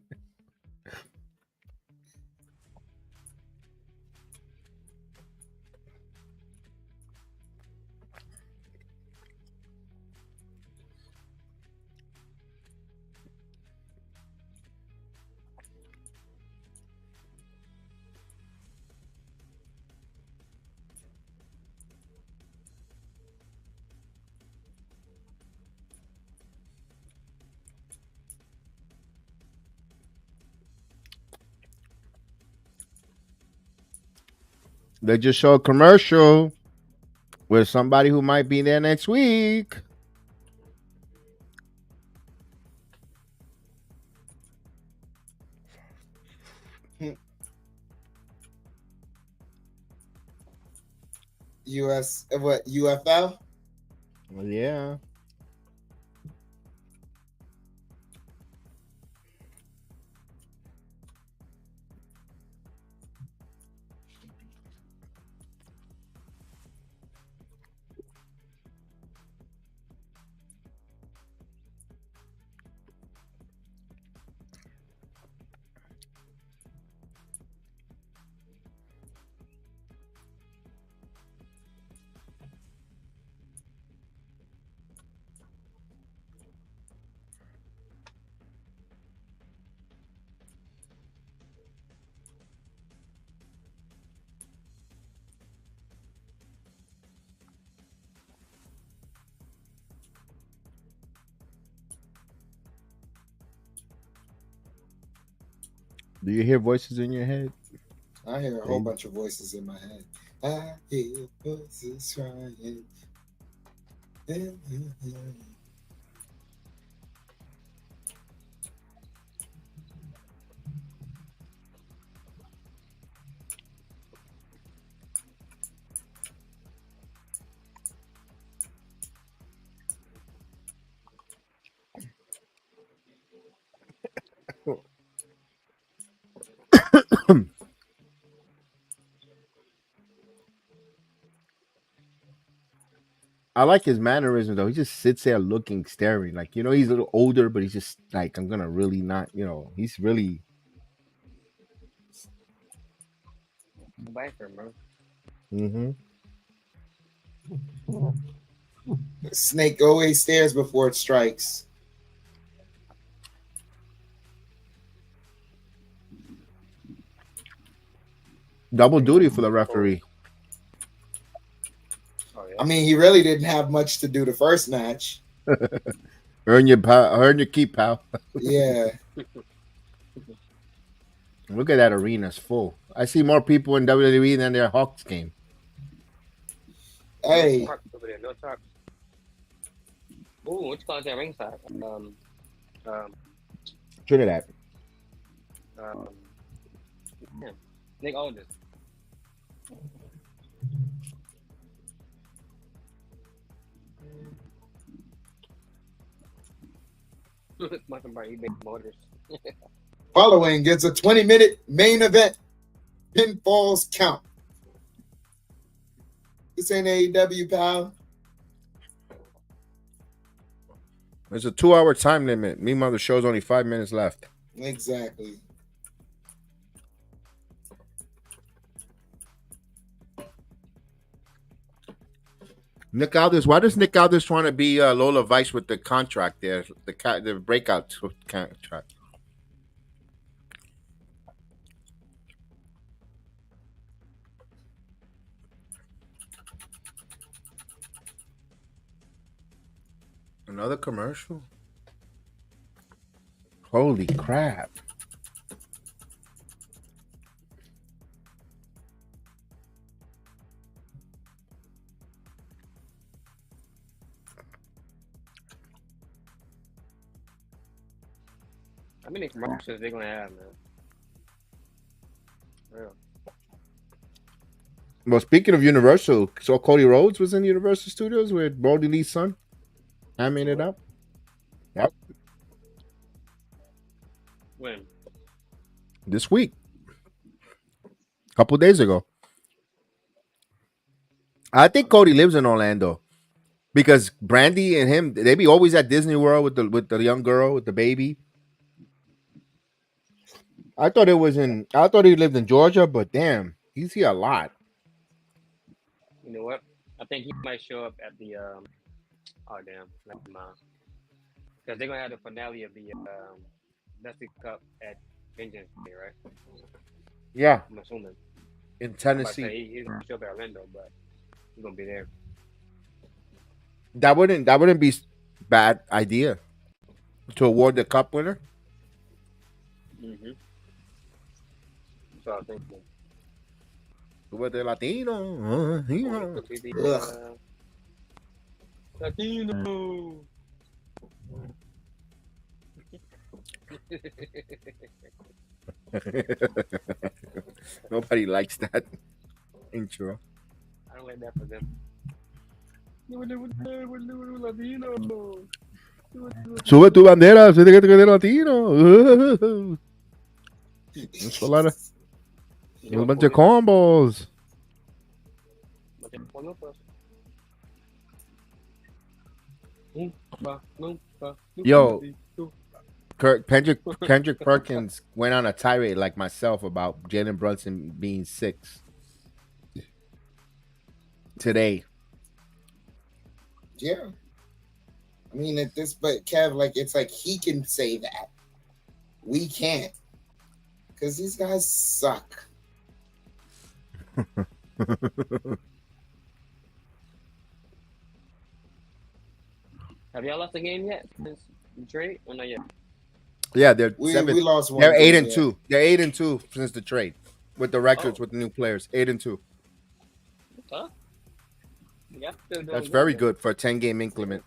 They just show a commercial with somebody who might be there next week. UFL? Well, yeah. Do you hear voices in your head? I hear a whole bunch of voices in my head. I hear voices crying. I like his mannerism though. He just sits there looking, staring. Like, he's a little older, but he's just like, I'm gonna really not, he's really Viper, bro. Mm-hmm. Snake always stares before it strikes. Double duty for the referee. Oh, yeah. I mean, he really didn't have much to do the first match. Earn your keep, pal. Yeah. Look at that arena, it's full. I see more people in WWE than their Hawks game. Hey. No tarps. Ooh, what you call that ringside? Trinidad. Yeah. Nick Aldis. Martin Bar eBay Motors. Following gets a 20-minute main event pinfalls count. This ain't AEW, pal. There's a 2-hour time limit. Meanwhile, the show's only 5 minutes left. Exactly. Nick Aldis. Why does Nick Aldis trying to be Lola Vice with the contract there? The breakout contract. Another commercial. Holy crap! How many commercials they gonna have, man? Real. Well, speaking of Universal, so Cody Rhodes was in Universal Studios with Brody Lee's son, hamming it up. Yep, When? this week, a couple days ago. I think Cody lives in Orlando because Brandy and him, they be always at Disney World with the young girl with the baby. I thought he lived in Georgia, but damn, he's here a lot. You know what? I think he might show up at the oh damn, never mind. Because they're gonna have the finale of the Dusty Cup at Vengeance Day, right? Yeah, I'm assuming. in I'm about to Tennessee. say he's gonna show up at Orlando, but he's gonna be there. That wouldn't be bad idea to award the cup winner. Mm-hmm. So I was thinking. With the Latino, you know. Could be the Ugh. Latino. Nobody likes that intro. I don't like that for them. Latino. Sube tu bandera, se te que latino. That's a lot of a bunch of combos. Yo, Kendrick Perkins went on a tirade like myself about Jalen Brunson being 6 today. Yeah. I mean, but Kev, like, it's like he can say that. We can't. Because these guys suck. Have y'all lost a game yet since the trade? Or not yet? Yeah, we lost one. They're 8-2. Yeah. They're 8-2 since the trade with the records with the new players. 8-2. Huh? Yeah, that's very good for a 10-game increment.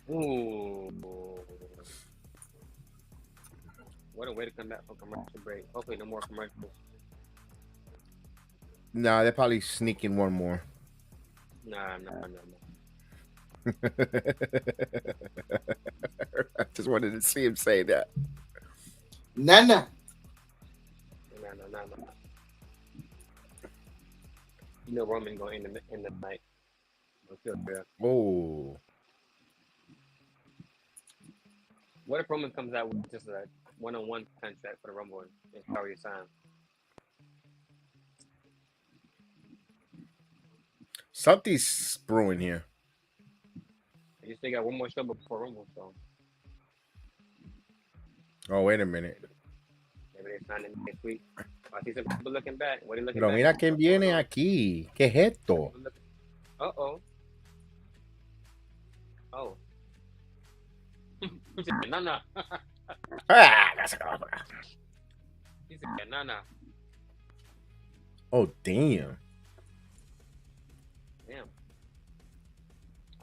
Ooh. What a way to come back from commercial break. Hopefully no more commercials. Nah, they're probably sneaking one more. Nah. I just wanted to see him say that. Nah. You know Roman going in the night. Oh. What if Roman comes out with just a one-on-one contract for the Rumble and Kyrie sign? Something's brewing here. You still got one more show before Rumble, so. Oh, wait a minute. Maybe they sign him next week. I see some people looking back. What are you looking Pero back? mira quién viene aquí. ¿Qué es esto? Uh-oh. Oh. He said, Nana. That's a go. He said, Nana. Oh, damn. Damn.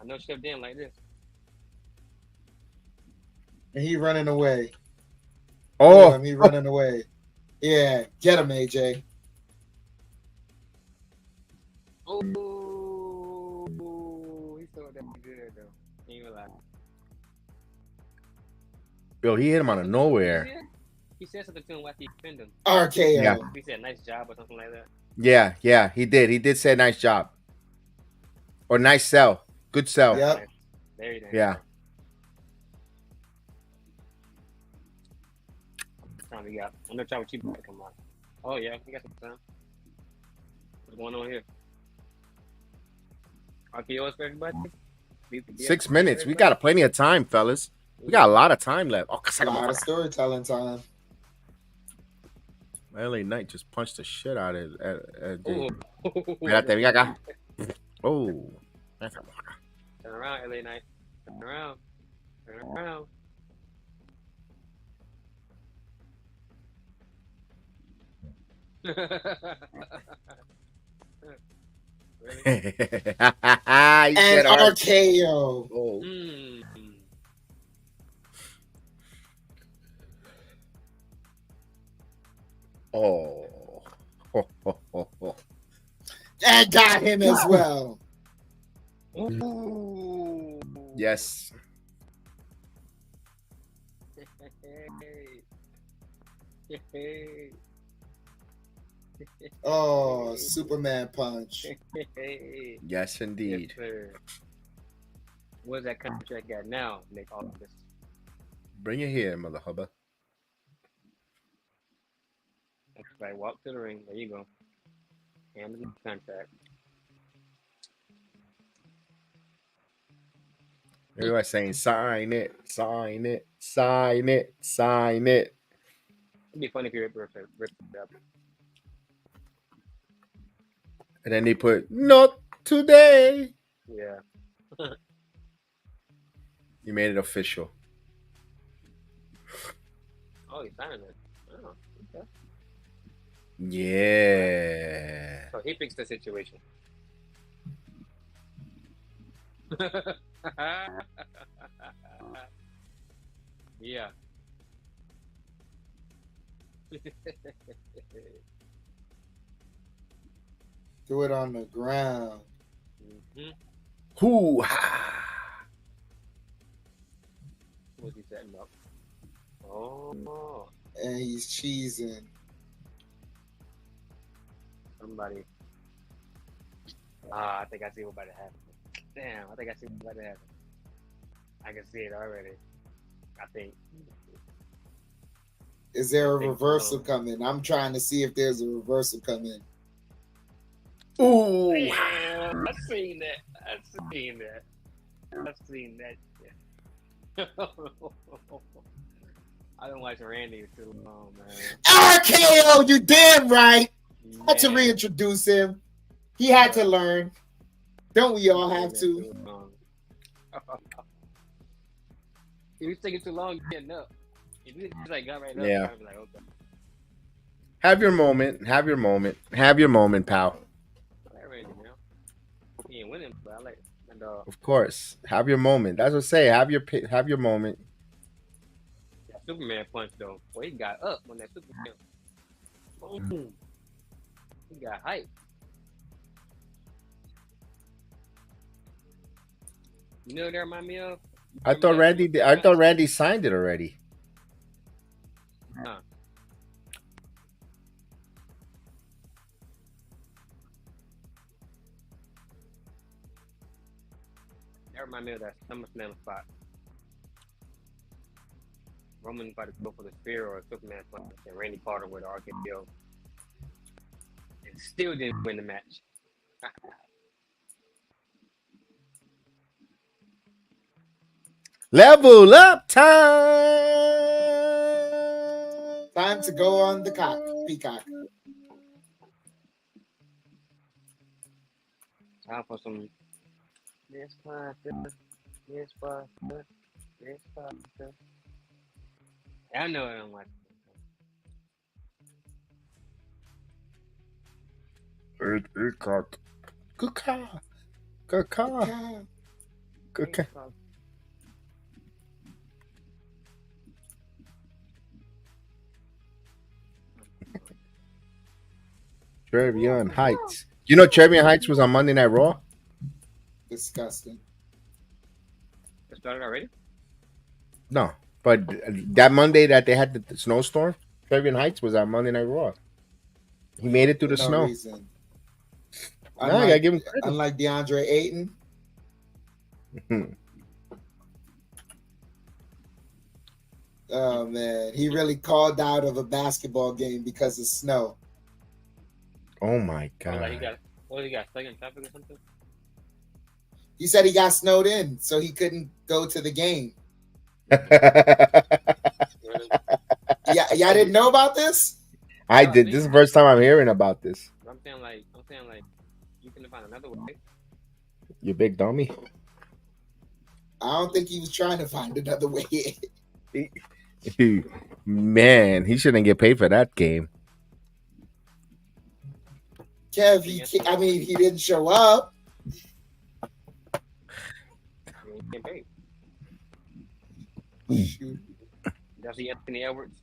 I know Chef Dan like this. And he running away. Oh. He running away. Yeah, get him, AJ. Oh, he saw that good though. He was like, Yo, he hit him out of nowhere. he said something to him after he pinned him. RKO. Yeah. He said nice job or something like that. Yeah, he did. He did say nice job. Or nice sell. Good sell. Yep. Nice. There you go. Yeah. Time we got. I'm gonna try with you to come on. Oh yeah, we got some time. What's going on here? RKO's for everybody. 6 minutes. We got plenty of time, fellas. We got a lot of time left. Oh, A lot of storytelling time. LA Knight just punched the shit out of Oh. Espérate, ven acá. Oh. Turn around, LA Knight. Turn around. Turn around. And RKO. Oh. Oh. And got him as well. Ooh. Yes. Oh, Superman punch. Yes, indeed. Yes, what's that contract got now? Make all of this. Bring it here, mother hubba. That's right. Walk to the ring. There you go. Hand the contract. Everybody's saying, sign it, sign it, sign it, sign it. It'd be funny if you rip it up. And then they put, not today. Yeah. You made it official. Oh, he's signing it. Oh, okay. Yeah. So he fixed the situation. Yeah. Do it on the ground. Mm-hmm. Hoo-ha. What's he setting up? Oh, And he's cheesing. somebody. I think I see what's about to happen. Damn, I think I see what's about to happen. I can see it already. I think. Is there a think reversal so. coming? I'm trying to see if there's a reversal coming. Ooh. Yeah, I've seen that. I've seen that. Yeah. I don't watch Randy too long, man. RKO, you damn right. Had to Man. reintroduce him. He had to learn. Don't we all have to? If you taking too long, you're getting up. If you just like got right up, Yeah. I'd be like, okay. Have your moment. Have your moment. Have your moment, pal. I like Randy, man. He ain't winning, but I like my dog. Of course. Have your moment. That's what I say. Have your moment. That Superman punch though. Boy, he got up when that Superman. Boom. He got hype. You know what that remind me of? I thought Randy signed it already. Huh. That remind me of that SummerSlam spot. Roman about to go for the spear or a Superman punch, and Randy Carter with RKO. And still didn't win the match. Level up time. Time to go on the peacock. Time for some. This pasta. I know I don't like Good cock. Good car. Good car. Good car. Trevion Heights. You know Trevion Heights was on Monday Night Raw? Disgusting. It started already? No. But that Monday that they had the snowstorm, Trevion Heights was on Monday Night Raw. He made it through the snow. Reason. No, I gotta give him credit. Unlike DeAndre Ayton. Oh man, he really called out of a basketball game because of snow. Oh my Oh, like god. he got stuck in traffic or something? He said he got snowed in, so he couldn't go to the game. Yeah, y'all didn't know about this? I did. This is the first time I'm hearing about this. I'm saying like, you can find another way. You big dummy. I don't think he was trying to find another way. Man, he shouldn't get paid for that game. Kev, he didn't show up. Shoot. That's the Anthony Edwards.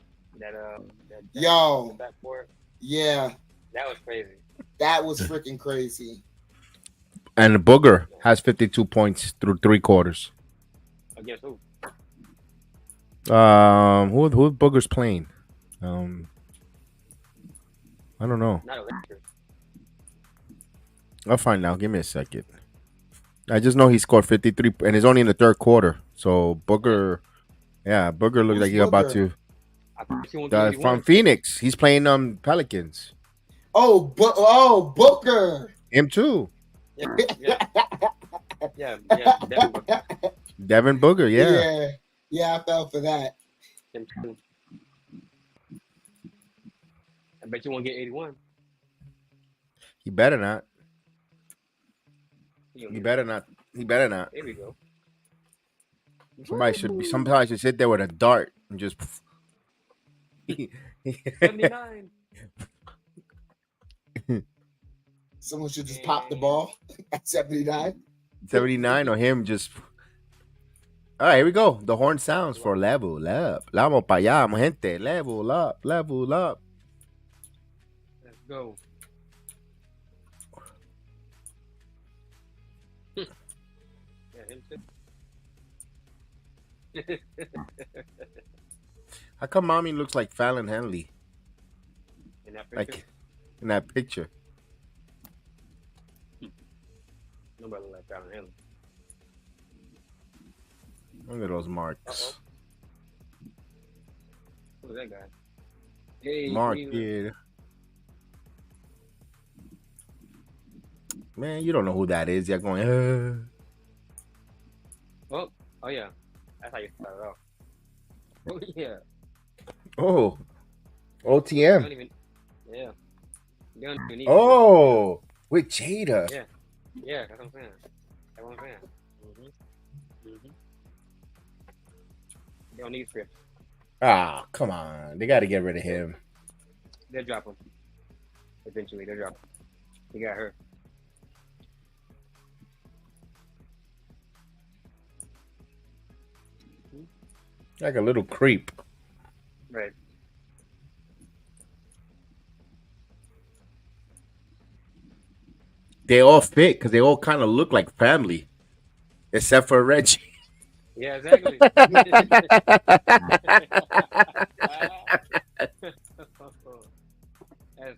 Yo. Backboard. Yeah. That was crazy. That was freaking crazy. And Booger has 52 points through 3 quarters. Against who? Who Booger's playing? I don't know. Not a Lakers. I'll find out. Give me a second. I just know he scored 53, and it's only in the 3rd quarter. So Booger looks like he's about to. From Phoenix, he's playing Pelicans. Oh, Booker. Him too. Yeah. Devin Booger, yeah. Yeah, I fell for that. Him too. I bet you won't get 81. He better not. He better not. There we go. Somebody should sit there with a dart and just 79. Someone should just pop the ball at 79. 79 or him just. All right, here we go. The horn sounds for level up. Vamos para allá, gente. Level up. Let's go. Yeah, him too. How come mommy looks like Fallon Henley? In that picture? Like in that picture. Nobody look like Fallon Henley. Look at those marks. Who's that guy? Hey, Mark, yeah. Man, you don't know who that is. You're going, Oh yeah. That's how you start it off. Oh yeah. Oh. They don't OTM. even. Yeah. They don't even need. Oh. With Jada. Yeah. Yeah, that's what I'm saying. They don't need scripts. Ah, come on. They got to get rid of him. They'll drop him. Eventually, they'll drop him. He got hurt. Like a little creep. Right. They all fit because they all kind of look like family. Except for Reggie. Yeah, exactly. That's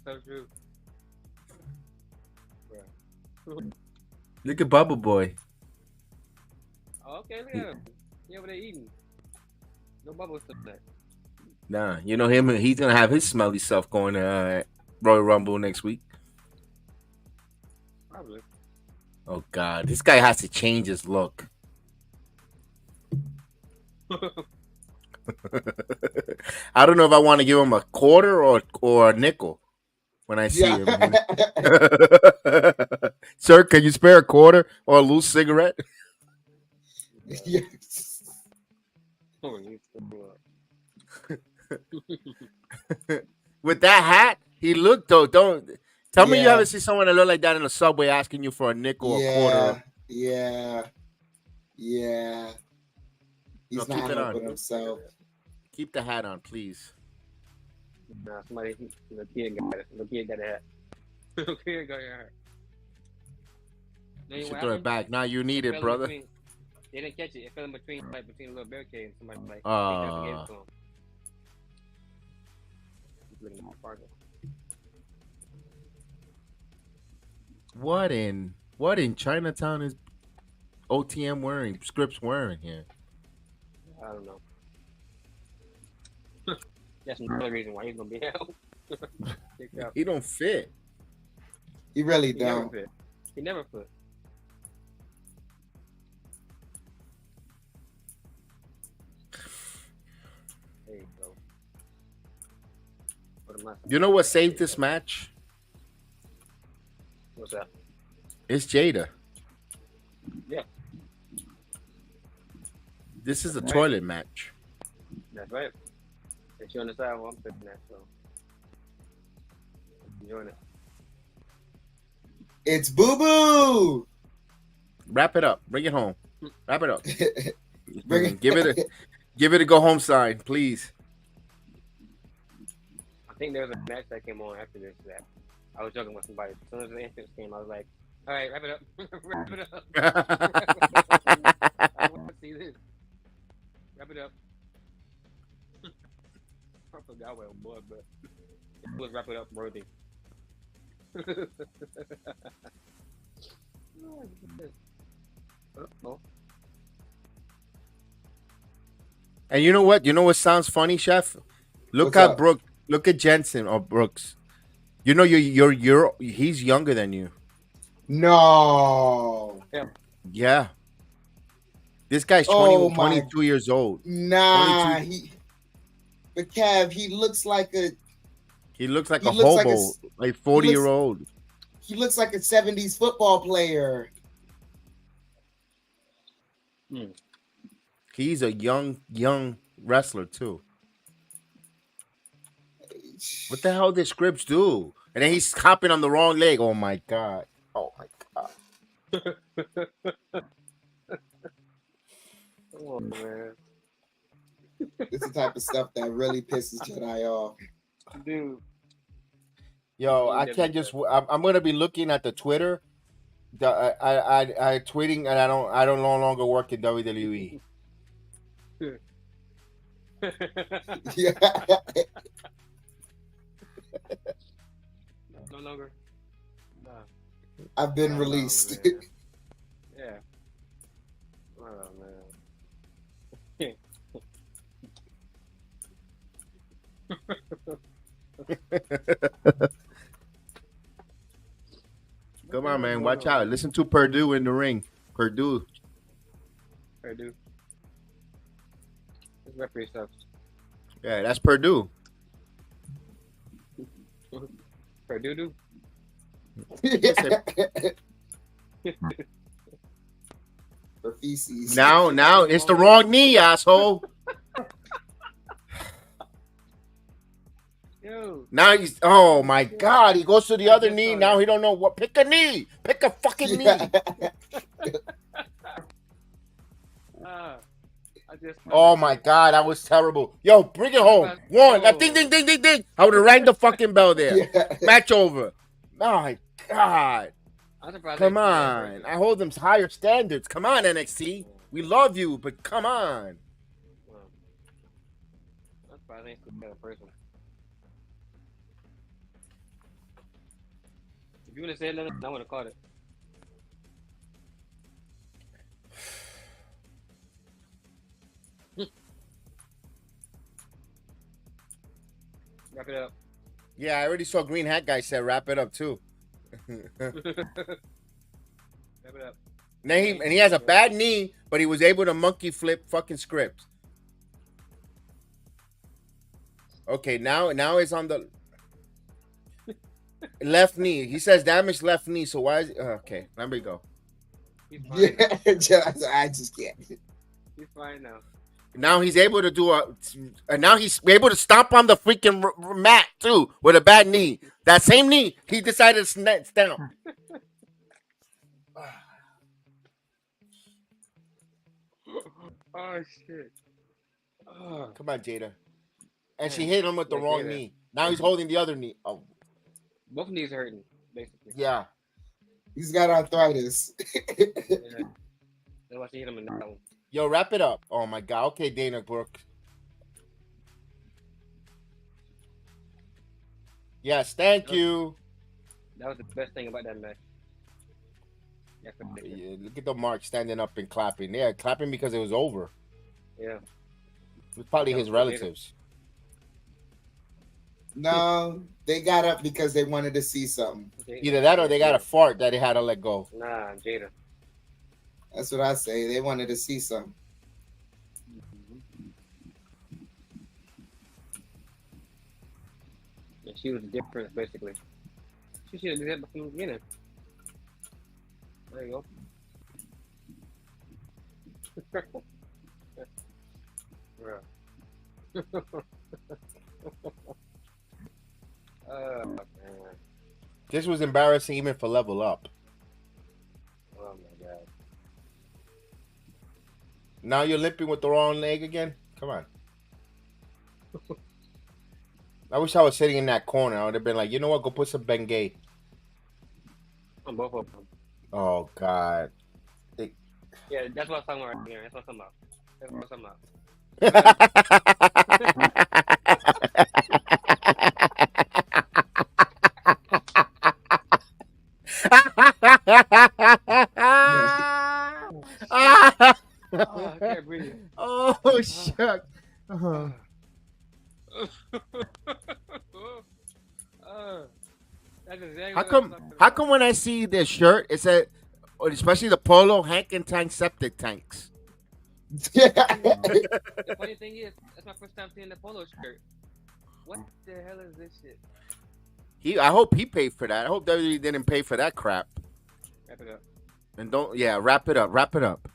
so true. Look at Bubba Boy. Oh, okay, yeah. Yeah, but they're eating. No bubbles to that. Nah, you know him. He's gonna have his smelly self going to Royal Rumble next week. Probably. Oh God, this guy has to change his look. I don't know if I want to give him a quarter or a nickel when I see him. Sir, can you spare a quarter or a loose cigarette? Yes. With that hat, he looked though. Don't tell me you Yeah. haven't seen someone that look like that in the subway asking you for a nickel or a quarter. Yeah. He's No, not keep it on. helping himself. Keep the hat on, please. Nah, somebody, the kid got it. The kid got a hat. The kid got your hat. You should throw it back. Now you need it, brother. They didn't catch it. It fell in between, like between a little barricade and somebody like. What in Chinatown is OTM wearing? Scripts wearing here? I don't know. That's another reason why he's gonna be out. He don't fit. He really He never don't. fit. He never fit. You know what saved this match? What's that? It's Jada. Yeah. This is a toilet match. That's right. If you understand what I'm thinking that, so enjoying it. It's Boo Boo. Wrap it up. Bring it home. Wrap it up. Give Give it a go home sign, please. I think there was a match that came on after this that I was joking with somebody. As soon as the entrance came, I was like, all right, wrap it up. Wrap it up. I want to see this. Wrap it up. I forgot what it was, but it was wrap it up worthy. Oh. And you know what? You know what sounds funny, Chef? Look at Brooke. Look at Jensen or Brooks. You know he's younger than you. No. Yeah. This guy's 22 years old. Nah, but Kev, he looks like a hobo, like 40-year-old. He looks like a 70s football player. He's a young wrestler too. What the hell did Scripps do? And then he's hopping on the wrong leg. Oh my god. Oh my god. Oh man. This is the type of stuff that really pisses Jedi off. Dude. Yo, I can't just. I'm gonna be looking at the Twitter. I tweeting, and I don't no longer work in WWE. Yeah. No longer. Nah. I've been released. Yeah. Oh man. Come on, man. Watch out. Listen to Purdue in the ring. Purdue. This referee stuff. Yeah, that's Purdue. Purdue. For feces. Now it's the wrong knee, asshole. Yo. Now he's, oh my god, he goes to the other knee. Now he don't know what. Pick a knee. Pick a fucking knee. Oh my god, that was terrible. Yo, bring it home. One. Ding, ding, ding, ding, ding. I would have rang the fucking bell there. Yeah. Match over. My god. Come on. I hold them higher standards. Come on, NXT. We love you, but come on. That's probably a better person. If you would have said nothing, I would have caught it. Wrap it up. Yeah, I already saw Green Hat guy said wrap it up too. Wrap it up. And he has a bad knee, but he was able to monkey flip fucking Scripps. Okay, now it's on the left knee. He says damaged left knee. So why is it? Okay, let me go. Yeah, I just can't. He's fine now. Now he's able to do now he's able to stomp on the freaking mat too with a bad knee. That same knee, he decided to snatch down. Oh shit! Come on, Jada. And she hit him with the wrong knee. Now he's holding the other knee. Oh, both knees are hurting, basically. Yeah. He's got arthritis. Yeah. That's why she hit him in that one. Yo, wrap it up. Oh my god. Okay, Dana Brooke. Yes, thank you. That was the best thing about that match. Yeah, look at the mark standing up and clapping. Yeah, clapping because it was over. Yeah. It was probably his relatives. No, they got up because they wanted to see something. Either that or they got a fart that they had to let go. Nah, Jada. That's what I say. They wanted to see something. And she was the difference, basically. She should have did that from the beginning. There you go. Bro. Man. This was embarrassing even for Level Up. Oh my god. Now you're limping with the wrong leg again? Come on. I wish I was sitting in that corner. I would have been like, you know what? Go put some Bengay. On both of them. Oh, God. Yeah, that's what I'm talking about right here. That's what I'm talking about. That's what I'm talking about. I can't breathe. Oh, shucks. That's exactly How come when I see this shirt, it said, especially the polo, Hank and Tank septic tanks? The funny thing is, that's my first time seeing the polo shirt. What the hell is this shit? I hope he paid for that. I hope WWE didn't pay for that crap. Wrap it up. And wrap it up. Wrap it up.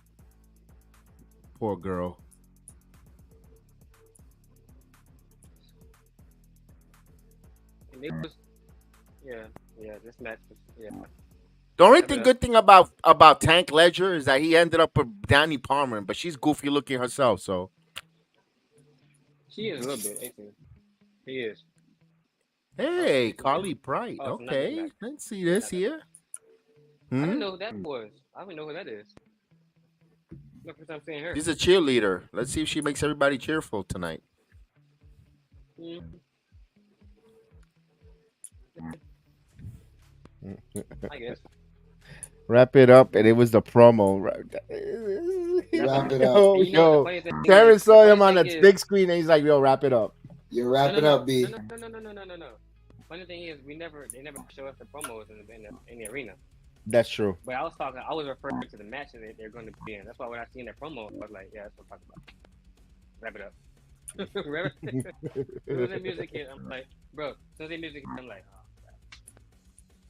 Poor girl. And it was, this match was, The only good thing about Tank Ledger is that he ended up with Danny Palmer, but she's goofy looking herself, so. She is a little bit, ain't she? He is. Hey, Carly Bright. Oh, Okay, let's see this here. I didn't know who that was. I don't know who that is. My first time seeing her. She's a cheerleader. Let's see if she makes everybody cheerful tonight. I guess. Wrap it up, and it was the promo. Wrap it up. Oh, yo, Karen saw him on the big screen, and he's like, "Yo, wrap it up." You wrap it up, B. No. Funny thing is, they never show us the promos in the arena. That's true. But I was referring to the match that they're going to be in. That's why when I seen that promo, I was like, yeah, that's what I'm talking about. Wrap it up. As the music hit, I'm like, bro. So the music hit, I'm like, oh, God.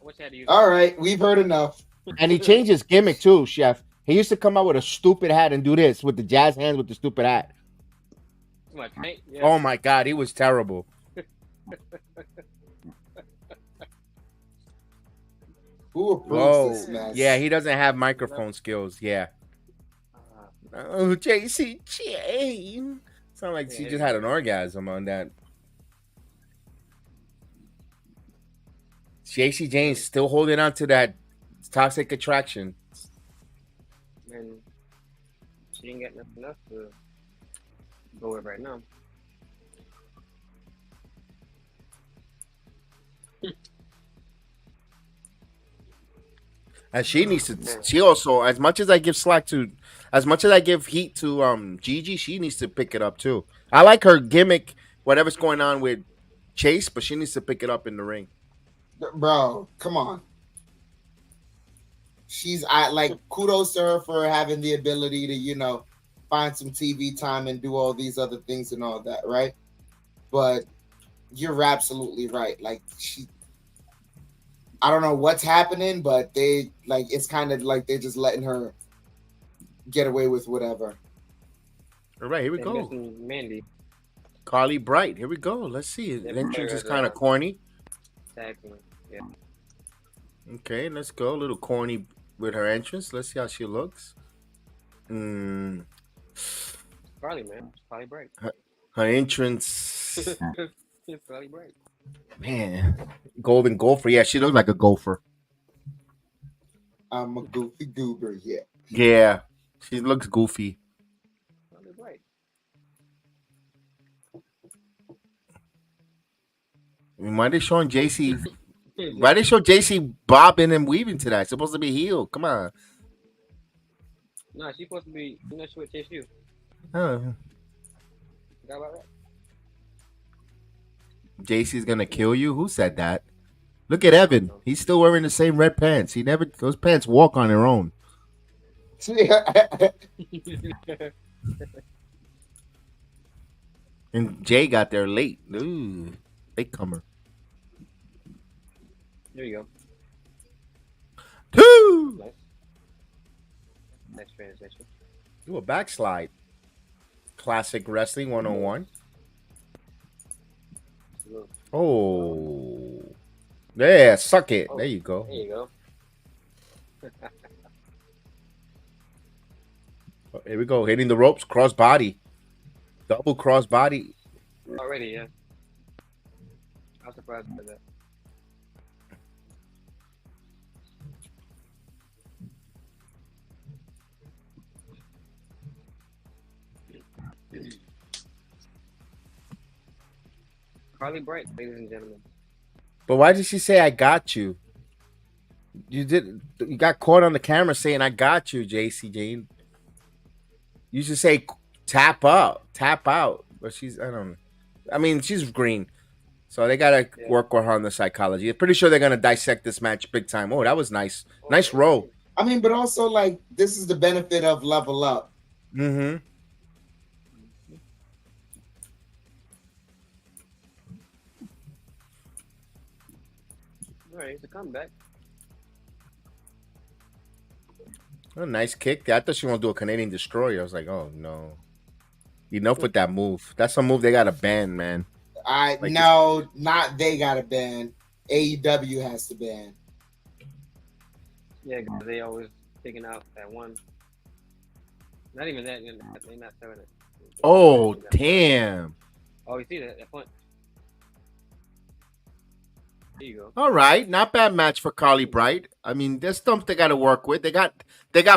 I wish I had to use. All right, we've heard enough. And he changed his gimmick too, Chef. He used to come out with a stupid hat and do this with the jazz hands with the stupid hat. Yeah. Oh my God, he was terrible. Who approves this mess? Yeah, he doesn't have microphone skills. Yeah. Oh, JC Jane. Sound like she just had an orgasm on that. JC Jane's still holding on to that toxic attraction. And she ain't got nothing enough to go with right now. And she needs to. She also, as much as I give heat to Gigi, she needs to pick it up too. I like her gimmick, whatever's going on with Chase, but she needs to pick it up in the ring. Bro, come on. I like kudos to her for having the ability to, find some TV time and do all these other things and all that, right? But you're absolutely right. Like I don't know what's happening, but it's kind of like they're just letting her get away with whatever. All right, here we go. Mandy. Carly Bright. Here we go. Let's see. The entrance is kind of corny. Exactly. Yeah. Okay, let's go. A little corny with her entrance. Let's see how she looks. Carly, man. Carly Bright. Her entrance. Carly Bright. Man, golden gopher. Yeah, she looks like a gopher. I'm a goofy goober, yeah. Yeah, she looks goofy. I mean, why are they showing JC? Why they show JC bobbing and weaving to that? It's supposed to be heel. Come on. No, she's supposed to be. She would chase you. Oh. Forgot about that. JC's gonna kill you? Who said that? Look at Evan. He's still wearing the same red pants. Those pants walk on their own. And Jay got there late. Ooh, latecomer. There you go. Two. Nice. Nice transition. Do a backslide. Classic Wrestling 101. Oh. Yeah, suck it. There you go. There you go. Here we go. Hitting the ropes. Cross body. Double cross body. Already, yeah. I was surprised by that. Carly Bright, ladies and gentlemen. But why did she say I got you? You got caught on the camera saying I got you, JC Jane. You should say tap up, tap out. But I don't know. I mean, she's green. So they gotta work with her on the psychology. I'm pretty sure they're gonna dissect this match big time. Oh, that was nice. Nice roll. I mean, but also like this is the benefit of Level Up. Mm-hmm. All right, it's a comeback. Oh, nice kick. I thought she want to do a Canadian Destroyer. I was like, oh no. Enough with that move. That's a move they gotta ban, man. No, not they gotta ban. AEW has to ban. Yeah, because they always taking out that one. Not even that. They're not selling it. Oh, damn. Oh, you see that point? There you go. All right, not bad match for Carly Bright. I mean, there's stuff they got to work with. They got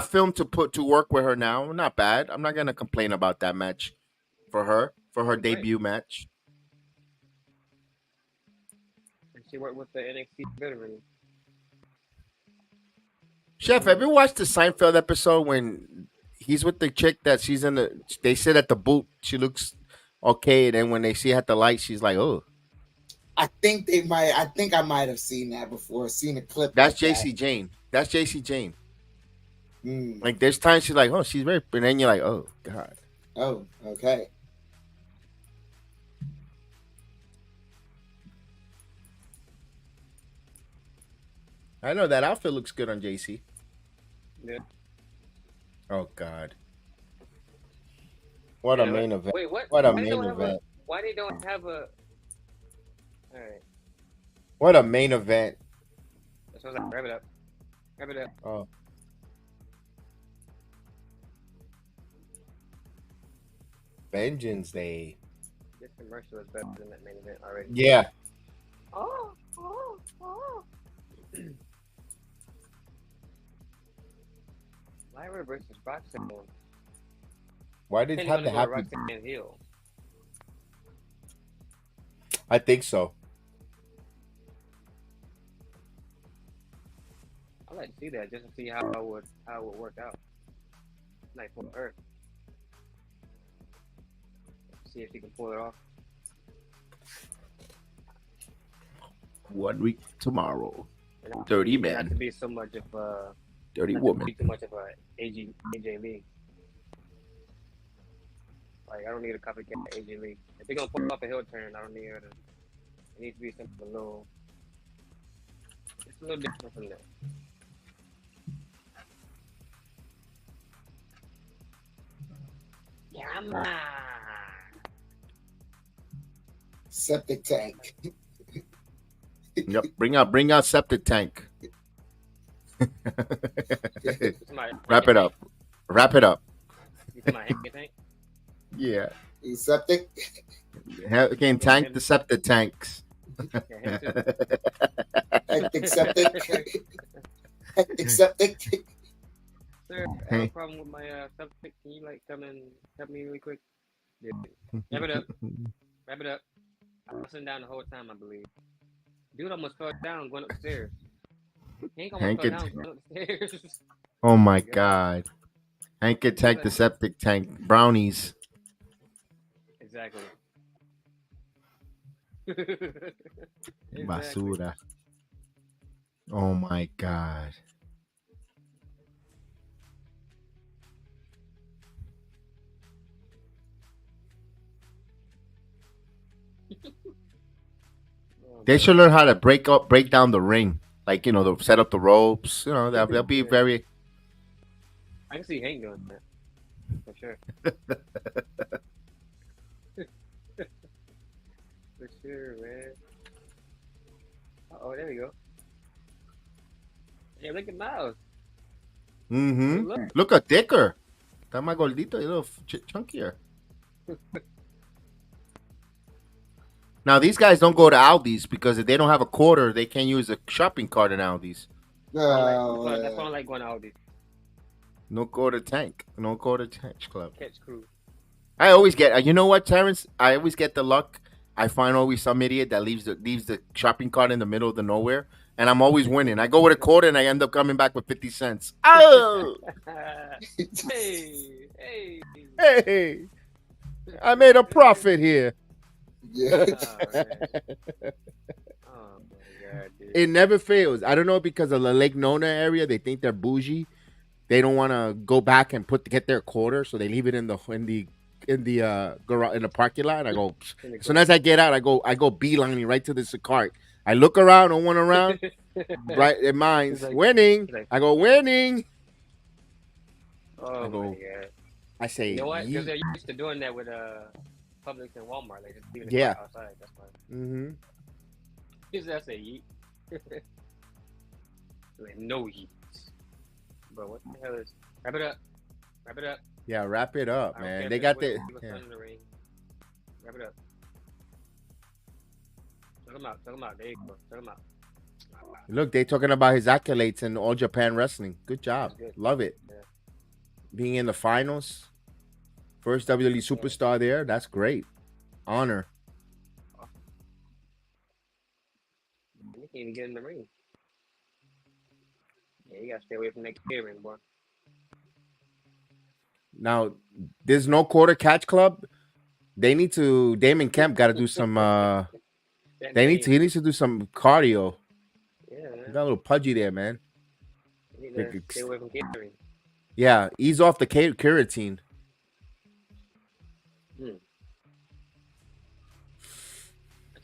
film to put to work with her now. Not bad. I'm not gonna complain about that match for her debut match. And she worked with the NXT veteran. Chef, have you watched the Seinfeld episode when he's with the chick that she's in the? They sit at the booth. She looks okay, and then when they see her at the light, she's like, oh. I think they might. I think I might have seen that before. Seen a clip. That's like JC Jane. That's JC Jane. Mm. Like there's times she's like, oh, she's very, and then you're like, oh God. Oh, okay. I know that outfit looks good on JC. Yeah. Oh God. What a main event. Wait, what? What a Why main event. Why they don't have a? All right. What a main event. That's what I was like. Wrap it up. Wrap it up. Oh. Vengeance Day. This commercial is better than that main event already. Yeah. Oh. Lyra versus Roxanne. Why did it have to happen? Roxanne Hill. I think so. I'd like to see that just to see how it would work out. Like for her. See if she can pull it off. 1 week tomorrow. 30 men. Not to be so much of a 30 not women. To be too much of a AJ Lee. Like I don't need a copycat of AJ Lee. If they're gonna pull off a heel turn, I don't need her to. It needs to be something a little. It's a little different from that. Yeah, Septic tank. Yep. Bring out septic tank. Wrap it up. Wrap it up. You see my tank? Yeah. Septic. Can tank the septic tanks. Hectic septic. Hectic septic. Sir, I have a problem with my septic. Can you like come and help me really quick? Yeah. Wrap it up. Wrap it up. I was sitting down the whole time, I believe. Dude almost fell down going upstairs. Hank almost fell down going upstairs. Oh my God. Hank could tank the septic tank. Brownies. Exactly. Basura. Oh my God. They should learn how to break down the ring. like set up the ropes. That'll be very. I can see Hank doing that for sure. For sure, man. Oh, there we go. Hey, look at Miles. Mm-hmm. Look at thicker. Está más gordito, a little chunkier. Now these guys don't go to Aldi's because if they don't have a quarter, they can't use a shopping cart in Aldi's. That's why I like going to Aldi. No quarter tank. No quarter tank club. Catch crew. I always get. You know what, Terrence? I always get the luck. I find always some idiot that leaves the shopping cart in the middle of the nowhere, and I'm always winning. I go with a quarter, and I end up coming back with 50 cents. Oh! Hey! I made a profit here. Yeah. Oh my God, dude. It never fails. I don't know, because of the Lake Nona area, they think they're bougie. They don't want to go back and get their quarter, so they leave it in the garage, in the parking lot. I go, as soon as I get out, I go beelining right to this cart. I look around, no one around. Right in mine's like, winning. I go winning. Oh I go, my God. I say, You know what? Because yeet. they're used to doing that with Publix and Walmart. Like just leaving the Yeah. cart outside. That's why. Mm-hmm. Just I say yeet. Like no yeet. But what the hell is? Wrap it up. Wrap it up. Yeah, wrap it up, I don't care man. if They it's got with- the. with Yeah. sun in the ring. Wrap it up. Check them out. Check them out. There you go. Check them out. Look, they talking about his accolades in All Japan Wrestling. Good job. That's good. Love it. Yeah. Being in the finals. First WWE superstar there. That's great. Honor. You can't even get in the ring. Yeah, you gotta stay away from that ring, boy. Now, there's no quarter catch club. Damon Kemp got to do some. He needs to do some cardio. Yeah, man. He got a little pudgy there, man. You need to stay away from catering. Yeah, ease off the keratin.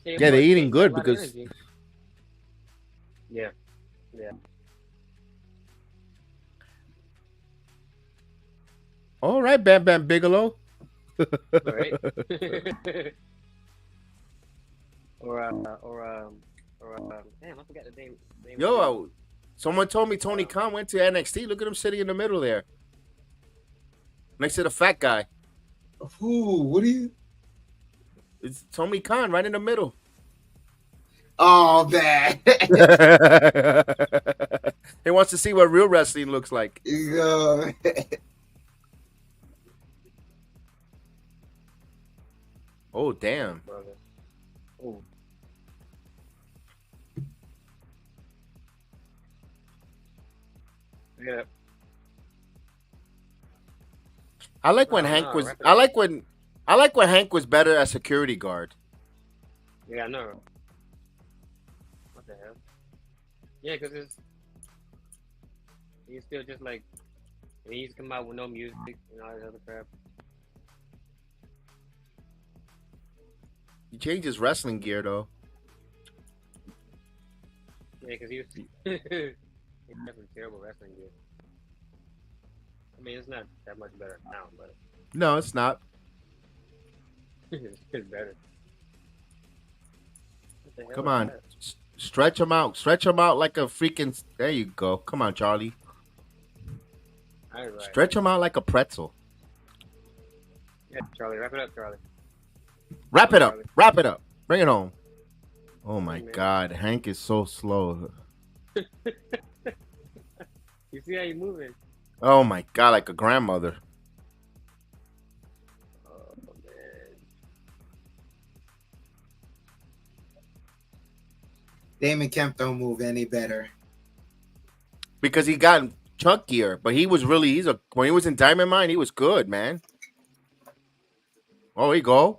Yeah, they're eating good because. Yeah. All right, Bam Bam Bigelow. Right. or damn, I forgot the name. Yo, someone told me Tony Khan went to NXT. Look at him sitting in the middle there, next to the fat guy. Who? What are you? It's Tony Khan right in the middle. Oh, man. He wants to see what real wrestling looks like. Yeah. Oh, damn. Brother. Ooh. Yeah. I like when Hank was. I like when Hank was better as security guard. Yeah, I know. What the hell? Yeah, because he's still just like, he used to come out with no music and all this other crap. He changed his wrestling gear though. Yeah, because he was he's definitely terrible wrestling gear. I mean, it's not that much better now, but No, it's not. it's better. What the hell Come is on, that? stretch him out. Stretch him out like a freaking. There you go. Come on, Charlie. All right. Stretch him out like a pretzel. Yeah, Charlie, wrap it up, Charlie. Wrap it up. Wrap it up. Bring it home. Oh my Man. God, Hank is so slow. You see how you moving? Oh my God, like a grandmother. Oh man. Damon Kemp don't move any better. Because he got chunkier, but he was really when he was in Diamond Mine, he was good, man. Oh, there you go.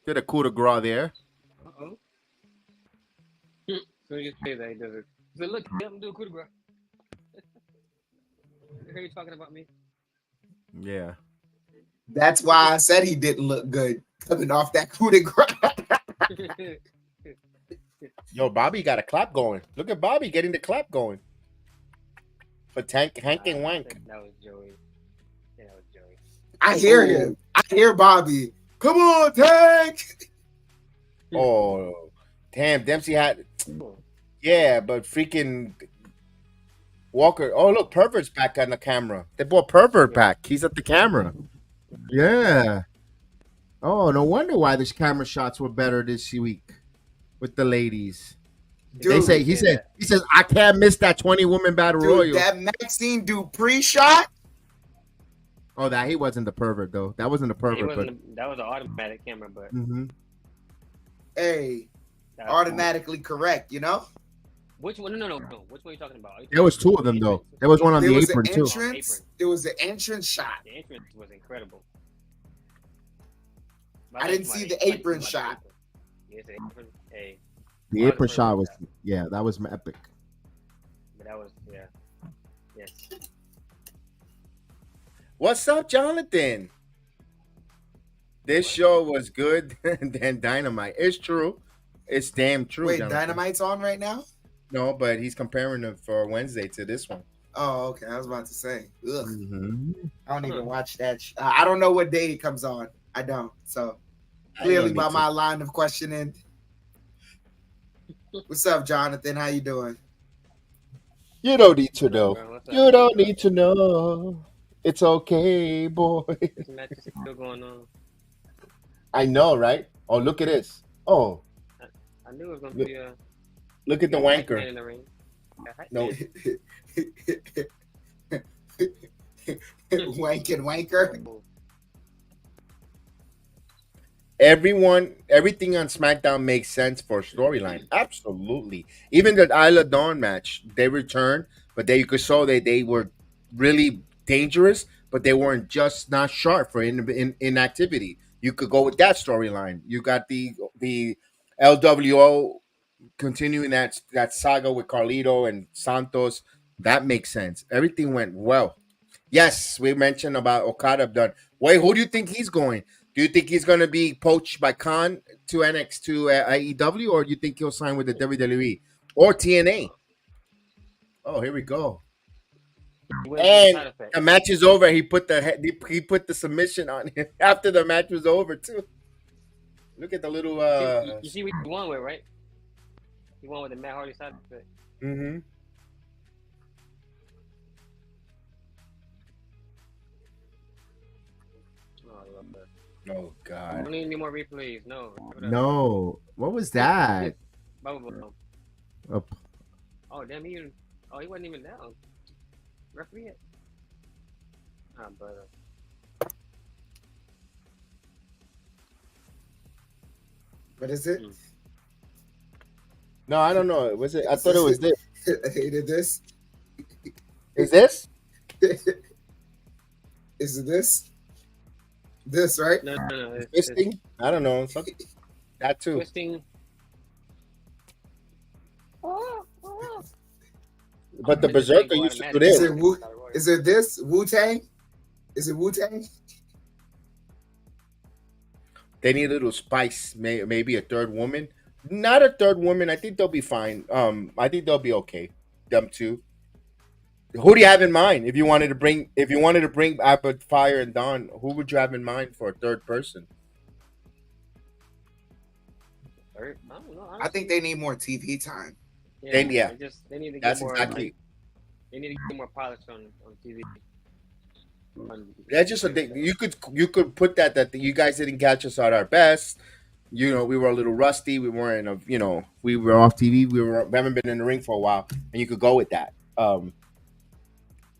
Did a coup de grace there. Uh-oh. So you say that he does it. He said, look, I'm doing coup de grace. I hear you talking about me. Yeah. That's why I said he didn't look good coming off that coup de grace. Yo, Bobby got a clap going. Look at Bobby getting the clap going. For Hank and Wank. That was Joey. Yeah, that was Joey. I hear him. I hear Bobby. Come on, Tank. Oh, damn. Dempsey had. Yeah, but freaking Walker. Oh, look, Pervert's back on the camera. They brought Pervert back. He's at the camera. Yeah. Oh, no wonder why these camera shots were better this week with the ladies. Dude, he says I can't miss that 20-woman battle royal. That Maxine Dupree shot. Oh, that he wasn't the pervert though. That wasn't a pervert. That was an automatic camera, but hey, automatically correct. You know. Which one? No. Which one are you talking about? There was two of them though. There was one on the apron too. There was the entrance shot. The entrance was incredible. I didn't see the apron shot. Yeah, the apron. Hey. The apron shot was that was epic. But that was yes. What's up, Jonathan? This show was good than Dynamite. It's true. It's damn true. Wait, Jonathan. Dynamite's on right now? No, but he's comparing it for Wednesday to this one. Oh, okay. I was about to say. Ugh. I don't even watch that. I don't know what day it comes on. I don't. So clearly by my line of questioning. What's up, Jonathan? How you doing? You don't need to know. You don't need to know. It's okay, boy. This match is still going on. I know, right? Oh, look at this. Oh. I knew it was going to be a... Look at the wanker. In the ring. No. Wanker. Everything on SmackDown makes sense for a storyline. Absolutely. Even the Isla Dawn match, they returned, but you could show that they were really dangerous, but they weren't just not sharp for inactivity. You could go with that storyline. You got the LWO continuing that saga with Carlito and Santos. That makes sense. Everything went well. Yes, we mentioned about Okada done. Wait, who do you think he's going? Do you think he's going to be poached by Khan to NXT to AEW, or do you think he'll sign with the WWE or TNA? Oh, here we go. And the match is over. He put the submission on him after the match was over too. Look at the little. You see what he won with, right? He won with the Matt Hardy side effect. Mm-hmm. Oh God! I don't need any more replays. No. No. What was that? Oh damn! He wasn't even down. Referee it. But. What is it? No, I don't know. Was it? I thought it was this. I hated this. Is this? Is it this? This, right? No. Twisting? I don't know. Something. That too. Twisting. But the Berserker used to do this. Is it this? Wu-Tang? Is it Wu-Tang? They need a little spice. Maybe a third woman. Not a third woman. I think they'll be fine. I think they'll be okay. Them two. Who do you have in mind? If you wanted to bring Alba, Fyre, and Dawn, who would you have in mind for a third person? I don't know. I think they need more TV time. They need to get more. Exactly. They need to get more polish on TV. That's just a thing. You could put that you guys didn't catch us at our best. We were a little rusty. We weren't we were off TV. We haven't been in the ring for a while, and you could go with that.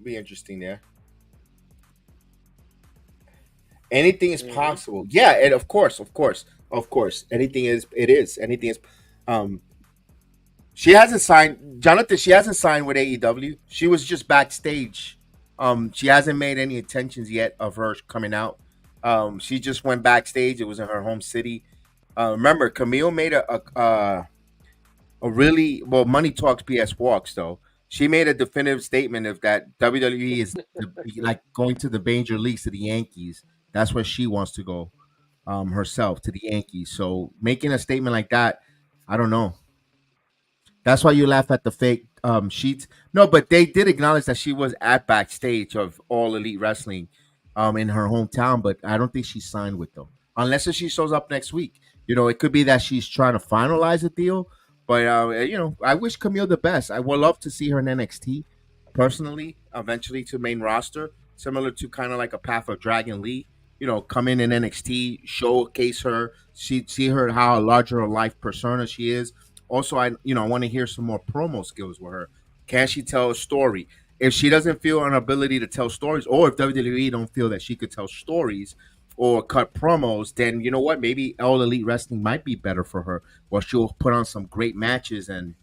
Be interesting there. Anything is possible. Yeah, and of course. Anything is. She hasn't signed, Jonathan. She hasn't signed with AEW. She was just backstage. She hasn't made any intentions yet of her coming out. She just went backstage. It was in her home city. Remember, Camille made a really Money Talks, PS Walks though. She made a definitive statement of that WWE is like going to the major leagues, to the Yankees. That's where she wants to go herself, to the Yankees. So making a statement like that, I don't know. That's why you laugh at the fake sheets. No, but they did acknowledge that she was at backstage of All Elite Wrestling in her hometown, but I don't think she signed with them. Unless if she shows up next week. It could be that she's trying to finalize a deal. But I wish Camille the best. I would love to see her in NXT personally, eventually to main roster, similar to kind of like a Path of Dragon Lee. Come in NXT, showcase her, see her how a larger life persona she is. Also, I want to hear some more promo skills with her. Can she tell a story? If she doesn't feel an ability to tell stories, or if WWE don't feel that she could tell stories or cut promos, then you know what? Maybe All Elite Wrestling might be better for her. Where she'll put on some great matches and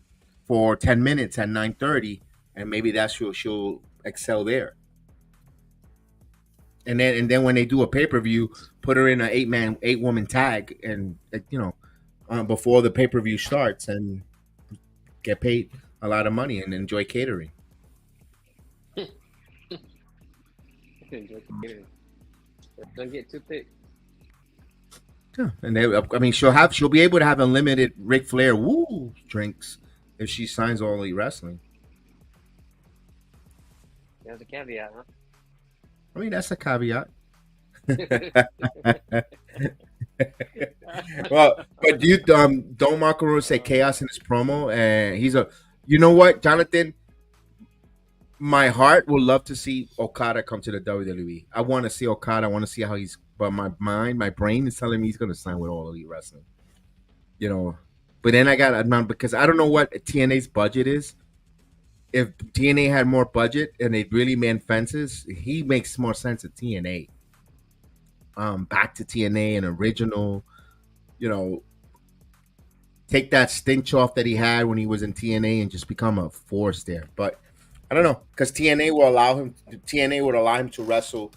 for 10 minutes at 9:30, and maybe that's she'll excel there. And then when they do a pay-per-view, put her in an 8-woman tag, and before the pay-per-view starts, and get paid a lot of money and enjoy catering. Enjoy catering. Don't get too thick. Yeah, and she'll be able to have unlimited Ric Flair drinks if she signs All Elite Wrestling. There's a caveat, huh? I mean, that's a caveat. Well, but don't Marco Rose say chaos in his promo, and you know what, Jonathan? My heart would love to see Okada come to the WWE. I want to see Okada. I want to see how but my brain is telling me he's going to sign with All Elite Wrestling. But then because I don't know what TNA's budget is. If TNA had more budget and they really manned fences, he makes more sense at TNA. Back to TNA and original, take that stench off that he had when he was in TNA and just become a force there. But I don't know, because TNA would allow him to wrestle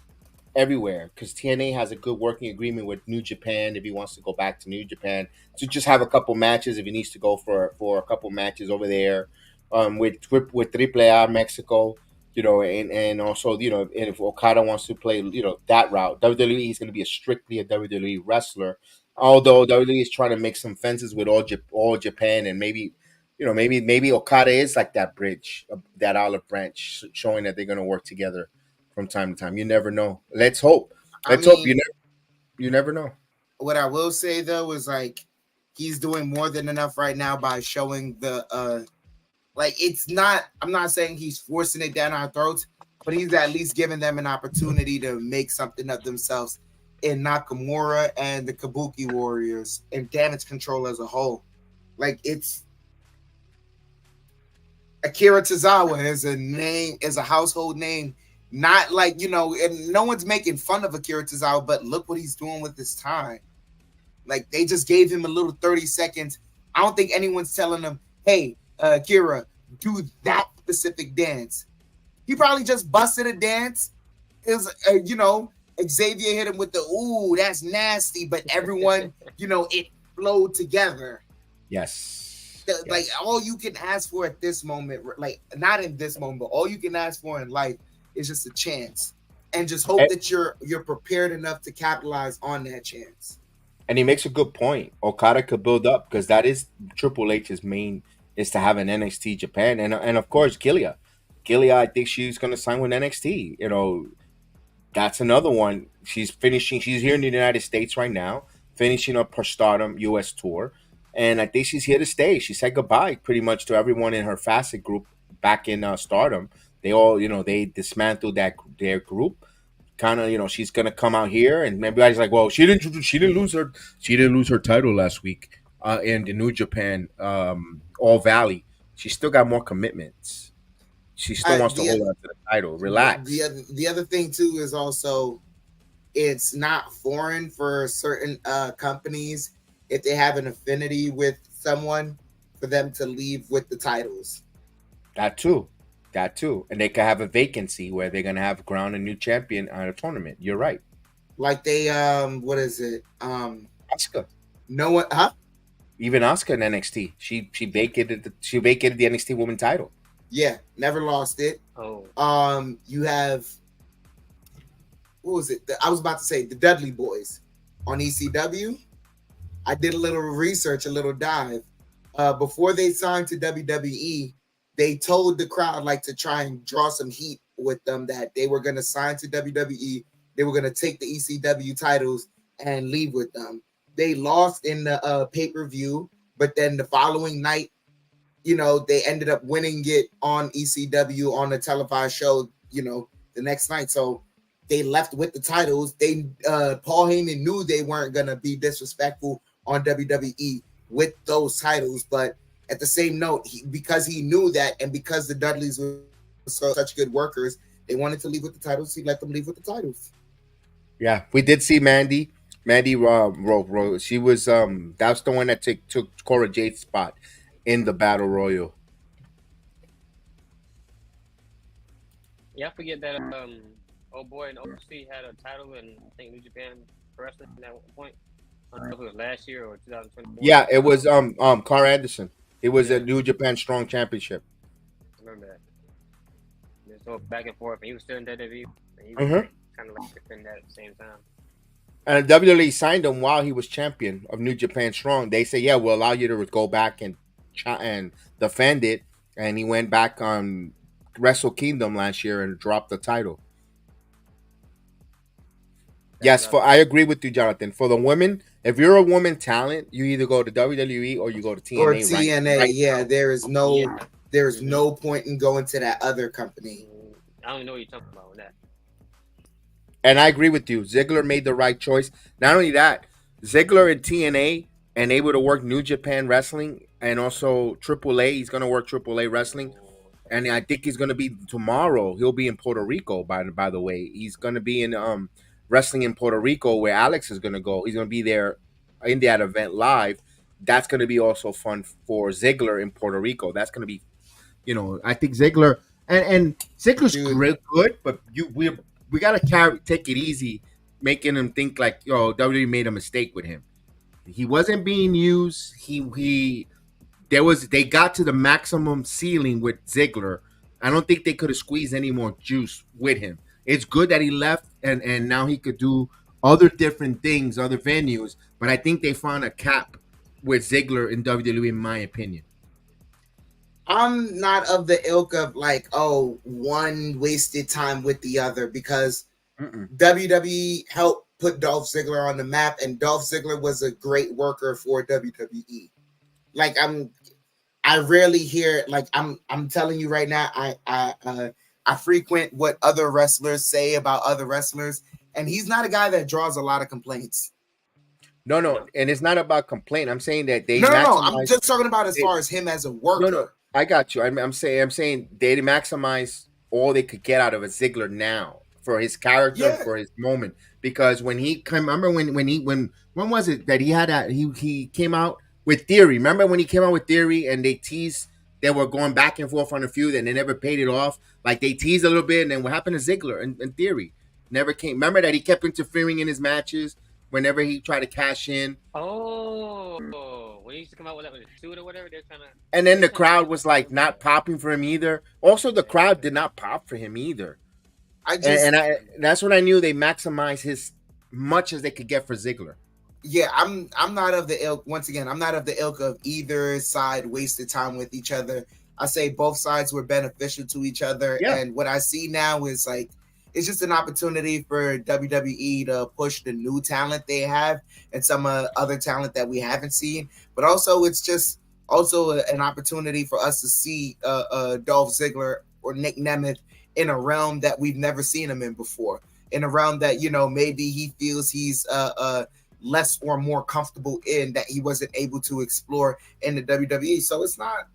everywhere, because TNA has a good working agreement with New Japan if he wants to go back to New Japan to just have a couple matches if he needs to go for a couple matches over there. With AAA Mexico, and also, and if Okada wants to play, that route, WWE, he's going to be strictly a WWE wrestler. Although WWE is trying to make some fences with all Japan, and maybe Okada is like that bridge, that olive branch, showing that they're going to work together from time to time. You never know. Let's hope. Hope. You never know. What I will say though is he's doing more than enough right now by showing the. I'm not saying he's forcing it down our throats, but he's at least giving them an opportunity to make something of themselves in Nakamura and the Kabuki Warriors and Damage Control as a whole. It's Akira Tozawa is a household name. Not and no one's making fun of Akira Tozawa, but look what he's doing with his time. They just gave him a little 30 seconds. I don't think anyone's telling him, hey, Akira, do that specific dance. He probably just busted a dance. Xavier hit him with the, ooh, that's nasty. But everyone, it flowed together. Yes. All you can ask for at this moment, not in this moment, but all you can ask for in life is just a chance. And just hope that you're prepared enough to capitalize on that chance. And he makes a good point. Okada could build up, because that is Triple H's main, is to have an NXT Japan, and of course Gilia, I think she's going to sign with NXT. That's another one. She's here in the United States right now, finishing up her Stardom US tour, and I think she's here to stay. She said goodbye pretty much to everyone in her Facet group back in Stardom. They all, they dismantled their group. Kind of, she's going to come out here, and everybody's like, well, she didn't lose her title last week in the New Japan All Valley. She still got more commitments. She still wants to hold on to the title. Relax. The other thing too is also, it's not foreign for certain companies, if they have an affinity with someone, for them to leave with the titles. That too, and they could have a vacancy where they're gonna have crown a new champion at a tournament. You're right. They what is it? Asuka. No one, huh? Even Asuka in NXT, she vacated the NXT Women title. Yeah, never lost it. Oh. You have, what was it? I was about to say the Dudley Boys on ECW. I did a little research, a little dive. before they signed to WWE, they told the crowd like to try and draw some heat with them that they were going to sign to WWE. They were going to take the ECW titles and leave with them. They lost in the pay-per-view, but then the following night, they ended up winning it on ECW on a televised show, the next night. So they left with the titles. Paul Heyman knew they weren't going to be disrespectful on WWE with those titles, but at the same note, because he knew that, and because the Dudleys were such good workers, they wanted to leave with the titles. He let them leave with the titles. Yeah, we did see Mandy. Mandy she was that's the one that took Cora Jade's spot in the Battle Royal. Yeah, I forget that old boy in OC had a title in, I think, New Japan Wrestling at one point. I don't know if it was last year or 2021. Yeah, it was Carl Anderson. It was a New Japan Strong Championship. I remember that. Just go back and forth, and he was still in WWE, and he was kind of like defending that at the same time. And WWE signed him while he was champion of New Japan Strong. They say, yeah, we'll allow you to go back and defend it. And he went back on Wrestle Kingdom last year and dropped the title. Yes, I agree with you, Jonathan. For the women, if you're a woman talent, you either go to WWE or you go to TNA. Or TNA, right? Yeah. There is no point in going to that other company. I don't know what you're talking about with that. And I agree with you. Ziggler made the right choice. Not only that, Ziggler and TNA and able to work New Japan Wrestling and also AAA. He's going to work AAA Wrestling. And I think he's going to be tomorrow. He'll be in Puerto Rico, by the way. He's going to be in wrestling in Puerto Rico where Alex is going to go. He's going to be there in that event live. That's going to be also fun for Ziggler in Puerto Rico. That's going to be, I think Ziggler and Ziggler's good, but we got to take it easy, making him think like, WWE made a mistake with him. He wasn't being used. They got to the maximum ceiling with Ziggler. I don't think they could have squeezed any more juice with him. It's good that he left and now he could do other different things, other venues. But I think they found a cap with Ziggler in WWE, in my opinion. I'm not of the ilk of like, one wasted time with the other, because WWE helped put Dolph Ziggler on the map, and Dolph Ziggler was a great worker for WWE. Like I rarely hear, like I'm telling you right now, I frequent what other wrestlers say about other wrestlers, and he's not a guy that draws a lot of complaints. No, and it's not about complaint. I'm saying that they No, I'm just talking about as far as him as a worker. No, I got you. I'm saying they maximize all they could get out of a Ziggler now for his character, for his moment. Because when he came, remember when was it that he came out with Theory? Remember when he came out with Theory and they teased they were going back and forth on a feud and they never paid it off. Like they teased a little bit, and then what happened to Ziggler and Theory? Never came. Remember that he kept interfering in his matches whenever he tried to cash in. When he used to come out with that suit or whatever, they're trying to. And then the crowd was like not popping for him either. Also, the crowd did not pop for him either. That's when I knew they maximized his much as they could get for Ziggler. Yeah, I'm not of the ilk. Once again, I'm not of the ilk of either side wasted time with each other. I say both sides were beneficial to each other, and what I see now is like it's just an opportunity for WWE to push the new talent they have and some other talent that we haven't seen. But also, it's just also an opportunity for us to see Dolph Ziggler or Nick Nemeth in a realm that we've never seen him in before, in a realm that maybe he feels he's less or more comfortable in, that he wasn't able to explore in the WWE. So it's not.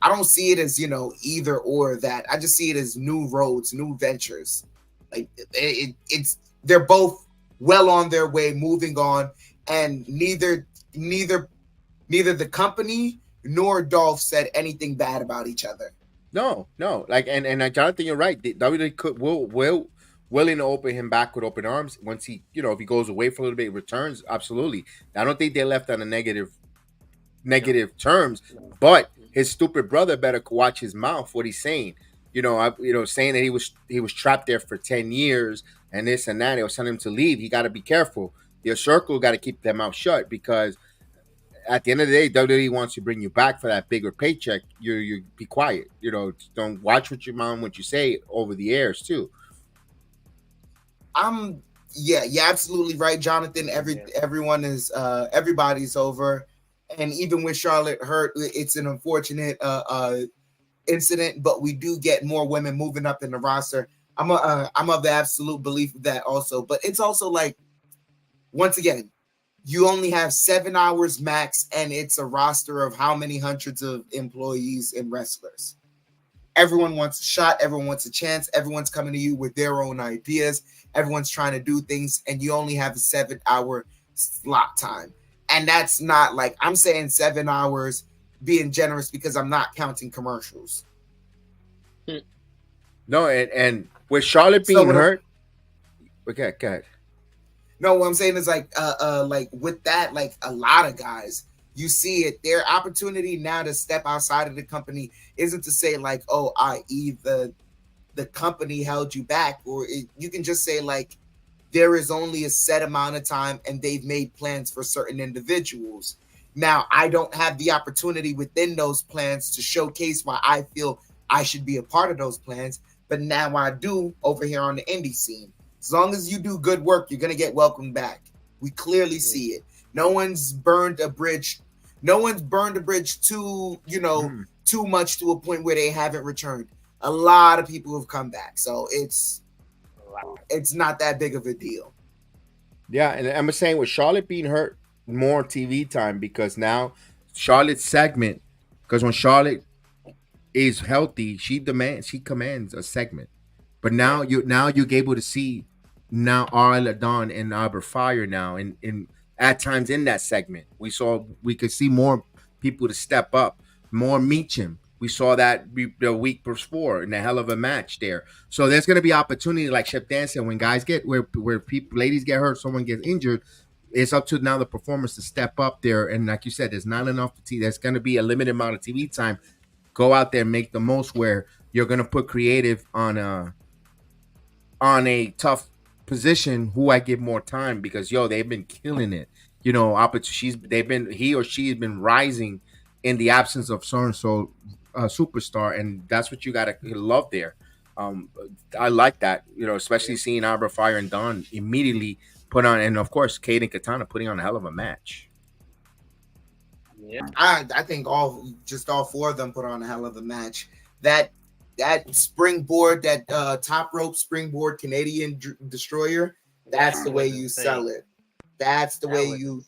I don't see it as either or that. I just see it as new roads, new ventures. Like it's they're both well on their way, moving on, and neither the company nor Dolph said anything bad about each other. No. Like and Jonathan, you're right. WWE willing to open him back with open arms once he, if he goes away for a little bit, returns. Absolutely. I don't think they left on a negative terms, but his stupid brother better watch his mouth. What he's saying. Saying that he was trapped there for 10 years and this and that. It was telling him to leave. He got to be careful. Your circle got to keep their mouth shut, because at the end of the day, WWE wants to bring you back for that bigger paycheck. You be quiet. Don't watch what you say over the airs too. Yeah, you're absolutely right, Jonathan. Everyone is everybody's over, and even with Charlotte hurt, it's an unfortunate incident, but we do get more women moving up in the roster. I'm of the absolute belief of that also, but it's also like, once again, you only have 7 hours max, and it's a roster of how many hundreds of employees and wrestlers. Everyone wants a shot. Everyone wants a chance. Everyone's coming to you with their own ideas. Everyone's trying to do things, and you only have a 7-hour slot time. And that's not like, I'm saying 7 hours being generous because I'm not counting commercials. No, and with Charlotte being hurt, okay, go ahead. No, what I'm saying is like with that, like a lot of guys, you see it. Their opportunity now to step outside of the company isn't to say like, oh, i.e. the company held you back, or you can just say like, there is only a set amount of time and they've made plans for certain individuals. Now, I don't have the opportunity within those plans to showcase why I feel I should be a part of those plans, but now I do over here on the indie scene. As long as you do good work, you're going to get welcomed back. We clearly see it. No one's burned a bridge. No one's burned a bridge too much to a point where they haven't returned. A lot of people have come back. So it's not that big of a deal. Yeah, and I'm saying with Charlotte being hurt, more TV time, because now Charlotte's segment, because when Charlotte is healthy, she commands a segment. But now you're able to see now Isla Dawn and Albert Fyre now in at times in that segment. We could see more people to step up, more Meacham. We saw that the week before in a hell of a match there. So there's going to be opportunity, like Chef Dan said, when guys get where people, ladies get hurt, someone gets injured. It's up to now the performers to step up there. And like you said, there's not enough TV. There's going to be a limited amount of TV time. Go out there and make the most, where you're going to put creative on a tough position who I give more time, because they've been killing it. He or she has been rising in the absence of so and so superstar, and that's what you gotta love there. I like that, especially seeing Albert Fyre and Dawn immediately put on, and of course Kayden Katana putting on a hell of a match. Yeah, I think all four of them put on a hell of a match. That springboard, that top rope springboard Canadian destroyer, that's the way you sell it. That's the way you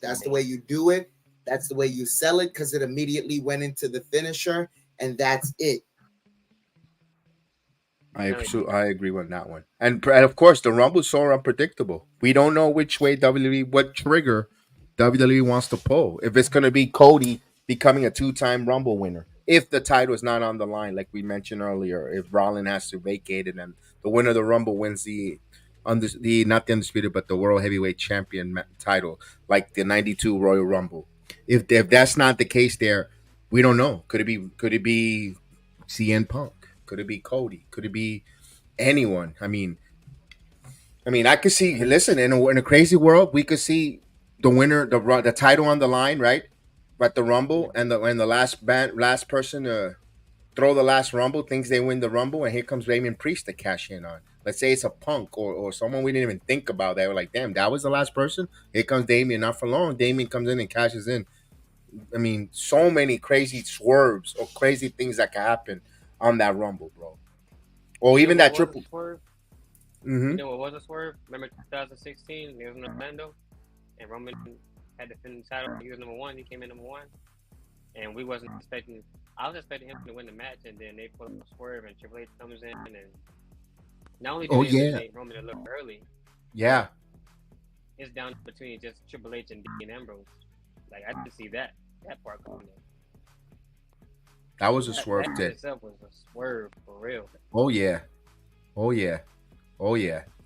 do it. That's the way you sell it, because it immediately went into the finisher, and that's it. I agree with that one. And of course, the Rumble's so unpredictable. We don't know which way what trigger WWE wants to pull. If it's going to be Cody becoming a 2-time Rumble winner, if the title is not on the line, like we mentioned earlier, if Rollins has to vacate it and the winner of the Rumble wins not the Undisputed, but the World Heavyweight Champion title, like the 92 Royal Rumble. If that's not the case there, we don't know. Could it be CM Punk? Could it be Cody? Could it be anyone? I mean, I could see. Listen, in a crazy world, we could see the winner, the title on the line, right? At the Rumble, and the last person to throw the last Rumble thinks they win the Rumble, and here comes Damien Priest to cash in on. Let's say it's a Punk or someone we didn't even think about. They were like, damn, that was the last person. Here comes Damien. Not for long, Damien comes in and cashes in. I mean, so many crazy swerves or crazy things that can happen on that Rumble, bro. Or even that triple swerve. Mm-hmm. You know what was a swerve? Remember 2016? He was in Orlando, and Roman had to defend the title. He was number one. He came in number one, and we wasn't expecting. I was expecting him to win the match, and then they put a swerve, and Triple H comes in, and not only did they eliminate Roman to look early, it's down between just Triple H and Dean Ambrose. Like, I didn't see that part coming in. That was a swerve. That itself was a swerve for real. Oh yeah.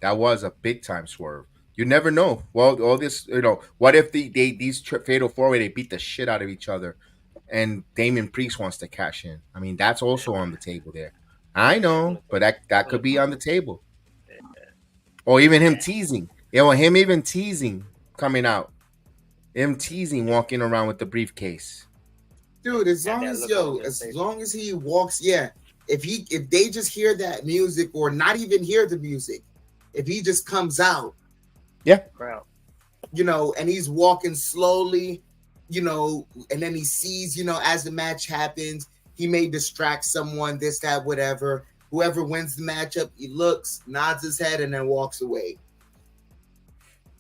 That was a big time swerve. You never know. Well, all this, what if these fatal 4-way, they beat the shit out of each other, and Damien Priest wants to cash in? I mean, that's also on the table there. I know, but that could be on the table. Or even him teasing. Him even teasing coming out. him teasing, walking around with the briefcase. Dude, as long as he walks, if they just hear that music or not even hear the music, if he just comes out, crowd, and he's walking slowly, and then he sees, as the match happens, he may distract someone, this, that, whatever. Whoever wins the matchup, he looks, nods his head, and then walks away.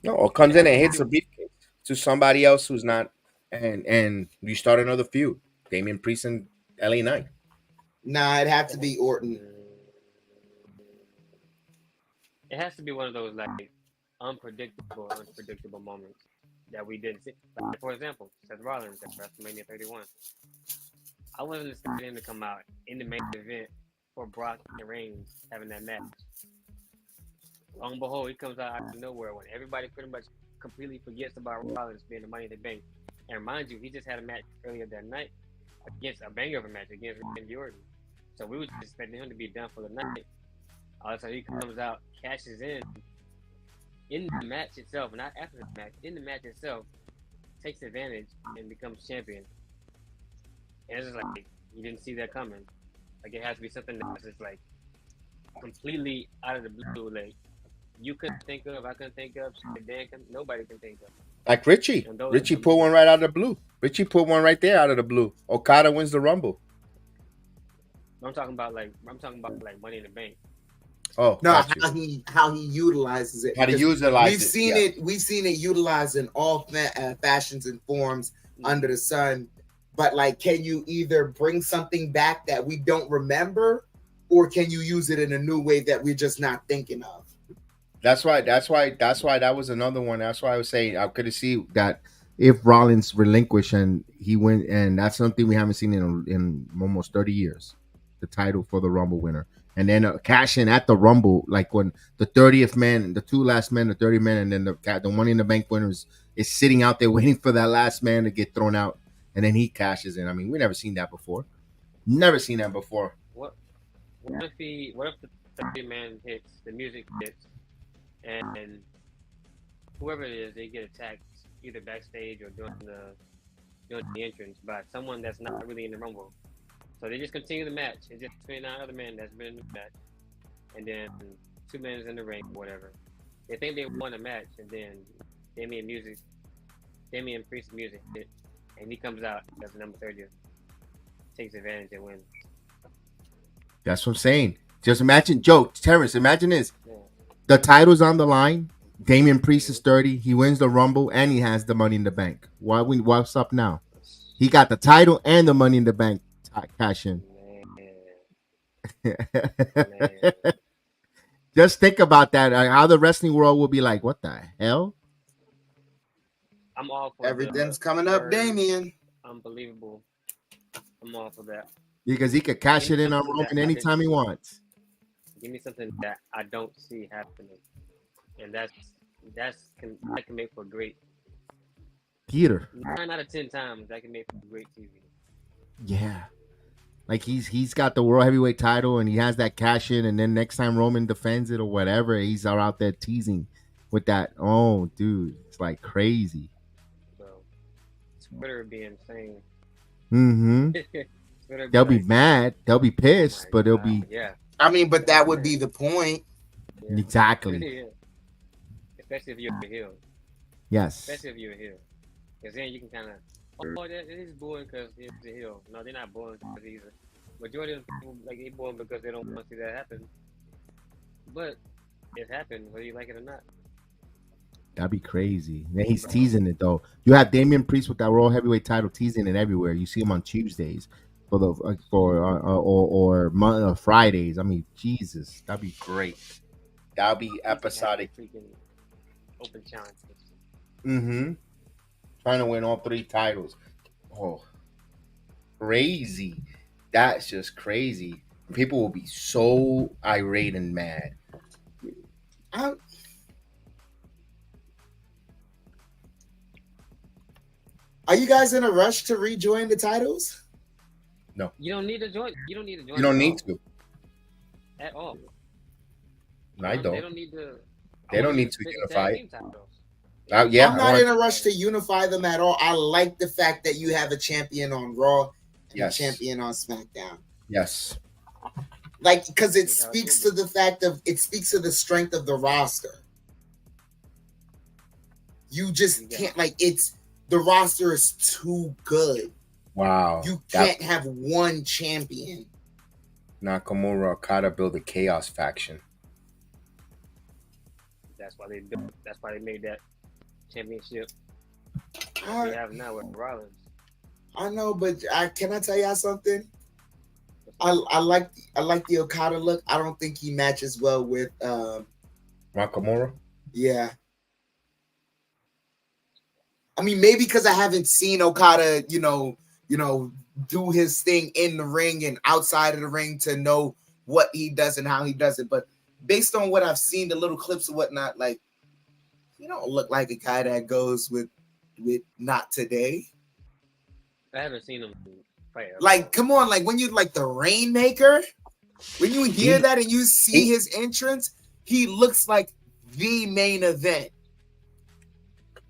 No, or comes in and hits a briefcase to somebody else who's not, and you start another feud. Damian Priest and LA Knight. Nah, it'd have to be Orton. It has to be one of those like unpredictable moments that we didn't see. Like, for example, Seth Rollins at WrestleMania 31. I wasn't expecting him to come out in the main event for Brock and Reigns having that match. Lo and behold, he comes out of nowhere when everybody pretty much completely forgets about Rollins being the Money in the Bank. And mind you, he just had a match earlier that night against a banger of a match against Randy Orton. So we were just expecting him to be done for the night. All of a sudden, he comes out, cashes in the match itself, not after the match, in the match itself, takes advantage and becomes champion. And it's just like, you didn't see that coming. Like, it has to be something that's just like completely out of the blue. Like, you couldn't think of, I couldn't think of, nobody can think of. Like Richie. Richie pulled one right out of the blue. Richie pulled one right there out of the blue. Okada wins the Rumble. I'm talking about like Money in the Bank. Oh no, how he utilizes it. How to utilize it. We've seen it utilized in all fashions and forms under the sun. But like, can you either bring something back that we don't remember, or can you use it in a new way that we're just not thinking of? That's why that was another one. That's why I was saying I could see that if Rollins relinquished and he went, and that's something we haven't seen in almost 30 years, the title for the Rumble winner. And then cash in at the Rumble, like when the 30th man, the two last men, the 30 men, and then the Money in the Bank winners is sitting out there waiting for that last man to get thrown out, and then he cashes in. I mean, we never seen that before. Never seen that before. What if the 30 man hits, the music hits, and whoever it is, they get attacked either backstage or during the entrance by someone that's not really in the Rumble. So they just continue the match. It's just 29 other men that's been in the match. And then 2 men is in the ring or whatever. They think they won a match, and then Damian Priest's music hit, and he comes out as the number 30, takes advantage and wins. That's what I'm saying. Just imagine, Terrence, imagine this. Yeah. The title's on the line. Damian Priest is 30. He wins the Rumble, and he has the Money in the Bank. What's up now? He got the title and the Money in the Bank. Cash in. Man. Just think about that. How the wrestling world will be like, what the hell? I'm all for everything's coming up, Damian. Unbelievable. I'm all for that. Because he could cash it in on Roman anytime he wants. Give me something that I don't see happening, and that can make for great theater. 9 out of 10 times that can make for great TV. Yeah. Like he's got the world heavyweight title and he has that cash in, and then next time Roman defends it or whatever, he's out there teasing with that. Oh, dude, it's like crazy. So Twitter would be insane. Mm-hmm. They'll be mad. They'll be pissed, but they'll be. Yeah. I mean, but that would be the point. Yeah. Exactly. Yeah. Especially if you're a heel. Yes. Especially if you're a heel, because then you can kind of. Oh, that is booing because he's a heel. No, they're not booing because he's a. Majority of people like they booing because they don't want to see that happen. But it happened, whether you like it or not. That'd be crazy. And he's teasing it though. You have Damian Priest with that Royal Heavyweight title teasing it everywhere. You see him on Tuesdays or Fridays. I mean, Jesus, that'd be great. That'd be episodic. Open challenge. Mm-hmm. Trying to win all 3 titles. Oh, crazy. That's just crazy. People will be so irate and mad. Are you guys in a rush to rejoin the titles? No. You don't need to join. You don't need to join. You don't need to. At all. I don't. They don't need to. They don't need to unify. Yeah, I'm not in a rush to unify them at all. I like the fact that you have a champion on Raw and a champion on SmackDown. Yes. Like, because it speaks to the the strength of the roster. You just can't, like, the roster is too good. Wow. You can't have one champion. Nakamura Okada build a chaos faction. That's why they made that championship we have now with Rollins. I know, but can I tell y'all something? I like the Okada look. I don't think he matches well with Nakamura. Yeah. I mean, maybe because I haven't seen Okada, do his thing in the ring and outside of the ring to know what he does and how he does it. But based on what I've seen, the little clips and whatnot, like, you don't look like a guy that goes with not today. I haven't seen him fight. Like, come on, like when you like the Rainmaker, when you hear that and you see his entrance, he looks like the main event.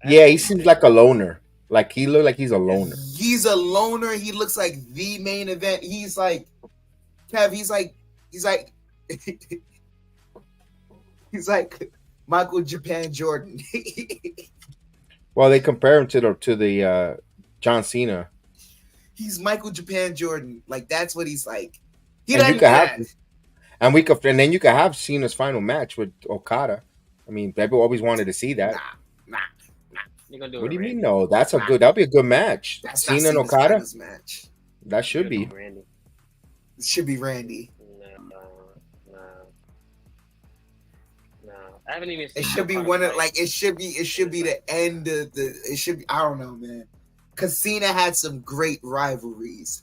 Yeah, he seems like a loner. Like he look like he's a loner. He's a loner. He looks like the main event. He's like Kev. He's like he's like Michael Japan Jordan. Well, they compare him to the John Cena. He's Michael Japan Jordan. Like that's what he's like. And then you could have Cena's final match with Okada. I mean, people always wanted to see that. Nah. What do you mean? No, that'll be a good match. That's Cena and Okada match. That should be. Randy. It should be Randy. No. I haven't even seen it should be one of like it should be the end of the it should be I don't know, man. Cause Cena had some great rivalries.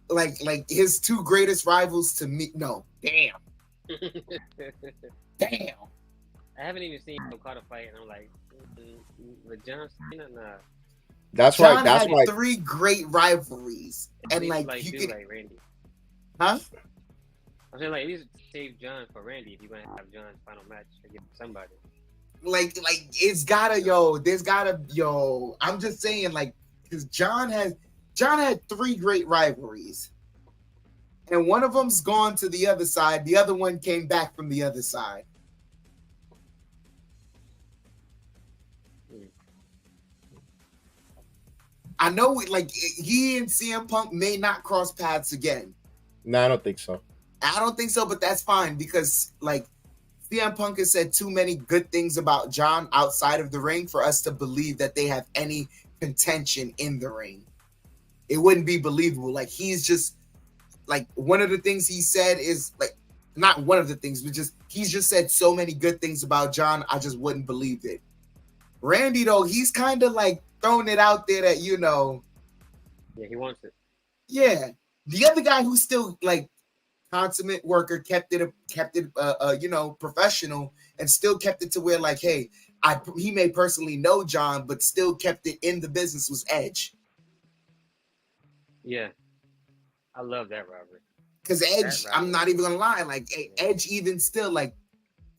Like his two greatest rivals to me. No. Damn. I haven't even seen Okada fight and I'm like with John Cena, nah. That's John right. That's had why 3 great rivalries. And like you could like Randy. Huh? I'm saying like at least save John for Randy if you're gonna have John's final match against somebody. Like I'm just saying like because John had 3 great rivalries. And one of them's gone to the other side. The other one came back from the other side. I know like he and CM Punk may not cross paths again. No, I don't think so. I don't think so, but that's fine because like CM Punk has said too many good things about John outside of the ring for us to believe that they have any contention in the ring. It wouldn't be believable. Like he's just like one of the things he said is like not one of the things, but just he's just said so many good things about John. I just wouldn't believe it. Randy though, he's kind of like throwing it out there that Yeah, he wants it. Yeah, the other guy who's still like consummate worker kept it professional and still kept it to where like, hey, he may personally know John, but still kept it in the business was Edge. Yeah, I love that rivalry. Because Edge, I'm not even gonna lie, like Edge even still like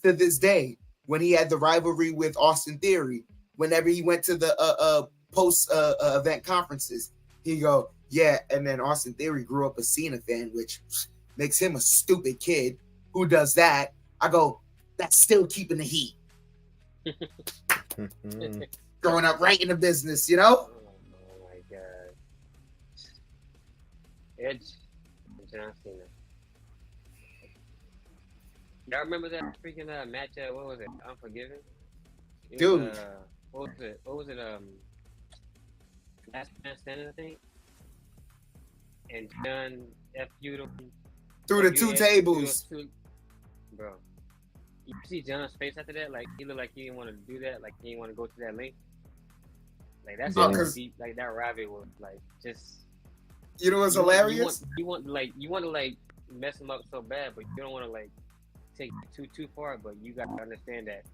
to this day when he had the rivalry with Austin Theory, whenever he went to the post event conferences, he go, yeah, and then Austin Theory grew up a Cena fan, which makes him a stupid kid who does that. I go, that's still keeping the heat. Growing up right in the business, you know? Oh my God. Edge and John Cena. Y'all remember that freaking match at, what was it? Unforgiven? Dude. What was it? Last Man Standing, I think? And John FU'd him. Through the 2 tables. Bro. You see John's face after that? Like, he looked like he didn't want to do that. Like, he didn't want to go to that length. Like, that's deep. Like, that rivalry was, like, just... You know what's hilarious? You want to, like, mess him up so bad, but you don't want to, like, take it too far. But you got to understand that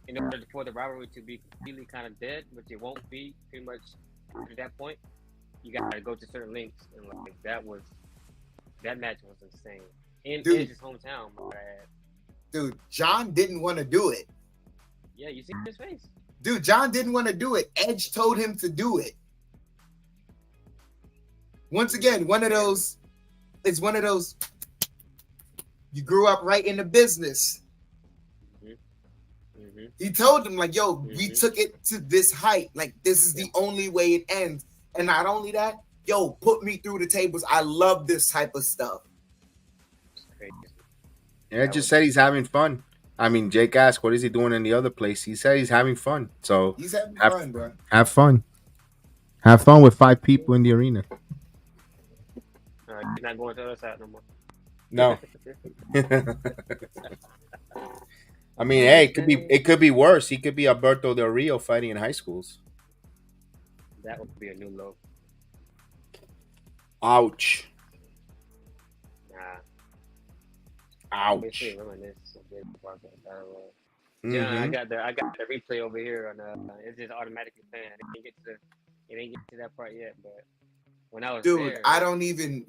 in order for the rivalry to be completely kind of dead, which it won't be pretty much after that point, you got to go to certain lengths. And, like, that match was insane. In Edge's hometown, my bad. Dude, John didn't want to do it. Yeah, you see his face. Dude, John didn't want to do it. Edge told him to do it. Once again, it's one of those, you grew up right in the business. He told him, like, yo, we took it to this height. Like, this is the only way it ends. And not only that, yo, put me through the tables. I love this type of stuff. Yeah, just said he's having fun. I mean, Jake asked, what is he doing in the other place? He said he's having fun. So he's having fun, bro. Have fun. Have fun with 5 people in the arena. He's not going to the other side no more. No. I mean, hey, it could be worse. He could be Alberto Del Rio fighting in high schools. That would be a new low. Ouch. Nah. Ouch. Yeah, I got the replay over here, and it's just automatically playing. It ain't get to that part yet, but when I was there, I don't even,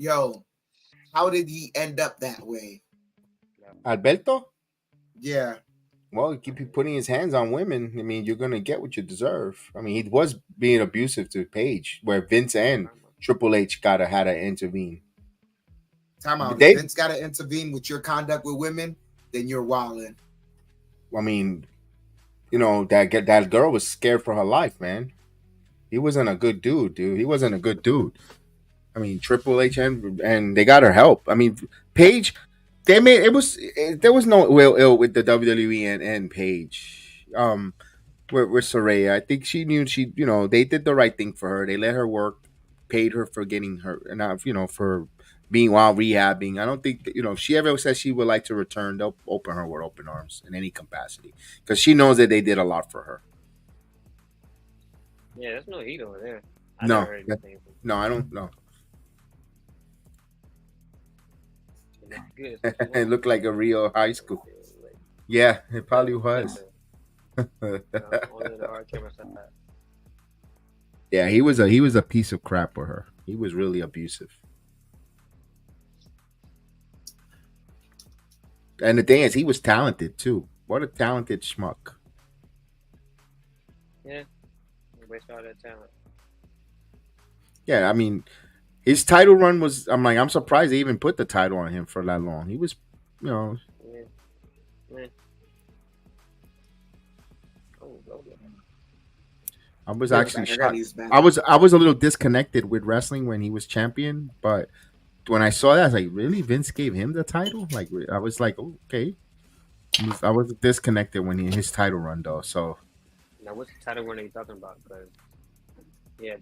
how did he end up that way? Alberto? Yeah. Well, he keep putting his hands on women. I mean, you're gonna get what you deserve. I mean, he was being abusive to Paige, where Vince and Triple H had to intervene. Time out. Vince got to intervene with your conduct with women, then you're wilding. I mean, that girl was scared for her life, man. He wasn't a good dude. He wasn't a good dude. I mean, Triple H and they got her help. I mean, Paige. There was no ill with the WWE and Paige. With Saraya, I think she knew they did the right thing for her. They let her work, paid her for getting her, and for being while rehabbing. I don't think if she ever says she would like to return, they'll open her with open arms in any capacity because she knows that they did a lot for her. Yeah, there's no heat over there. No, I don't know. Good. It looked like a real high school. Yeah, it probably was. Yeah, he was a piece of crap for her. He was really abusive. And the thing is, he was talented too. What a talented schmuck. Yeah, he wasted all that talent. Yeah, I mean, his title run was. I'm surprised they even put the title on him for that long. He was, Yeah. I was actually shocked. I was a little disconnected with wrestling when he was champion, but when I saw that, I was like, really? Vince gave him the title? Like, I was like, okay. I was disconnected when his title run though. So. Now, what's the title run are you talking about? Because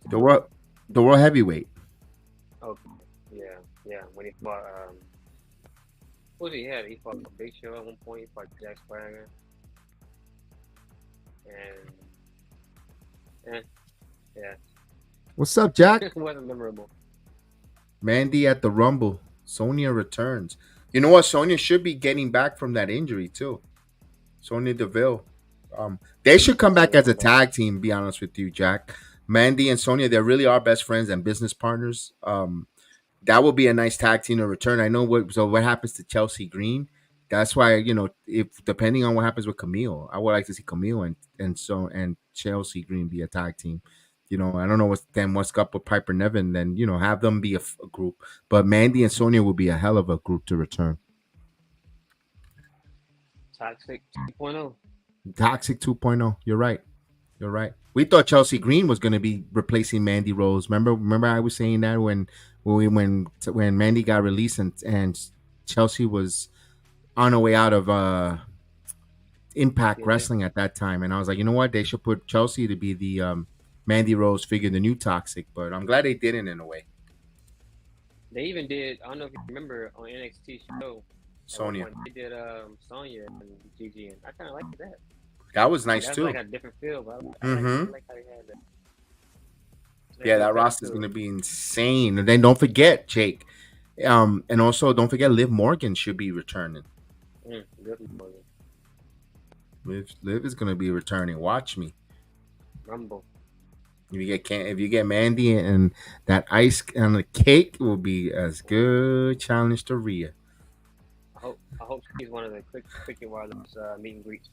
the world heavyweight. Okay. Yeah. When he fought, who did he have? He fought Big Show at one point. He fought Jack Swagger. And yeah. What's up, Jack? It wasn't memorable. Mandy at the Rumble. Sonya returns. You know what? Sonya should be getting back from that injury too. Sonya Deville. They should come back as a tag team. Be honest with you, Jack. Mandy and Sonya, they really are best friends and business partners. That would be a nice tag team to return. I know what happens to Chelsea Green. That's why, if depending on what happens with Camille, I would like to see Camille and Chelsea Green be a tag team. I don't know what's up with Piper Niven. Then have them be a group. But Mandy and Sonya would be a hell of a group to return. Toxic 2.0. Toxic 2.0. You're right. We thought Chelsea Green was going to be replacing Mandy Rose. Remember I was saying that when Mandy got released and Chelsea was on her way out of Impact Wrestling at that time, and I was like, you know what? They should put Chelsea to be the Mandy Rose figure, the new Toxic. But I'm glad they didn't in a way. They even did. I don't know if you remember on NXT show. Sonya. They did Sonya and Gigi, and I kind of liked that. That was nice too. Like a different feel, but I like how they had that. Yeah, that roster is going to be insane. And then don't forget, Jake. And also, don't forget, Liv Morgan should be returning. Liv is going to be returning. Watch me. Rumble. If you get Mandy and that ice on the cake, will be as good challenge to Rhea. I hope she's one of the quick and wireless meet and greets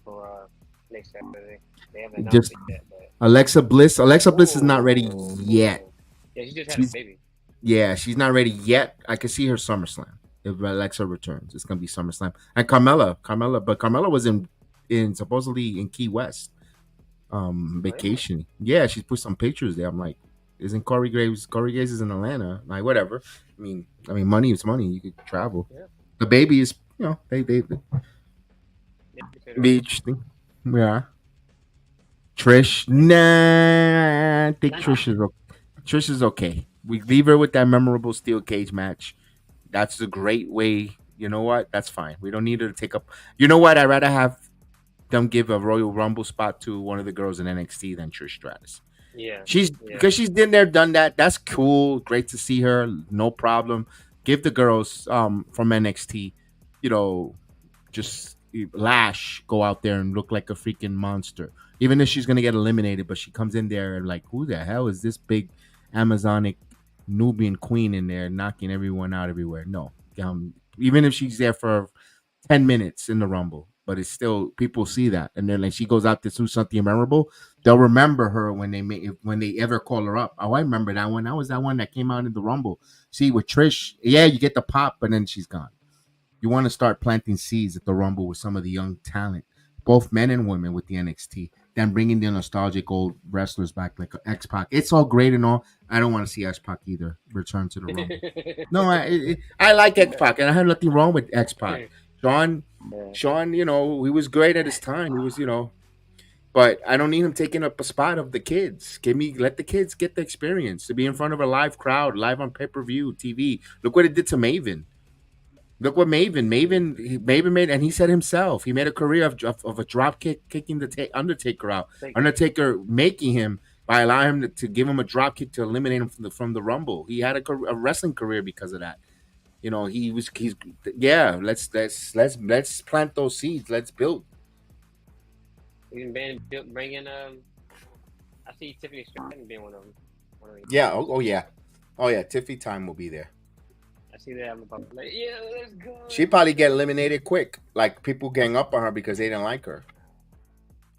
for next Saturday. They haven't announced Just it yet, but Alexa Bliss. Alexa Bliss is not ready Ooh. yet. Yeah, she just had She's a baby. Yeah, she's not ready yet. I can see her SummerSlam if Alexa returns. It's gonna be SummerSlam. And Carmella was in supposedly in Key West, vacationing. Yeah, she put some pictures there. I'm like, isn't Corey Graves? Corey Graves is in Atlanta. Like, whatever. I mean, money is money. You could travel. Yeah. The baby is, they Yeah, be interesting. Yeah. Trish, nah, I think Trish is okay. We leave her with that memorable steel cage match. That's a great way. You know what? That's fine. We don't need her to take up. You know what? I'd rather have them give a Royal Rumble spot to one of the girls in NXT than Trish Stratus. yeah. Because she's been there, done that. That's cool. Great to see her. No problem. Give the girls from NXT, just Lash go out there and look like a freaking monster. Even if she's gonna get eliminated, but she comes in there and like, who the hell is this big Amazonic Nubian queen in there knocking everyone out everywhere? No, even if she's there for 10 minutes in the Rumble, but it's still people see that, and then like she goes out to do something memorable. They'll remember her when they ever call her up. Oh, I remember that one. That was that one that came out in the Rumble. See, with Trish, yeah, you get the pop, but then she's gone. You want to start planting seeds at the Rumble with some of the young talent, both men and women with the NXT. Then bringing the nostalgic old wrestlers back like X-Pac. It's all great and all. I don't want to see X-Pac either return to the Rumble. No, I like X-Pac, and I have nothing wrong with X-Pac. Sean, he was great at his time. He was, but I don't need him taking up a spot of the kids. Let the kids get the experience to be in front of a live crowd, live on pay-per-view TV. Look what it did to Maven. Look what Maven made, and he said himself, he made a career of a drop kick, kicking the Undertaker out. Undertaker making him by allowing him to give him a drop kick to eliminate him from the Rumble. He had a wrestling career because of that. Let's plant those seeds. Let's build. You can bring in I see Tiffany Stratton being one of them. Yeah. Oh yeah. Tiffany time will be there. I see that. I'm like, yeah, let's go. She probably get eliminated quick. Like people gang up on her because they didn't like her.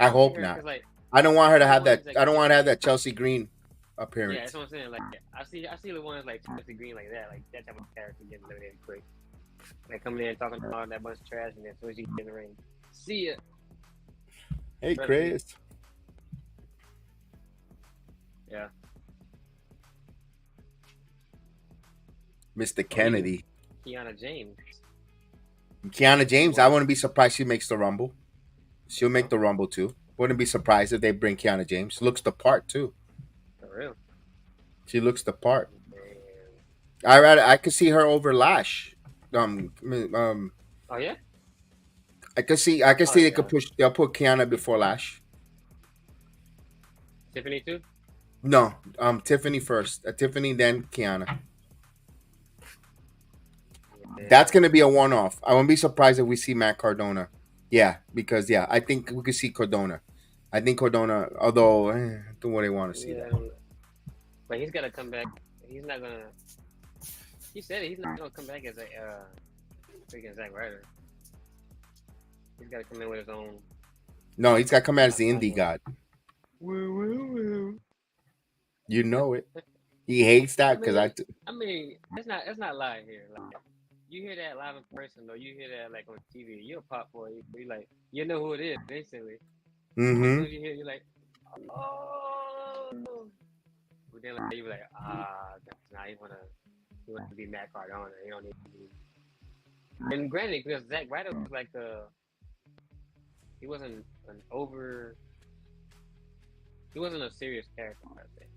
I hope not. Like, I don't want her to have that. I don't want to have that Chelsea Green appearance. Yeah, that's what I'm saying. Like, I see the ones like Chelsea Green like that type of character getting eliminated quick. Like coming in and talking about that bunch of trash, and then as soon as you get in the ring, see ya. Hey, Chris. Yeah. Mr. Kennedy. Kiana James. I wouldn't be surprised she makes the Rumble. She'll make the Rumble too. Wouldn't be surprised if they bring Kiana James. Looks the part too. For real. She looks the part. I could see her over Lash. Oh yeah. I could see they'll put Kiana before Lash. Tiffany too? No, Tiffany first. Tiffany, then Kiana. Yeah. That's gonna be a one-off. I wouldn't be surprised if we see Matt Cardona. Yeah, because I think we could see Cardona. I think Cardona, although I don't really want to see that. But he's gotta come back. He's not gonna. He said he's not gonna come back as a freaking Zack Ryder. He's gotta come in with his own. No, he's gotta come out as the indie god. Woo. You know it. He hates that because I mean, it's not live here. Like, you hear that live in person, though. You hear that like on TV. You'll pop for it. You like, you know who it is instantly. Mm-hmm. You hear, you're like, oh. But then like, you be like, now you want to be Matt Cardona. You don't need to be. And granted, because Zack Ryder was like he wasn't a serious character, I think.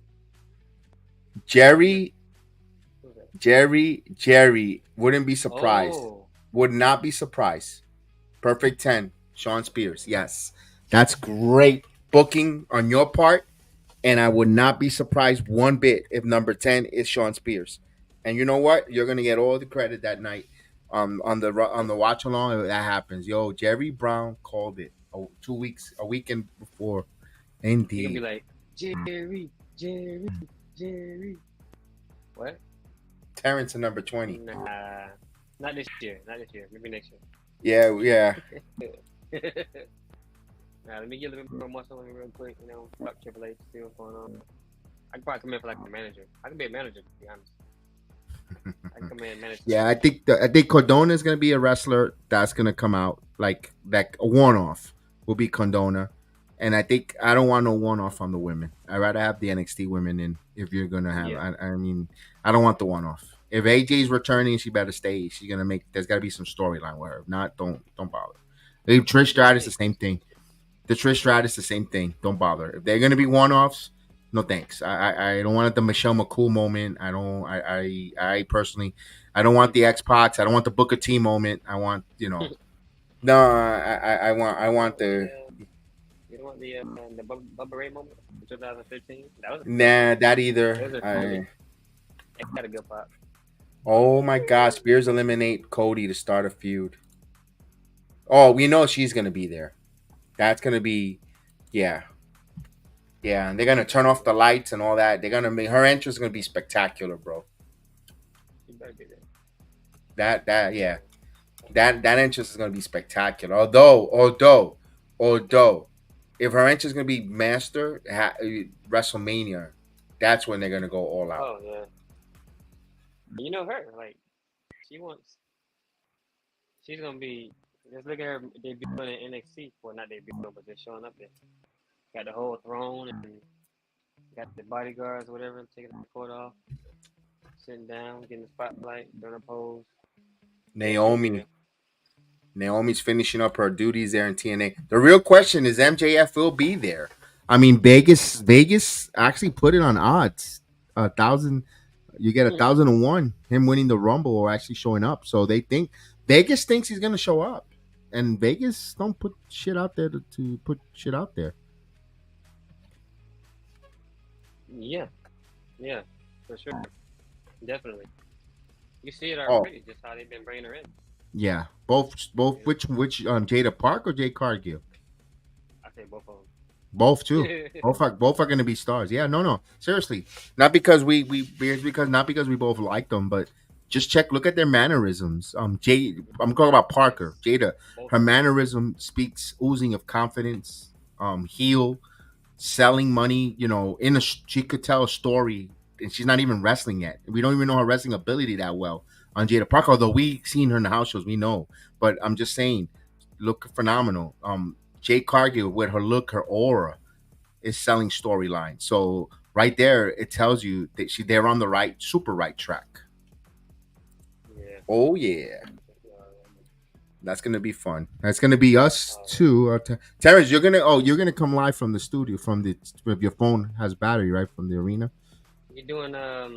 Jerry wouldn't be surprised. Oh. Would not be surprised. Perfect 10. Sean Spears. Yes. That's great booking on your part. And I would not be surprised one bit if number 10 is Sean Spears. And you know what? You're gonna get all the credit that night on the watch along if that happens. Yo, Jerry Brown called it a weekend before. Indeed. You'll be like, Jerry. What? Terrence in number 20. Nah, not this year. Maybe next year. Yeah. Now, let me get a little bit more muscle on me real quick. Fuck Triple H, see what's going on. I could probably come in for like a manager. I can be a manager, to be honest. I can come in and manage. Yeah, I think Cardona is gonna be a wrestler that's gonna come out like that. A one-off will be Cardona, and I think I don't want no one-off on the women. I'd rather have the NXT women in. If you're gonna have, I mean, I don't want the one-off. If AJ's returning, she better stay. She's gonna make. There's got to be some storyline with her. If not, don't bother. If Trish Stratus, the same thing. The Trish Stratus, the same thing. Don't bother. If they're gonna be one-offs, no thanks. I don't want the Michelle McCool moment. I personally, I don't want the X-Pac. I don't want the Booker T moment. I want, no, I want the. You don't want the Bubba Ray moment in 2015? That either. It got a good pop. Oh my God, Spears eliminate Cody to start a feud. Oh, we know she's gonna be there. That's gonna be, yeah. Yeah, and they're gonna turn off the lights and all that. They're gonna make her entrance is gonna be spectacular, bro. You better be there. That entrance is gonna be spectacular. Although, if her entrance is gonna be Master WrestleMania, that's when they're gonna go all out. Oh yeah. You know her, like she's gonna be. Just look at her debuting in NXT. Well, not debuting, but just showing up there. Got the whole throne and got the bodyguards, whatever, taking the coat off, sitting down, getting the spotlight, doing a pose. Naomi's finishing up her duties there in TNA. The real question is MJF will be there. I mean, Vegas actually put it on odds. 1,000, you get 1,001. Him winning the Rumble or actually showing up. So Vegas thinks he's gonna show up, and Vegas don't put shit out there to put shit out there. Yeah, for sure, definitely. You see it already, just how they've been bringing her in. Yeah, both. Which Jada Park or Jade Cargill? I say both of them. Both too. both are going to be stars. Yeah, no, seriously. Not because we both like them, but just look at their mannerisms. Jade, I'm talking about Parker, Jada. Her mannerism speaks oozing of confidence. Heel. Selling money, she could tell a story, and she's not even wrestling yet. We don't even know her wrestling ability that well on Jada Parker, although we seen her in the house shows, we know. But I'm just saying, look phenomenal. Jade Cargill, with her look, her aura, is selling storyline. So right there, it tells you that they're on the super right track. Yeah. Oh yeah. That's gonna be fun. That's gonna be us too. Terrence, you're gonna come live from the studio if your phone has battery, right, from the arena. You're doing I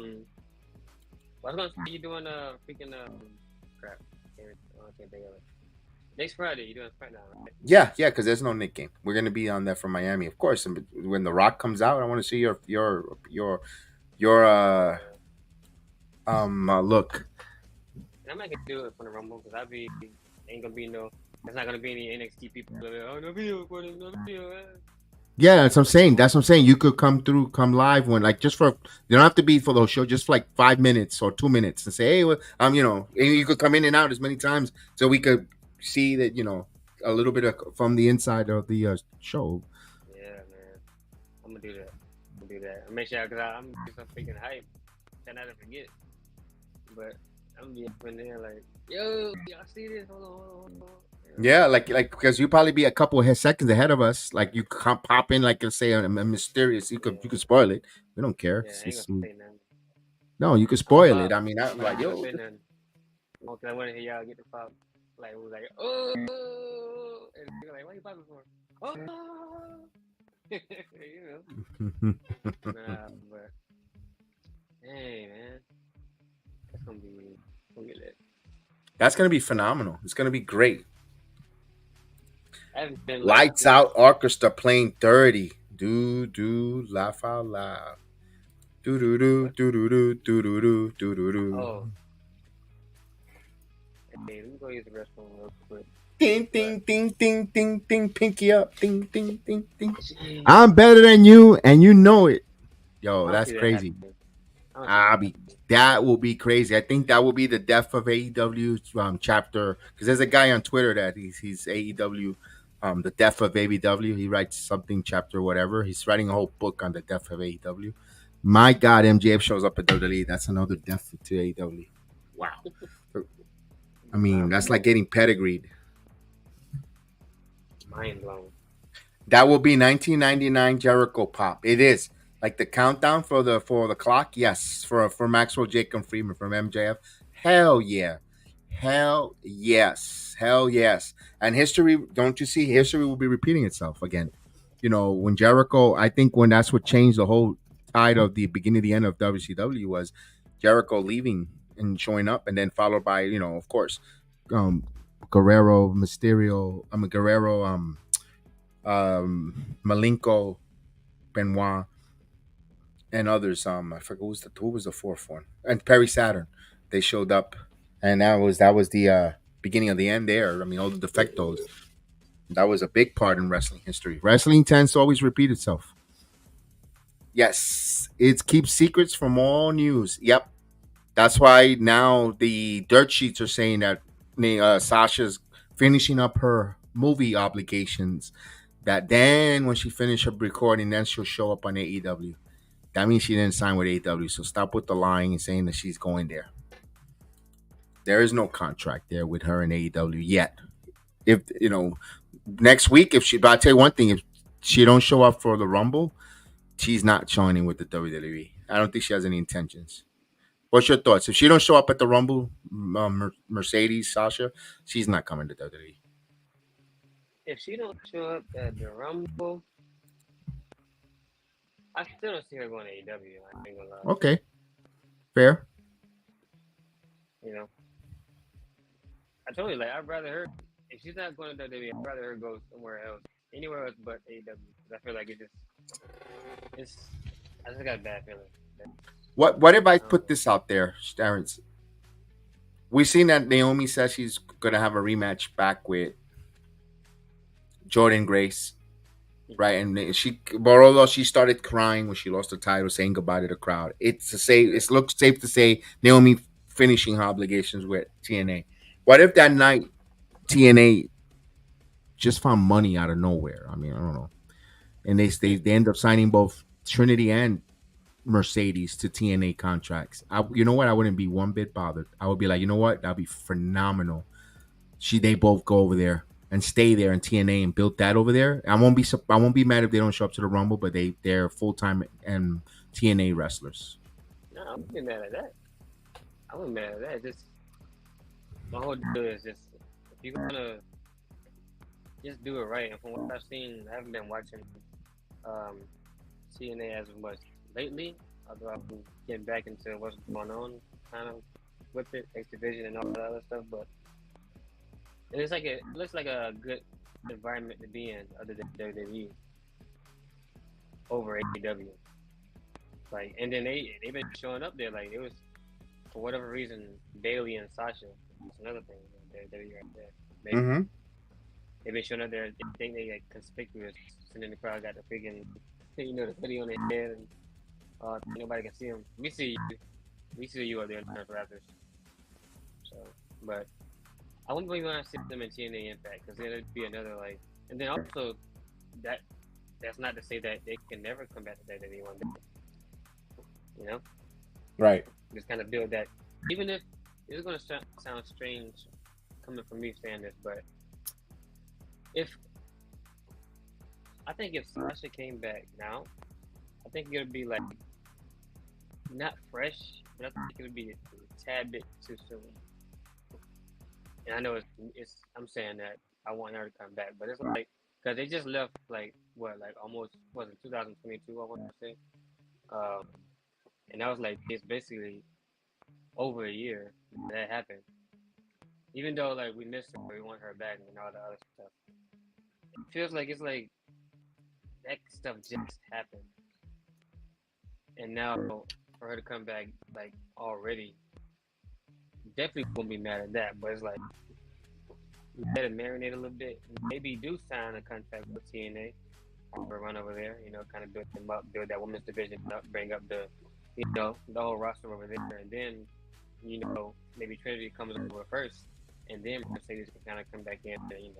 was gonna say you're doing freaking crap. I can't think of it. Next Friday, you're doing SmackDown, right? Yeah, because there's no Nick game. We're gonna be on there from Miami, of course. And when The Rock comes out, I want to see your look. And I'm not gonna do it for the Rumble because ain't gonna be there's not gonna be any NXT people. No video recording, no video. Yeah, that's what I'm saying. You could come live when, like, just you don't have to be for those shows, just for like 5 minutes or 2 minutes and say, hey, and you could come in and out as many times so we could see that, a little bit from the inside of the show. Yeah, man. I'm gonna do that. I'll make sure, because I'm gonna do some freaking hype. Try not to forget. But I'm gonna be up in there like, yo, y'all see this? Hold on. Yeah, like because you probably be a couple of seconds ahead of us. Like you can't pop in, like, say a mysterious. You could spoil it. We don't care. Yeah, no, you could spoil it. I mean, I'm like, yo. I want to hear y'all get the pop. Like, it was like, oh, and you're like, what are you popping for? Oh, but hey, man, that's gonna be lit. That's gonna be phenomenal. It's gonna be great. I haven't been Lights out orchestra playing 30. Do laugh out loud. Do. Oh. Hey, let me go use the restroom real quick. Ding, pinky up. Ding. I'm better than you, and you know it. Yo, that's crazy. That will be crazy. I think that will be the death of AEW's chapter, because there's a guy on Twitter that he's AEW The death of AEW. He writes something chapter whatever. He's writing a whole book on the death of AEW. My God, MJF shows up at WWE. That's another death to AEW. Wow. I mean, that's like getting pedigreed. Mind blown. That will be 1999 Jericho pop. It is like the countdown for the clock. Yes, for Maxwell Jacob Freeman from MJF. Hell yeah, hell yes, hell yes. And history, don't you see? History will be repeating itself again. You know, when Jericho, I think when that's what changed the whole tide of the beginning, the end of WCW was Jericho leaving and showing up, and then followed by, you know, of course, um, Guerrero, Mysterio. Guerrero. Malenko, Benoit, and others. I forget who was the fourth one, and Perry Saturn. They showed up, and that was the beginning of the end there. I mean, all the defectos. That was a big part in wrestling history. Wrestling tends to always repeat itself. Yes, it keeps secrets from all news. Yep, that's why now the dirt sheets are saying that Sasha's finishing up her movie obligations. That then when she finished her recording, then she'll show up on AEW. That means she didn't sign with AEW. So stop with the lying and saying that she's going there. There is no contract there with her and AEW yet. If you know, next week, but I'll tell you one thing: if she don't show up for the Rumble, she's not joining with the WWE. I don't think she has any intentions. What's your thoughts? If she don't show up at the Rumble, Mercedes, Sasha, she's not coming to WWE. If she don't show up at the Rumble, I still don't see her going to AEW. I ain't gonna lie. Okay, fair. You know, I told you, like, I'd rather her, if she's not going to WWE, I'd rather her go somewhere else, anywhere else but AEW. Because I feel like I just got a bad feeling. What if I put this out there, Terrence? We've seen that Naomi says she's gonna have a rematch back with Jordan Grace, right? And although she started crying when she lost the title, saying goodbye to the crowd, it looks safe to say Naomi finishing her obligations with TNA. What if that night TNA just found money out of nowhere? I mean, I don't know, and they end up signing both Trinity and Mercedes to TNA contracts. You know what? I wouldn't be one bit bothered. I would be like, you know what? That'd be phenomenal. They both go over there and stay there in TNA and build that over there. I won't be mad if they don't show up to the Rumble, but they're full time and TNA wrestlers. No, I wouldn't be mad at that. I wouldn't be mad at that. Just my whole deal is just if you're gonna just do it right. And from what I've seen, I haven't been watching TNA as much lately. Although I've been getting back into what's going on, kind of with it, X Division and all that other stuff, but. And it looks like a good environment to be in other than WWE over AEW. Like, and then they've been showing up there. Like, it was, for whatever reason, Bailey and Sasha. That's another thing. WWE right there. They've been showing up there. They think they get conspicuous. And then the crowd got the freaking, the hoodie on their head. And nobody can see them. We see you. We see you out there in the Raptors. So, but I wouldn't even want to see them in TNA Impact because then it'd be another like. And then also, that's not to say that they can never come back to WWE one day. You know, right? Just kind of build that. Even if it's going to sound strange coming from me saying this, but I think if Sasha came back now, I think it would be like not fresh, but I think it would be a tad bit too soon. And I know it's I'm saying that I want her to come back, but it's like because they just left almost was it 2022 I want to say, and that was like it's basically over a year that happened. Even though like we missed her, we want her back and all the other stuff. It feels like it's like that stuff just happened, and now for her to come back like already. Definitely won't be mad at that, but it's like let it marinate a little bit. Maybe do sign a contract with TNA, run over there, kind of build them up, build that women's division up, bring up the whole roster over there, and then maybe Trinity comes over first, and then Mercedes can kind of come back in, and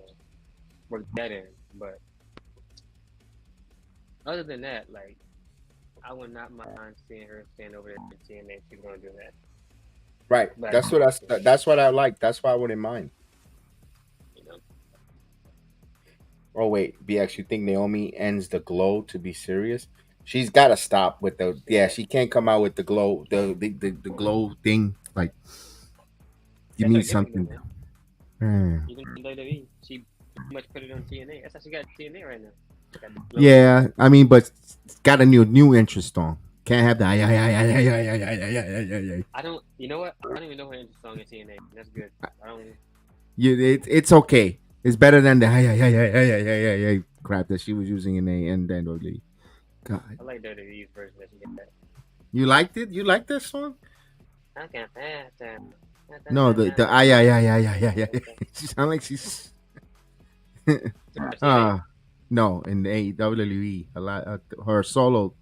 work that in. But other than that, like, I would not mind seeing her stand over there in TNA if she's gonna do that. Right. But That's what I like. That's why I wouldn't mind. you know, Oh wait, BX, you think Naomi ends the glow to be serious? She's got to stop with the she can't come out with the glow the glow thing. Like, give that's me her gimmick, though, something. man. Hmm. Even in WWE, she pretty much put it on TNA. That's how she got TNA right now. Got the glow. Yeah, I mean, but got a new interest on. Can't have that. Yeah. I don't. You know what? I don't even know her intro song in TNA. That's good. I don't. It's okay. It's better than the yeah crap that she was using in WWE. God, I like WWE's version that she got. you liked it? You liked that song? I can't pass them. No, the yeah. She sound like she's no in the WWE a lot. Her solo,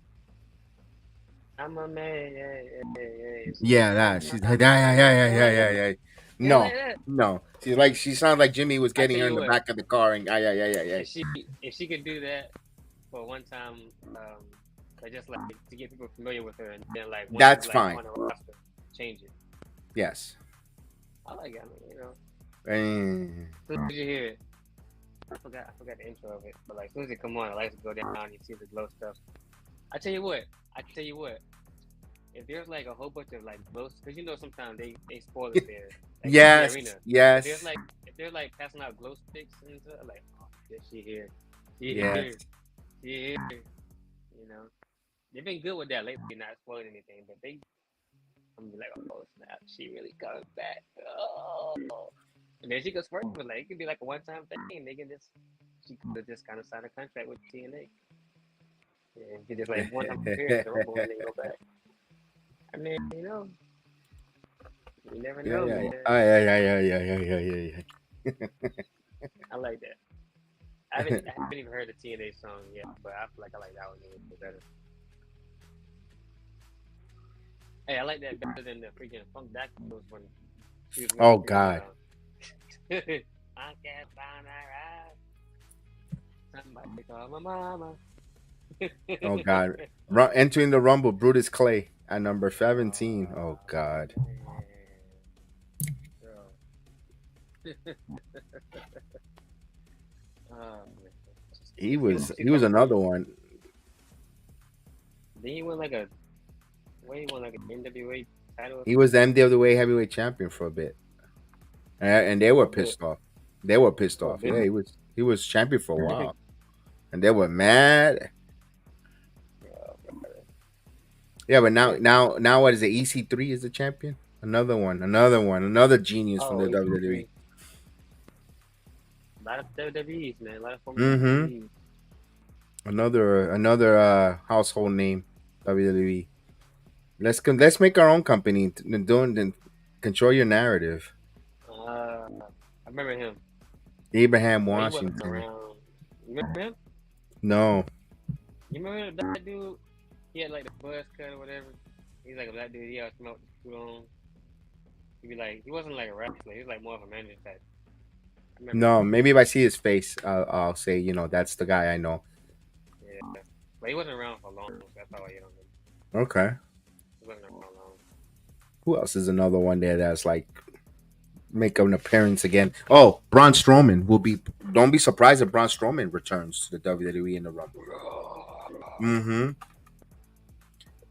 I'm a man. yeah, that she's yeah. Yeah, like that. No, she sounds like Jimmy was I getting tell her you in the what. back of the car and yeah. If she could do that for one time, like just like to get people familiar with her, and then like once That's she's, fine. on the roster, change it. Yes. I like it. I mean, you know, Mm. as soon as you hear it, I forgot the intro of it, but like as soon as it come on, I like to go down and you see the glow stuff. I tell you what. If there's like a whole bunch of like glow, because you know sometimes they spoil it there. Like, Yes. in the arena. Yes. If they're like passing out glow sticks and stuff, like, oh, yeah, she here. Yes. You know, they've been good with that lately, not spoiling anything, but I'm gonna be like, oh snap, she really coming back. Oh, and then she goes first, but like it could be like a one-time thing. They can she could just kind of sign a contract with TNA, and be just like one-time appearance, the Rumble, and then go back. I mean, you know, you never know, man. Yeah. I like that. I haven't even heard the TNA song yet, but I feel like I like that one a little bit better. Hey, I like that better than the freaking Funk Dactyls when she was. Oh God. I can't find that right. Somebody call my mama. Oh God. Entering the Rumble, Brutus Clay at number 17. Oh God. He was another one. Then he won like an NWA title. He was the MWA heavyweight champion for a bit, and they were pissed off. They were pissed off. Yeah, he was champion for a while, and they were mad. Yeah, but now what is it? EC3 is the champion. Another genius from the WWE. A lot of WWEs, man. A lot of former WWEs. Another household name, WWE. Let's make our own company. Control your narrative. I remember him. Abraham He wasn't Washington. around. You remember him? No. You remember that dude? He had like the buzz cut or whatever. He's like a black dude. He always smoked the suit on. He'd be like, he wasn't like a wrestler. He was like more of a manager type. No, maybe if I see his face, I'll say, that's the guy I know. Yeah, but he wasn't around for long. So that's how I get on him. Okay. He wasn't around long. Who else is another one there that's like make an appearance again? Oh, Braun Strowman will be. Don't be surprised if Braun Strowman returns to the WWE in the Rumble. Mm-hmm.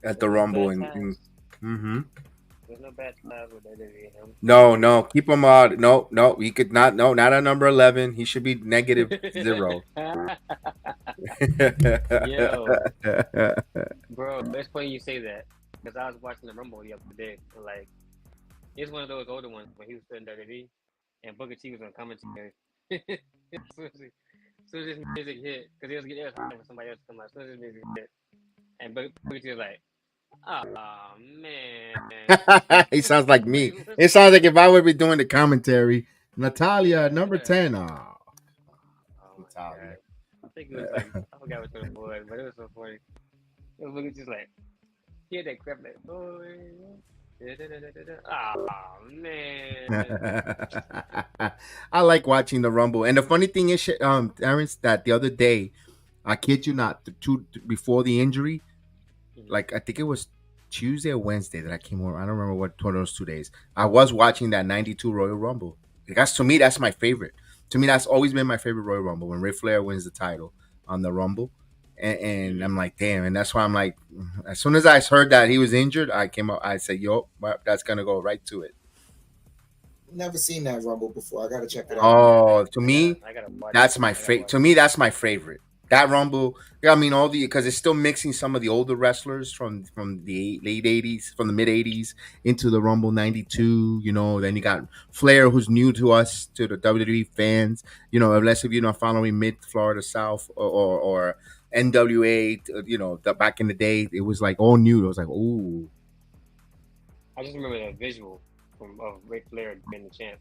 At the Rumble and mm-hmm. There's no bad ties with WWE. No. Keep him out. No. He could not. No, not at number 11. He should be -0. Yo, bro, it's funny you say that because I was watching the Rumble the other day. And like, it's one of those older ones when he was still in WWE, and Booker T was on commentary. As soon as his music hit, because it was time for somebody else to come out. As soon as his music hit, and Booker T was like, "Oh man." He sounds like me. It sounds like if I would be doing the commentary. Natalia, number 10. Oh Natalia. I think it was like, I forgot which one it was, but it was so funny. It was just like, he had that crap like, oh, Oh man. I like watching the Rumble, and the funny thing is, Terrence, that the other day, I kid you not, before the injury, like I think it was Tuesday or Wednesday that I came over. I don't remember what one of those 2 days. I was watching that '92 Royal Rumble. That's to me, that's my favorite. To me, that's always been my favorite Royal Rumble when Ric Flair wins the title on the Rumble, and I'm like, damn, and that's why I'm like, as soon as I heard that he was injured, I came up. I said, yo, that's gonna go right to it. Never seen that Rumble before. I gotta check it out. Oh, to me, I gotta watch that's it. my favorite. To me, that's my favorite. That Rumble, I mean, all the because it's still mixing some of the older wrestlers from the late '80s, from the mid '80s into the Rumble '92. You know, then you got Flair, who's new to us, to the WWE fans. You know, unless if you're not following Mid Florida South or NWA. You know, back in the day, it was like all new. It was like, ooh. I just remember that visual of Ric Flair being the champ.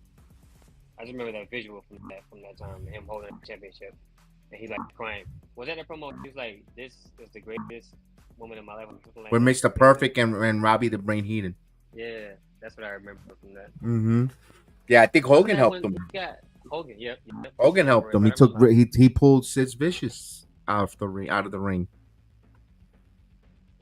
I just remember that visual from that time, him holding the championship, and he like crying. Was that a promo? He was like, "This is the greatest moment of my life." Like What makes the perfect and Robbie the Brain Heenan. Yeah, that's what I remember from that. Mm-hmm. Yeah, I think Hogan helped him. Yeah, Hogan. Yep. Hogan helped him. He pulled Sid Vicious out of the ring.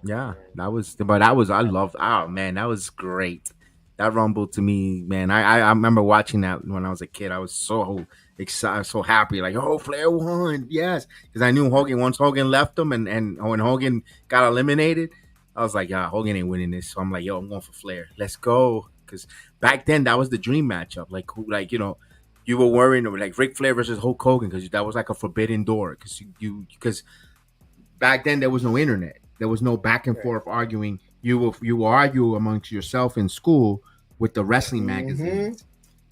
Yeah, I loved. Oh man, that was great. That Rumble to me, man. I remember watching that when I was a kid. I was so excited, so happy. Like, oh, Flair won, yes, because I knew Hogan. Once Hogan left him, and when Hogan got eliminated, I was like, yeah, Hogan ain't winning this. So I'm like, yo, I'm going for Flair. Let's go. Because back then that was the dream matchup. Like you know, you were worrying like Ric Flair versus Hulk Hogan because that was like a forbidden door. Because back then there was no internet. There was no back and forth arguing. You will argue amongst yourself in school with the wrestling magazines.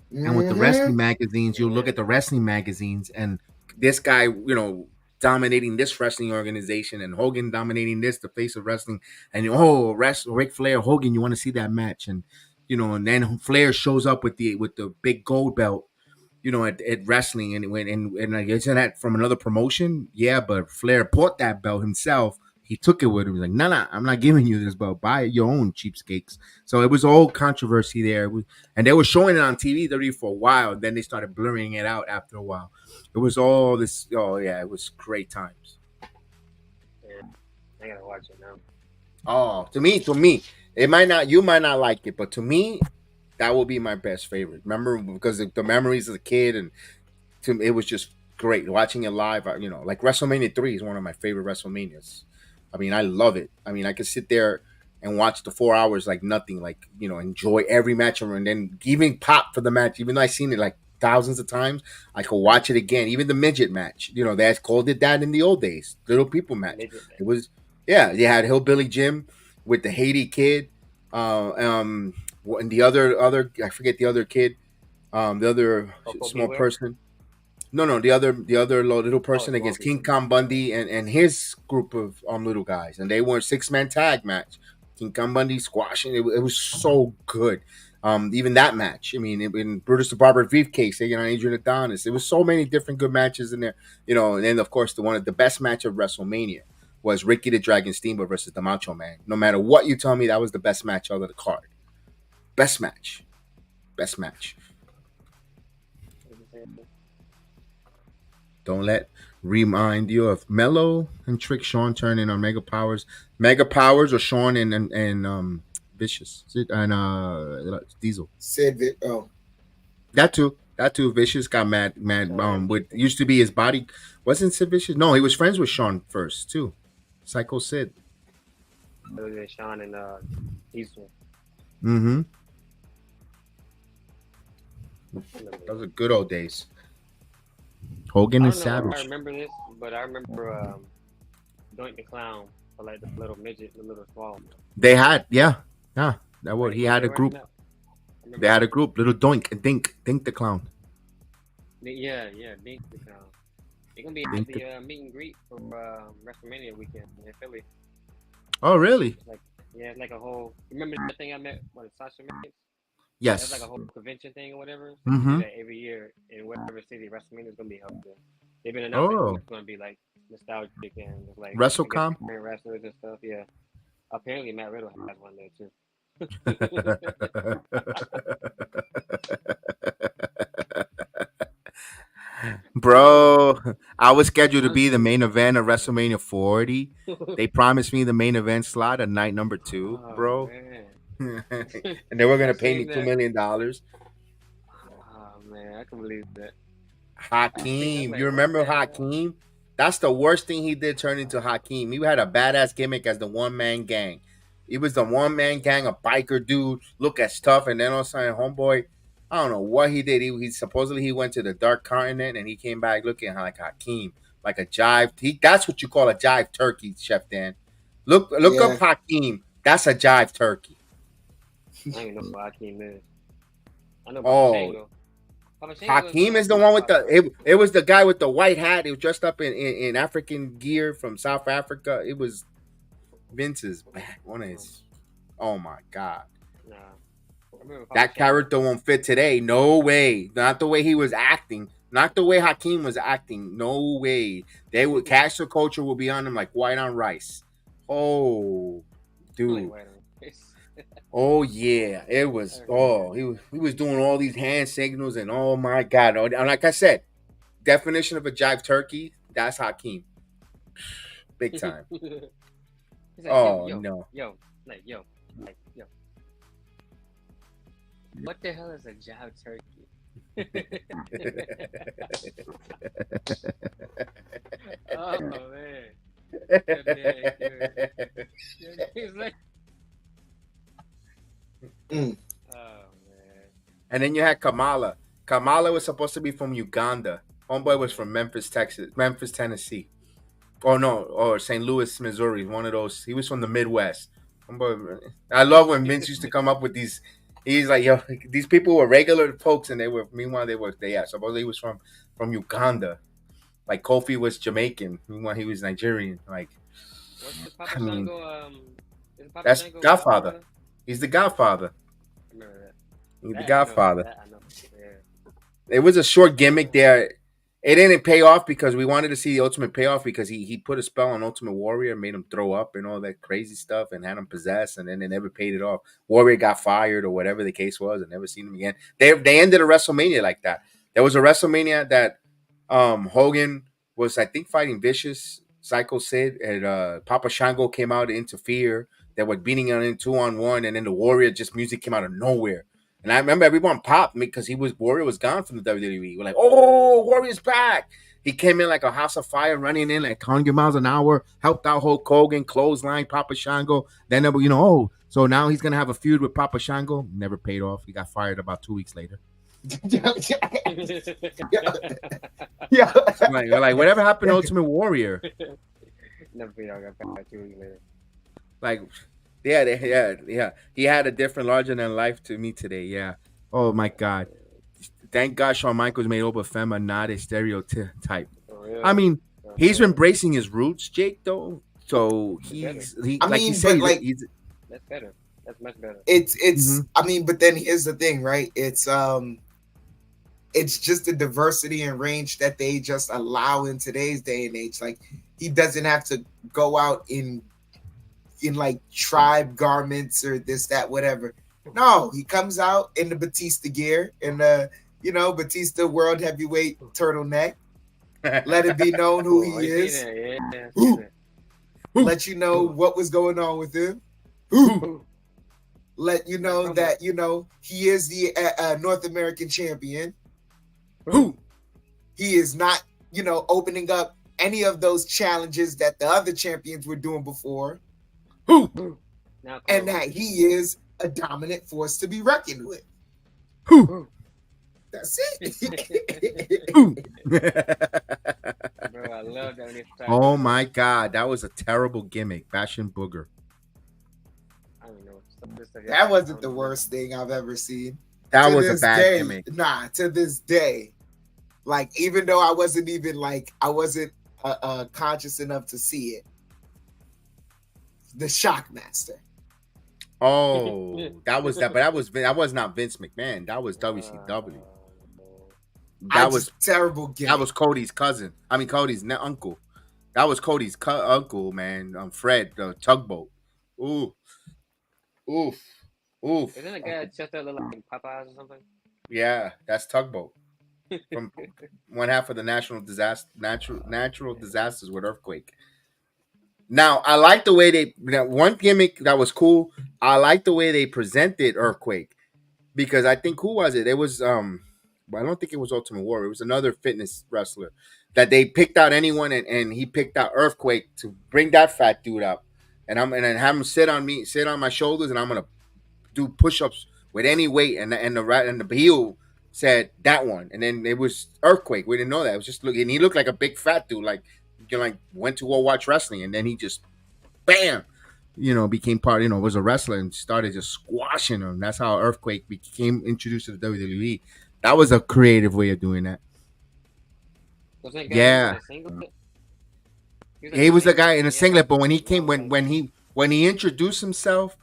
And with the wrestling magazines, you'll look at the wrestling magazines and this guy, you know, dominating this wrestling organization and Hogan dominating this, the face of wrestling. And Ric Flair, Hogan, you want to see that match. And, you know, and then Flair shows up with the big gold belt, you know, at wrestling. And like, isn't that from another promotion? Yeah, but Flair bought that belt himself. He took it with him. He was like, nah, I'm not giving you this belt. Buy your own, cheapskates. So it was all controversy there. And they were showing it on TV for a while. Then they started blurring it out after a while. It was all this. Oh, yeah, it was great times. Yeah, I gotta watch it now. Oh, to me, you might not like it, but to me, that will be my best favorite. Remember, because the memories as a kid, and it was just great watching it live. You know, like WrestleMania 3 is one of my favorite WrestleManias. I mean, I love it. I mean, I could sit there and watch the 4 hours like nothing, like, you know, enjoy every match and then even pop for the match. Even though I've seen it like thousands of times, I could watch it again. Even the midget match, you know, they called it that in the old days, little people match. It was, yeah, you had Hillbilly Jim with the Haiti kid, and the other, I forget the other kid, the other small person. No, the other little person against King Kong Bundy and his group of little guys, and they were a 6-man tag match. King Kong Bundy squashing it was so good. Even that match, I mean, in Brutus the Barber Briefcase, taking on Adrian Adonis, there was so many different good matches in there, you know. And then of course the best match of WrestleMania was Ricky the Dragon Steamboat versus the Macho Man. No matter what you tell me, that was the best match out of the card. Best match. Don't let remind you of Mello and Trick Sean turning on Mega Powers or Sean and Vicious and Diesel. That too. Vicious got mad. With used to be his body. Wasn't Sid Vicious? No, he was friends with Sean first too. Psycho Sid. Sean and Diesel. Mm-hmm. Those are good old days. Hogan and Savage. I remember this, but I remember Doink the Clown for like the little midget, the little small. They had, yeah. That was he had a group. They had a group, little Doink and Dink the Clown. Yeah, Dink the Clown. They're gonna be at the meet and greet for WrestleMania weekend in Philly. Oh, really? It's like a whole. Remember that thing I met when Sasha made? Yes. It's like a whole convention thing or whatever. Mm-hmm. Every year in whatever city WrestleMania is gonna be held in. They've been announcing it's gonna be like nostalgic and like WrestleCon wrestlers and stuff. Yeah. Apparently Matt Riddle has one there too. Bro, I was scheduled to be the main event of WrestleMania 40. They promised me the main event slot at night number 2, Oh bro. man, And they were gonna I pay me seen $2 that. million. Oh man, I can believe that. I think I'm Hakeem, you like, what remember the hell? Hakeem? That's the worst thing he did. Turn into Hakeem. He had a badass gimmick as the one man gang. He was the one man gang, a biker dude, look at stuff, and then all of a sudden, homeboy, I don't know what he did. He supposedly he went to the dark continent and he came back looking like Hakeem, like a jive. That's what you call a jive turkey, Chef Dan. Look up Yeah. Hakeem. That's a jive turkey. I don't even know who Hakeem is. I know Papa Oh, Shango. Papa Shango Hakeem is the one with it was the guy with the white hat. He was dressed up in African gear from South Africa. It was Vince's back. One of his. Oh my god. Nah. I remember Papa That Shango. character won't fit today. No way. Not the way he was acting. Not the way Hakeem was acting. No way. They would cancel culture will be on him like white on rice. Oh, Like, dude. wait a minute. Oh yeah, it was. Oh, he was doing all these hand signals and oh my god. And like I said, definition of a jive turkey. That's Hakeem. Big time. He's like, Oh yo, no. like yo. What the hell is a jive turkey? Oh man. He's like, Mm. oh man. And then you had Kamala. Kamala was supposed to be from Uganda. Homeboy was from Memphis, Tennessee. Oh no, or St. Louis, Missouri. One of those. He was from the Midwest. Homeboy, I love when Vince used to come up with these. He's like, yo, these people were regular folks, and meanwhile supposedly he was from Uganda. Like Kofi was Jamaican. Meanwhile, he was Nigerian. Like, What's the Papa I mean, Shango? Is Papa that's Shango Godfather. He's the Godfather. I remember that. He's the That I know. Godfather. That I know. Yeah. It was a short gimmick there. It didn't pay off because we wanted to see the Ultimate payoff because he put a spell on Ultimate Warrior, made him throw up and all that crazy stuff, and had him possessed, and then they never paid it off. Warrior got fired or whatever the case was, and never seen him again. They ended a WrestleMania like that. There was a WrestleMania that Hogan was, I think, fighting Vicious, Psycho Sid, and Papa Shango came out to interfere. They were beating on him 2-on-1, and then the Warrior just music came out of nowhere. And I remember everyone popped me because Warrior was gone from the WWE. We're like, oh, Warrior's back. He came in like a house of fire, running in like 100 miles an hour, helped out Hulk Hogan, clothesline Papa Shango. Then, so now he's going to have a feud with Papa Shango. Never paid off. He got fired about 2 weeks later. Yeah. Like, whatever happened to Ultimate Warrior? Never beat out got 2 weeks later. Like, yeah. He had a different larger than life to me today. Yeah. Oh my God. Thank God Shawn Michaels made Obafemi not a stereotype. For real. I mean, he's embracing his roots, Jake. Though, so That's better. That's much better. It's I mean, but then here's the thing, right? It's just the diversity and range that they just allow in today's day and age. Like, he doesn't have to go out in like tribe garments or this, that, whatever. No, he comes out in the Batista gear and Batista World Heavyweight turtleneck. Let it be known who he is. Let you know what was going on with him. Let you know that he is the North American champion. He is not opening up any of those challenges that the other champions were doing before. And that he is a dominant force to be reckoned with. That's it. Bro, I love that. Oh my God, that was a terrible gimmick, Bastion Booger. I don't know. That wasn't the worst thing I've ever seen. That was a bad gimmick. Nah, to this day, like, even though I wasn't conscious enough to see it. The Shockmaster. Oh, that was that, but that was not Vince McMahon. That was WCW. That was terrible gimmick. That was Cody's cousin. I mean, Cody's uncle. That was Cody's uncle, man. Fred, the tugboat. Oof. Oof. Isn't a guy chest that look like Popeyes or something? Yeah, that's Tugboat from one half of the natural disasters with earthquake. Now, I like the way that one gimmick that was cool. I like the way they presented earthquake because I think who was it? It was I don't think it was Ultimate Warrior. It was another fitness wrestler that they picked out anyone and he picked out earthquake to bring that fat dude up. And then have him sit on my shoulders, and I'm gonna do push-ups with any weight, and the heel said that one, and then it was earthquake. We didn't know that. It was just looking. He looked like a big fat dude, like went to go watch wrestling, and then he just bam, became part. Was a wrestler and started just squashing him. That's how earthquake became introduced to the WWE. That was a creative way of doing that. Was that guy Yeah, he was the guy in a singlet, but when he came, when he introduced himself.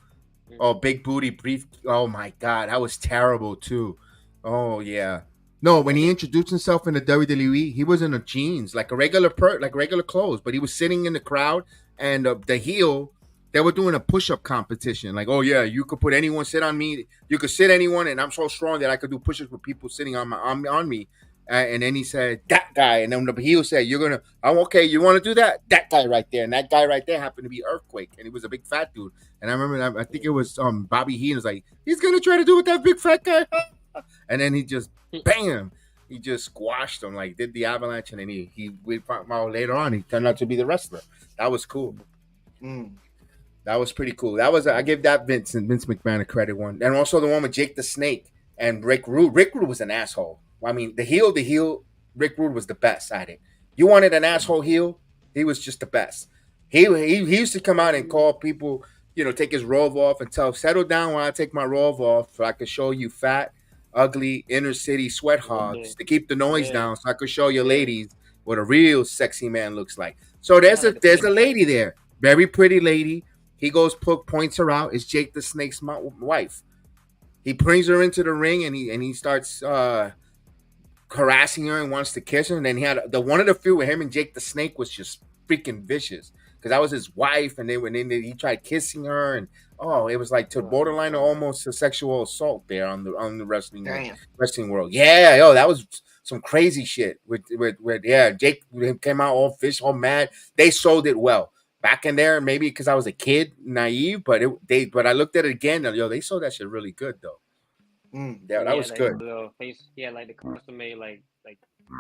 Oh, big booty brief. Oh my God, that was terrible too. Oh yeah. No, when he introduced himself in the WWE, he was in a jeans, like a regular like regular clothes, but he was sitting in the crowd, and the heel, they were doing a push-up competition. Like, oh yeah, you could put anyone sit on me. You could sit anyone, and I'm so strong that I could do push-ups with people sitting on me. And then he said that guy, and then the heel said, "You're gonna, I'm okay. You want to do that? That guy right there, and that guy right there happened to be Earthquake, and he was a big fat dude." And I remember, I think it was Bobby Heenan was like, "He's gonna try to do with that big fat guy," and then he just bam, he just squashed him, like did the avalanche, and then we found out later on he turned out to be the wrestler. That was cool. That was pretty cool. That was I give that Vince McMahon a credit one, and also the one with Jake the Snake and Rick Rude. Rick Rude was an asshole. I mean, the heel, Rick Rude was the best at it. You wanted an asshole heel, he was just the best. He used to come out and call people, take his robe off and settle down while I take my robe off so I could show you fat, ugly, inner city sweat hogs to keep the noise down so I could show you ladies what a real sexy man looks like. So there's a lady there, very pretty lady. He points her out. It's Jake the Snake's wife. He brings her into the ring and he starts harassing her and wants to kiss her. And then he had one of the feud with him and Jake the Snake was just freaking vicious because that was his wife. And then he tried kissing her, and it was like to borderline of almost a sexual assault there on the wrestling world. Yeah, that was some crazy shit with Jake came out all fish, all mad. They sold it well back in there, maybe because I was a kid, naive, but I looked at it again. They sold that shit really good though. Yeah, that was good. Yeah, like the custom made like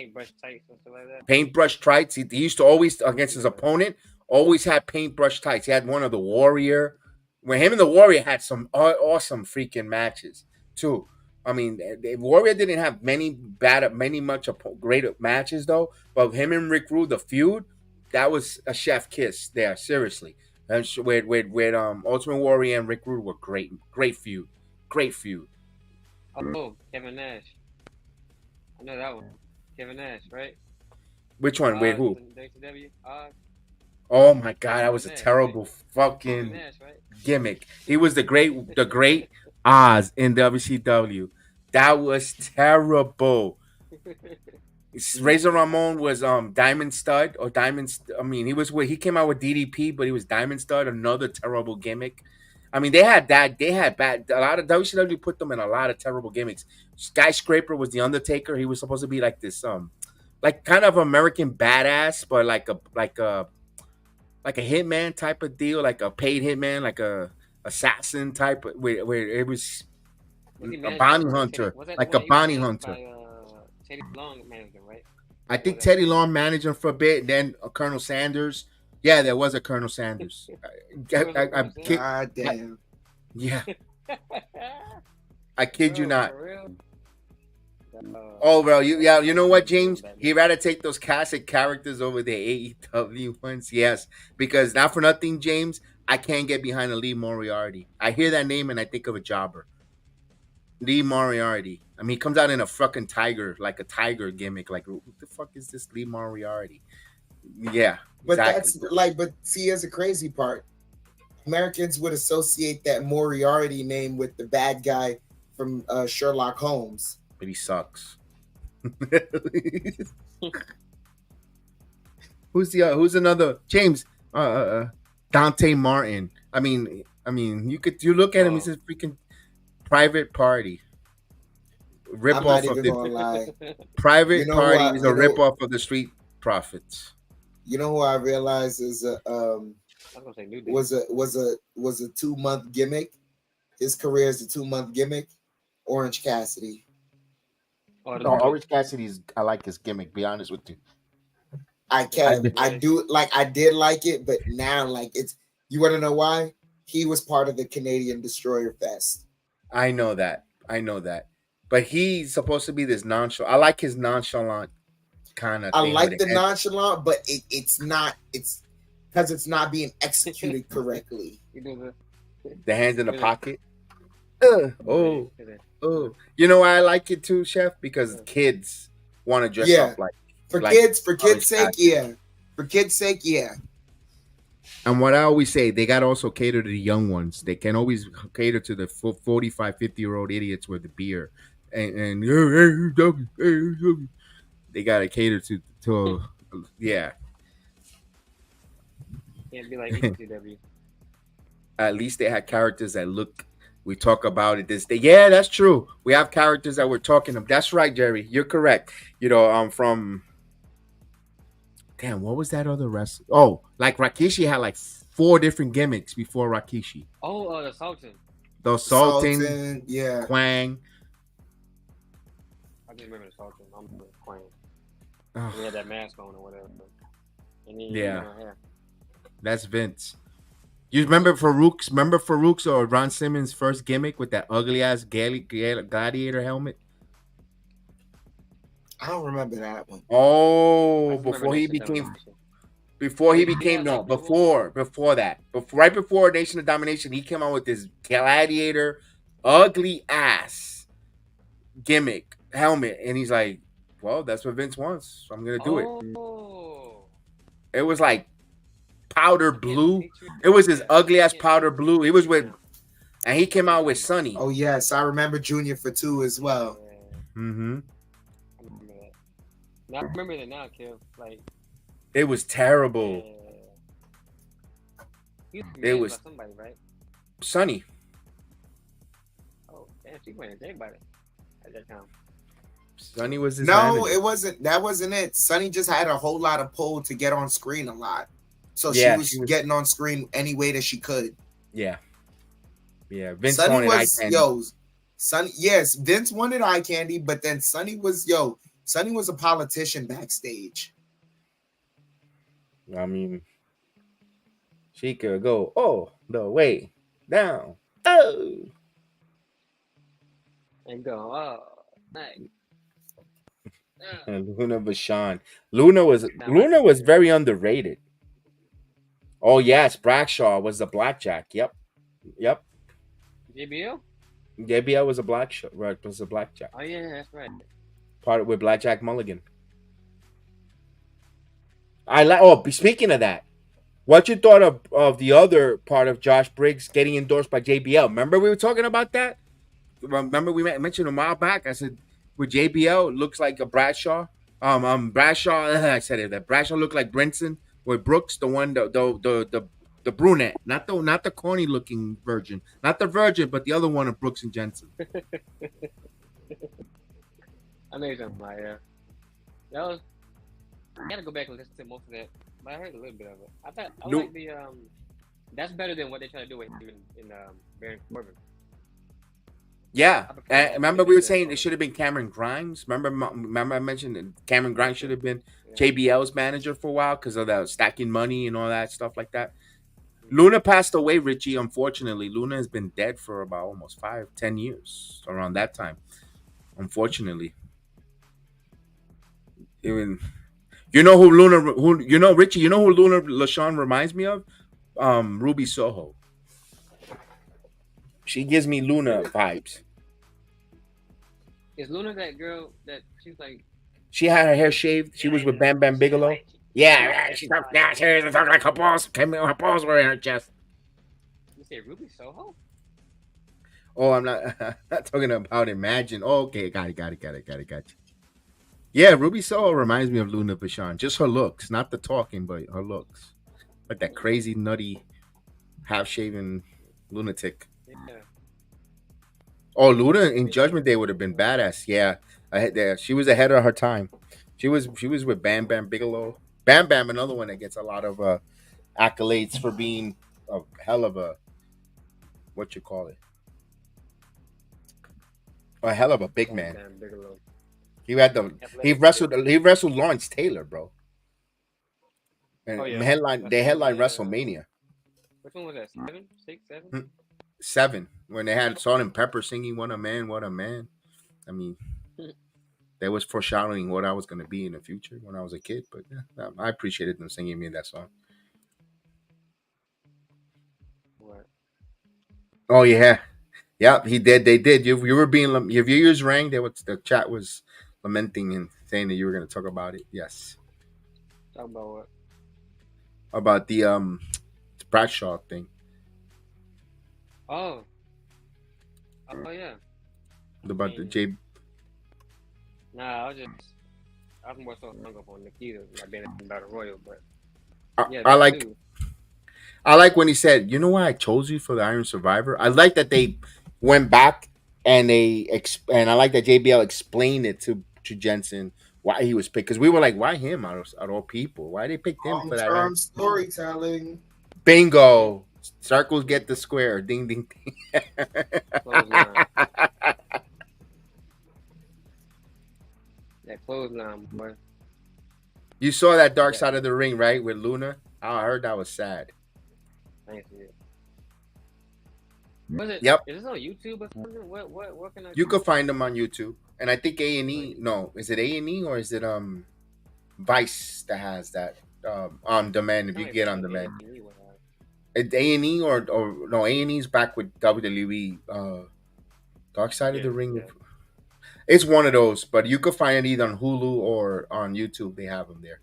paintbrush tights and stuff like that. Paintbrush tights. He used to always against his opponent always had paintbrush tights. He had one of the Warrior. When him and the Warrior had some awesome freaking matches too. I mean, the Warrior didn't have many great matches though. But him and Rick Rude, the feud, that was a chef kiss there. Seriously, and with Ultimate Warrior and Rick Rude were great feud. Oh, Kevin Nash. I know that one. Kevin Nash, right? Which one? Wait, who? WCW. Oh my God, that was a terrible fucking gimmick. He was the great Oz in WCW. That was terrible. Razor Ramon was Diamond Stud or Diamond. I mean, he came out with DDP, but he was Diamond Stud. Another terrible gimmick. I mean, they had bad. A lot of WCW put them in a lot of terrible gimmicks. Skyscraper was the Undertaker. He was supposed to be like this, like kind of American badass, but like a hitman type of deal, like a paid hitman, like a assassin type, where it was a bounty hunter, like a bounty hunter. Teddy Long managed him, right? I think Teddy Long managed him for a bit, and then Colonel Sanders. Yeah, there was a Colonel Sanders. God damn. Yeah. I kid you not. Oh, bro, you know what, James? He'd rather take those classic characters over the AEW ones. Yes, because not for nothing, James, I can't get behind a Lee Moriarty. I hear that name and I think of a jobber. Lee Moriarty. I mean, he comes out in a fucking tiger, like a tiger gimmick. Like, what the fuck is this Lee Moriarty? Yeah. But exactly. But see, here's the crazy part. Americans would associate that Moriarty name with the bad guy from Sherlock Holmes. But he sucks. Who's another James? Dante Martin. I mean, you look at him. He's a freaking. Private Party. Rip I'm off not of even gonna lie. Private You know Party what? is a rip off of the Street Profits. You know who I realized is I was gonna say New Day. was a 2-month gimmick. His career is a 2-month gimmick. Orange Cassidy. Oh, No, Orange Cassidy's. I like his gimmick. Be honest with you. I did like it, but now like it's. You want to know why? He was part of the Canadian Destroyer Fest. I know that. But he's supposed to be this nonchalant. I like his nonchalant kind of. I thing like with the it. nonchalant, but it's not. It's because it's not being executed correctly. The hands in the pocket. Oh. You know why I like it too, Chef? Because kids want to dress up like for like kids' sake, Cassidy. yeah. For kids' sake, yeah. And what I always say, they got to also cater to the young ones. They can always cater to the 45, 50-year-old idiots with the beer. And they got to cater to yeah. Can't be like ECW. At least they had characters that look. We talk about it this day. Yeah, that's true. We have characters that we're talking of. That's right, Jerry. You're correct. You know, from. Damn, what was that other wrestler? Oh, like Rikishi had like 4 different gimmicks before Rikishi. Oh, the Sultan. The Sultan, yeah. Quang. I just remember the Sultan. I'm the Quang. He had that mask on or whatever. And he, That's Vince. You remember Farouk's? Farouk's or Ron Simmons' first gimmick with that ugly ass gladiator helmet? I don't remember that one. Oh, before he became right before Nation of Domination, he came out with this gladiator ugly ass gimmick helmet, and he's like, "Well, that's what Vince wants, so I'm gonna do it." It was like powder blue. It was his ugly ass powder blue. It was with, and he came out with Sonny. Oh yes, I remember Junior for 2 as well. Mm-hmm. I remember that now, Kev. Like, it was terrible. It was somebody, right? Sonny. Oh, damn, she went everybody at that time. Sonny was his manager. It wasn't. That wasn't it. Sonny just had a whole lot of pull to get on screen a lot. So she was getting on screen any way that she could. Yeah. Yeah. Vince Sonny wanted eye candy. Sonny, yes, Vince wanted eye candy, but then Sonny was a politician backstage. I mean, she could go all the way down. Oh. And go, oh, nice. And Luna Vachon. Luna was very underrated. Oh yes, Bradshaw was the blackjack. Yep. JBL was a blackjack. Right, was a blackjack. Oh yeah, that's right. Part with Blackjack Mulligan. Speaking of that, what you thought of the other part of Josh Briggs getting endorsed by JBL? Remember we were talking about that? Remember we mentioned a while back? I said with JBL looks like a Bradshaw. Bradshaw. I said it. That Bradshaw looked like Brinson with Brooks, the one the brunette, not the corny looking virgin, not the virgin, but the other one of Brooks and Jensen. I know you're talking about, yeah. That was. I gotta go back and listen to most of that, but I heard a little bit of it. I like the That's better than what they try to do with him in Baron Corbin. Yeah, remember we were saying it should have been Cameron Grimes. Remember I mentioned that Cameron Grimes should have been JBL's manager for a while because of the stacking money and all that stuff like that. Luna passed away, Richie. Unfortunately, Luna has been dead for about almost 5-10 years around that time. Unfortunately, even Richie. You know who Luna LaShawn reminds me of? Ruby Soho. She gives me Luna vibes. Is Luna that girl that she's like? She had her hair shaved. She was with Bam Bam Bigelow. Yeah, she's talking like her balls. Her balls were in her chest. You say Ruby Soho? Oh, I'm not talking about Imagine. Oh, okay, got it. Yeah, Ruby Soho reminds me of Luna Vachon. Just her looks, not the talking, but her looks. Like that crazy, nutty, half-shaven lunatic. Yeah. Oh, Luna in Judgment Day would have been badass. Yeah, she was ahead of her time. She was with Bam Bam Bigelow. Bam Bam, another one that gets a lot of accolades for being a hell of a what you call it, a hell of a big man. Damn, Bigelow. He wrestled Lawrence Taylor, bro. And Oh, yeah. they headlined WrestleMania Which one was that? 7, 6, 7? 7 when they had Salt and Pepper singing "What a Man, What a Man." I mean, that was foreshadowing what I was going to be in the future when I was a kid. But yeah, I appreciated them singing me that song. What? Oh yeah, yeah, he did. They did. You were being your viewers rang. The chat was lamenting and saying that you were going to talk about it. Yes, Talk about what? about the Bradshaw thing. Oh. Oh, yeah. About the J. Nah, I was more so hung up on Nikita, like being a battle royal, but yeah, I like. too. I like when he said, "You know why I chose you for the Iron Survivor." I like that they went back and and I like that JBL explained it to Jensen why he was picked, because we were like, "Why him out of all people? Why they picked him for that?" Long-term storytelling. Bingo! Circles get the square. Ding ding ding. Clothesline. That clothesline, boy. You saw that Dark Side of the Ring, right, with Luna? I heard that was sad. I ain't see it. Was it? Yep. Is this on YouTube or something? What can I? You could find them on YouTube, and I think A&E. No, is it A&E or is it Vice that has that on demand? If you get on demand, it's A&E or no, A&E's back with WWE. Dark Side of the Ring. Yeah. It's one of those, but you could find it either on Hulu or on YouTube. They have them there.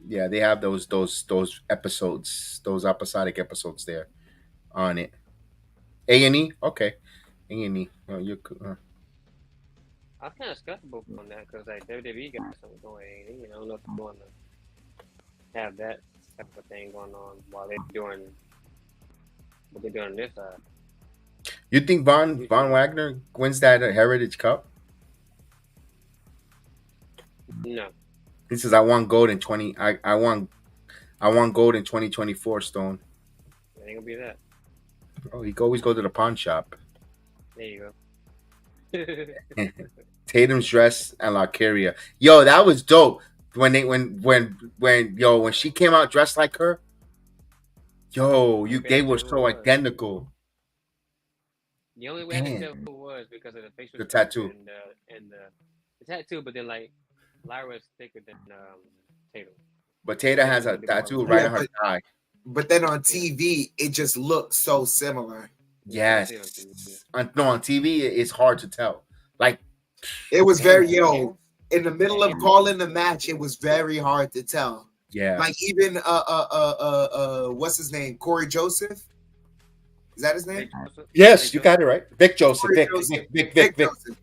Yeah, they have those episodes, those episodic episodes there on it. A&E, okay. A&E. Oh, you could. I'm kind of skeptical on that because like WWE got something going. You know, I don't know if they're going to have that type of thing going on while they're doing what they're doing on this side. You think Von Wagner wins that Heritage Cup? No. He says, "I want gold in 20. I want gold in 2024. Stone." It ain't gonna be that. Oh, he always go to the pawn shop. There you go. Tatum's dress and Lacaria. Yo, that was dope. When she came out dressed like her. Yo, they were so identical. The only way I can tell who was because of the facial tattoo and the tattoo, but then like Lyra is thicker than Tatum. But Tatum has a tattoo right on her thigh. But then on TV, it just looks so similar. Yes. On TV, it's hard to tell. Like, it was very in the middle of calling the match, it was very hard to tell. Yeah. Like even what's his name? Corey Joseph. Is that his name? Yes, you got it right. Vic Joseph. Vic Joseph.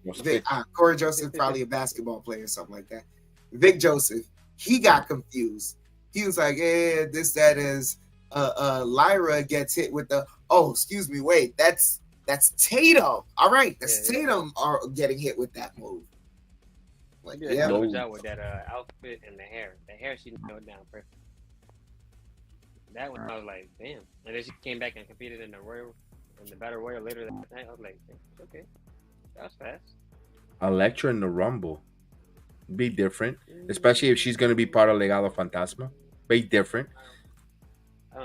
Corey Joseph, probably a basketball player or something like that. Vic Joseph. He got confused. He was like, "Yeah, that is." Lyra gets hit with the. Oh, excuse me. Wait, that's Tatum. All right, that's Tatum are getting hit with that move. Like, yeah, no job with that outfit and the hair. The hair she nailed down perfect. That one, I was like, damn. And then she came back and competed in the Battle Royal later that night. I was like, okay, that was fast. Elektra in the Rumble. Be different. Especially if she's going to be part of Legado Fantasma. Be different.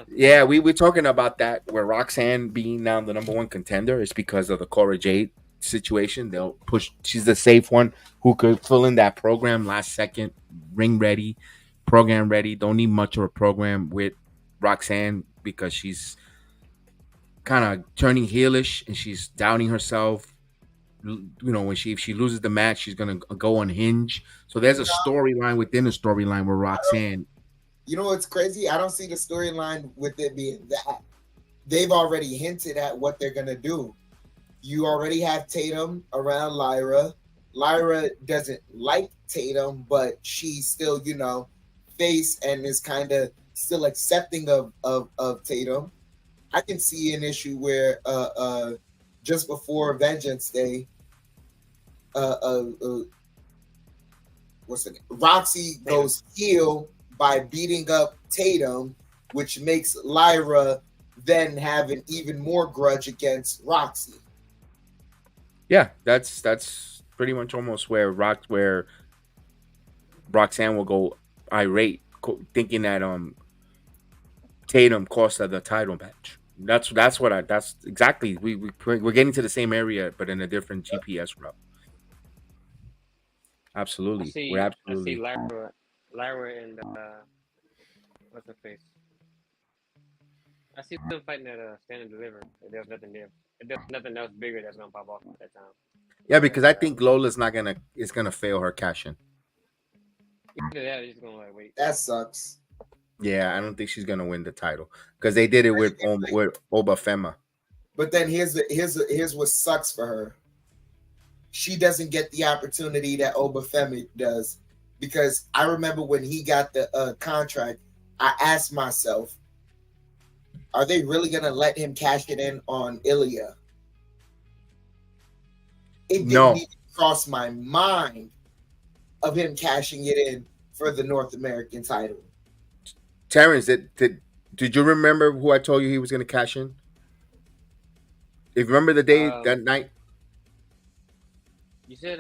Yeah, we're talking about that where Roxanne being now the number one contender is because of the Cora Jade situation. They'll push. She's the safe one who could fill in that program last second, ring ready, program ready. Don't need much of a program with Roxanne because she's kind of turning heelish and she's doubting herself. You know, if she loses the match, she's gonna go unhinged. So there's a storyline within the storyline where Roxanne. You know what's crazy? I don't see the storyline with it being that. They've already hinted at what they're gonna do. You already have Tatum around Lyra. Lyra doesn't like Tatum, but she's still, face and is kind of still accepting of Tatum. I can see an issue where just before Vengeance Day, what's it? Roxy goes heel by beating up Tatum, which makes Lyra then have an even more grudge against Roxy. Yeah, that's pretty much almost where Roxanne will go irate, thinking that Tatum cost her the title match. That's exactly we're getting to the same area, but in a different GPS route. Absolutely, I see Lyra and what's her face? I see them fighting at Stand and Deliver. There's nothing there. There's nothing else bigger that's gonna pop off at that time. Yeah, because I think Lola's is gonna fail her cash in. Either that, or just gonna wait. That sucks. Yeah, I don't think she's gonna win the title because they did it with Obafema. But then here's what sucks for her. She doesn't get the opportunity that Obafemi does, because I remember when he got the contract, I asked myself, are they really going to let him cash it in on Ilya? It didn't even cross my mind of him cashing it in for the North American title. Terrence, did you remember who I told you he was going to cash in? If you remember the day, that night? You said,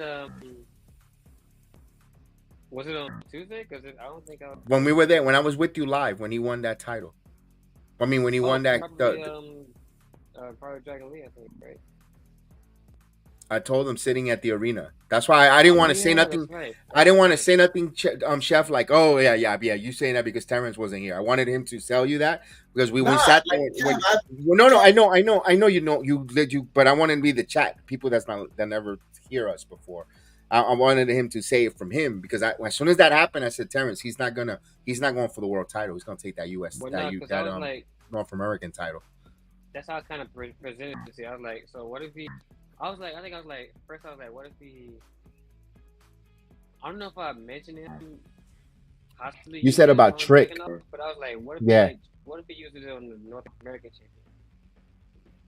was it on Tuesday? Because I don't think when we were there, when I was with you live, when he won that title. I mean, when he won that. Probably Dragon Lee, I think, right? I told him sitting at the arena. That's why I didn't want to say nothing. Right. I didn't want to say nothing, Chef. Like, oh yeah. You saying that because Terrence wasn't here. I wanted him to tell you that because we sat there. I know you, but I wanted to be the chat people that never hear us before. I wanted him to say it from him because as soon as that happened, I said, Terrence, he's not going for the world title. He's gonna take that North American title. That's how I kind of presented it to you. I was like, so what if he? First I was like, what if he? I don't know if I mentioned him. Possibly. You said about Trick, but I was like, what if he uses it on the North American champion?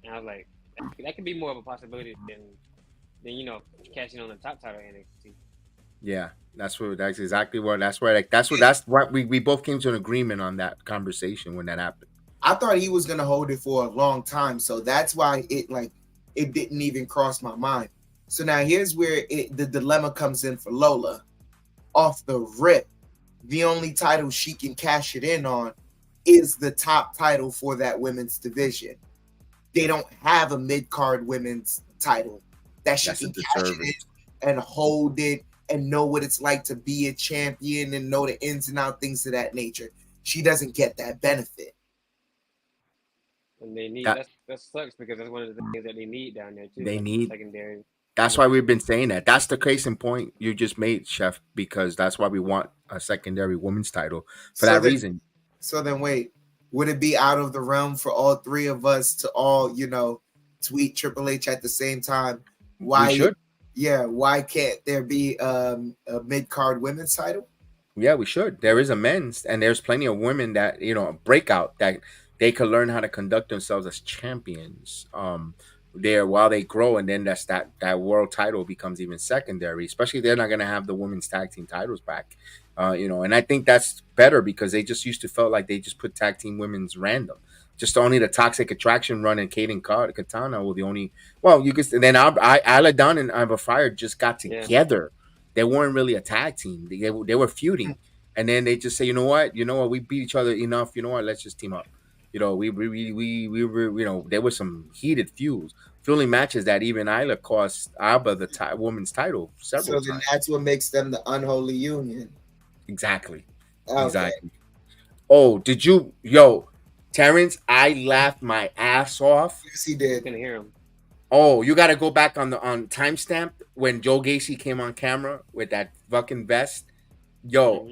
And I was like, that could be more of a possibility than cashing on the top title NXT. Yeah, that's exactly what. That's what we both came to an agreement on that conversation when that happened. I thought he was gonna hold it for a long time, so that's why it didn't even cross my mind. So now here's where the dilemma comes in for Lola. Off the rip, the only title she can cash it in on is the top title for that women's division. They don't have a mid-card women's title that she can cash it in and hold it and know what it's like to be a champion and know the ins and outs, things of that nature. She doesn't get that benefit. And they need that sucks because that's one of the things that they need down there too. They need secondary. That's why we've been saying that. That's the case in point you just made, Chef, because that's why we want a secondary women's title for that reason. So then wait, would it be out of the realm for all three of us to all, tweet Triple H at the same time? Why we should. Yeah, why can't there be a mid-card women's title? Yeah, we should. There is a men's, and there's plenty of women that, breakout that they could learn how to conduct themselves as champions there while they grow, and then that world title becomes even secondary, especially they're not going to have the women's tag team titles back. And I think that's better because they just used to felt like they just put tag team women's random. Just only the Toxic Attraction run and Kayden Katana were the only. Well, you could. And then Isla and Fyre just got together. Yeah. They weren't really a tag team. They were feuding, and then they just say, you know what, we beat each other enough. You know what, let's just team up. We were. There were some heated fueling matches that even Isla cost Alba the women's title several times. So then that's what makes them the unholy union. Exactly. Okay. Exactly. Oh, did you, Terrence? I laughed my ass off. Yes, he did. I can hear him. Oh, you got to go back on timestamp when Joe Gacy came on camera with that fucking vest.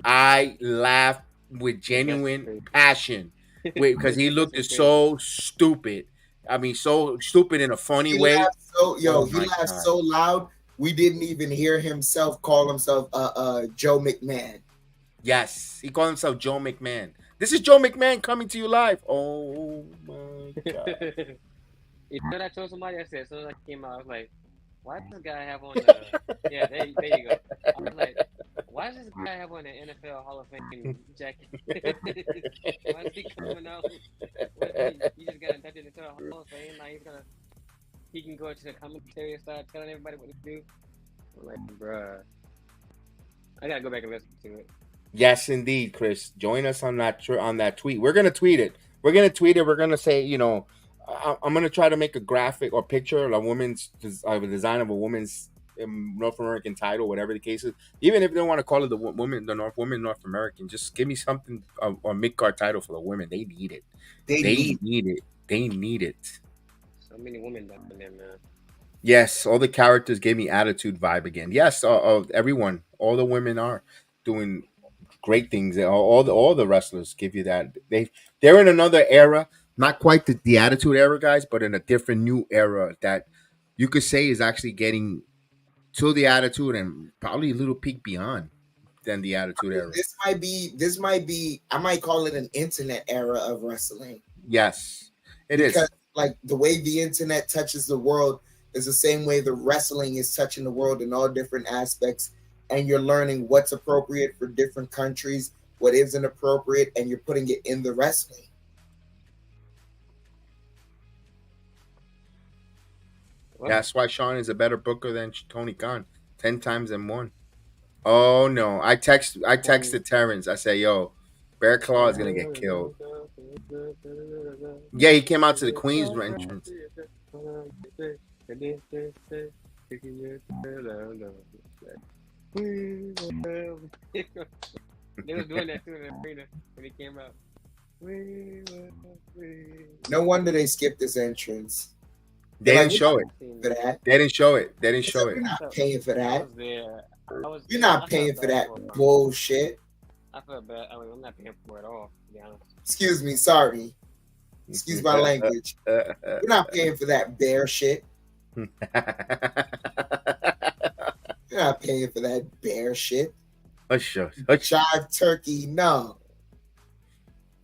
I laughed with genuine passion because he looked so stupid. I mean, so stupid in a funny way. He laughed so loud we didn't even hear himself call himself Joe McMahon. Yes, he called himself Joe McMahon. This is Joe McMahon coming to you live. Oh my God. You know what I told somebody? I said, as soon as I came out, I was like, why does this guy have on the... Yeah, there you go. I was like, why does this guy have on the NFL Hall of Fame jacket? Why is he coming out? He just got inducted into the Hall of Fame. Now he can go into the commentary and start telling everybody what to do. I'm like, bruh. I gotta go back and listen to it. Yes, indeed, Chris. Join us on that tweet. We're gonna tweet it. We're gonna say, I'm gonna try to make a graphic or picture of a design of a woman's North American title, whatever the case is. Even if they don't want to call it the North American, just give me something or mid-card title for the women. They need it. They need it. They need it. So many women down there, man. Yes, all the characters gave me attitude vibe again. Yes, everyone, all the women are doing great things. All the wrestlers give you that. They're in another era, not quite the attitude era, guys, but in a different new era that you could say is actually getting to the attitude and probably a little peak beyond than the attitude era. This might be. I might call it an internet era of wrestling. Yes, it is. Like the way the internet touches the world is the same way the wrestling is touching the world in all different aspects, and you're learning what's appropriate for different countries, what isn't appropriate, and you're putting it in the wrestling. That's why Sean is a better booker than Tony Khan, 10 times in one. Oh no! I texted Terrence. I said, "Yo, Bear Claw is gonna get killed." Yeah, he came out to the Queen's entrance. They was doing that too in the arena when he came out. No wonder they skipped this entrance. They didn't show it. They didn't show it. You're not paying for that. You're not paying for that bullshit. I feel bad. I mean, I'm not paying for it at all, to be honest. Excuse me, sorry. Excuse my language. You're not paying for that bear shit. You're not paying for that bear shit. Jive turkey, no.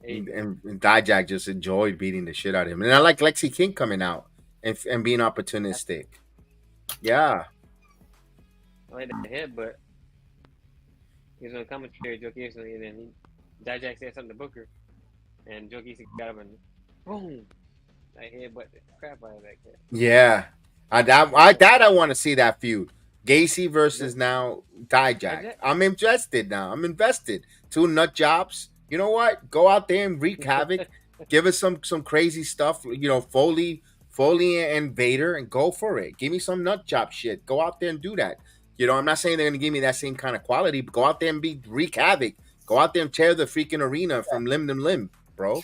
And Dijak just enjoyed beating the shit out of him. And I like Lexi King coming out and being opportunistic. Yeah. I like the head, but he was on commentary, Joe Kingston, and then Dijak said something to Booker, and Joe Kingston got him and boom. I headbutt the crap out of that kid. Yeah. I want to see that feud. Gacy versus now Dijak. I'm invested now. I'm invested. 2 nut jobs. You know what? Go out there and wreak havoc. Give us some crazy stuff. Foley and Vader, and go for it. Give me some nut job shit. Go out there and do that. I'm not saying they're gonna give me that same kind of quality, but go out there and wreak havoc. Go out there and tear the freaking arena from limb to limb, bro.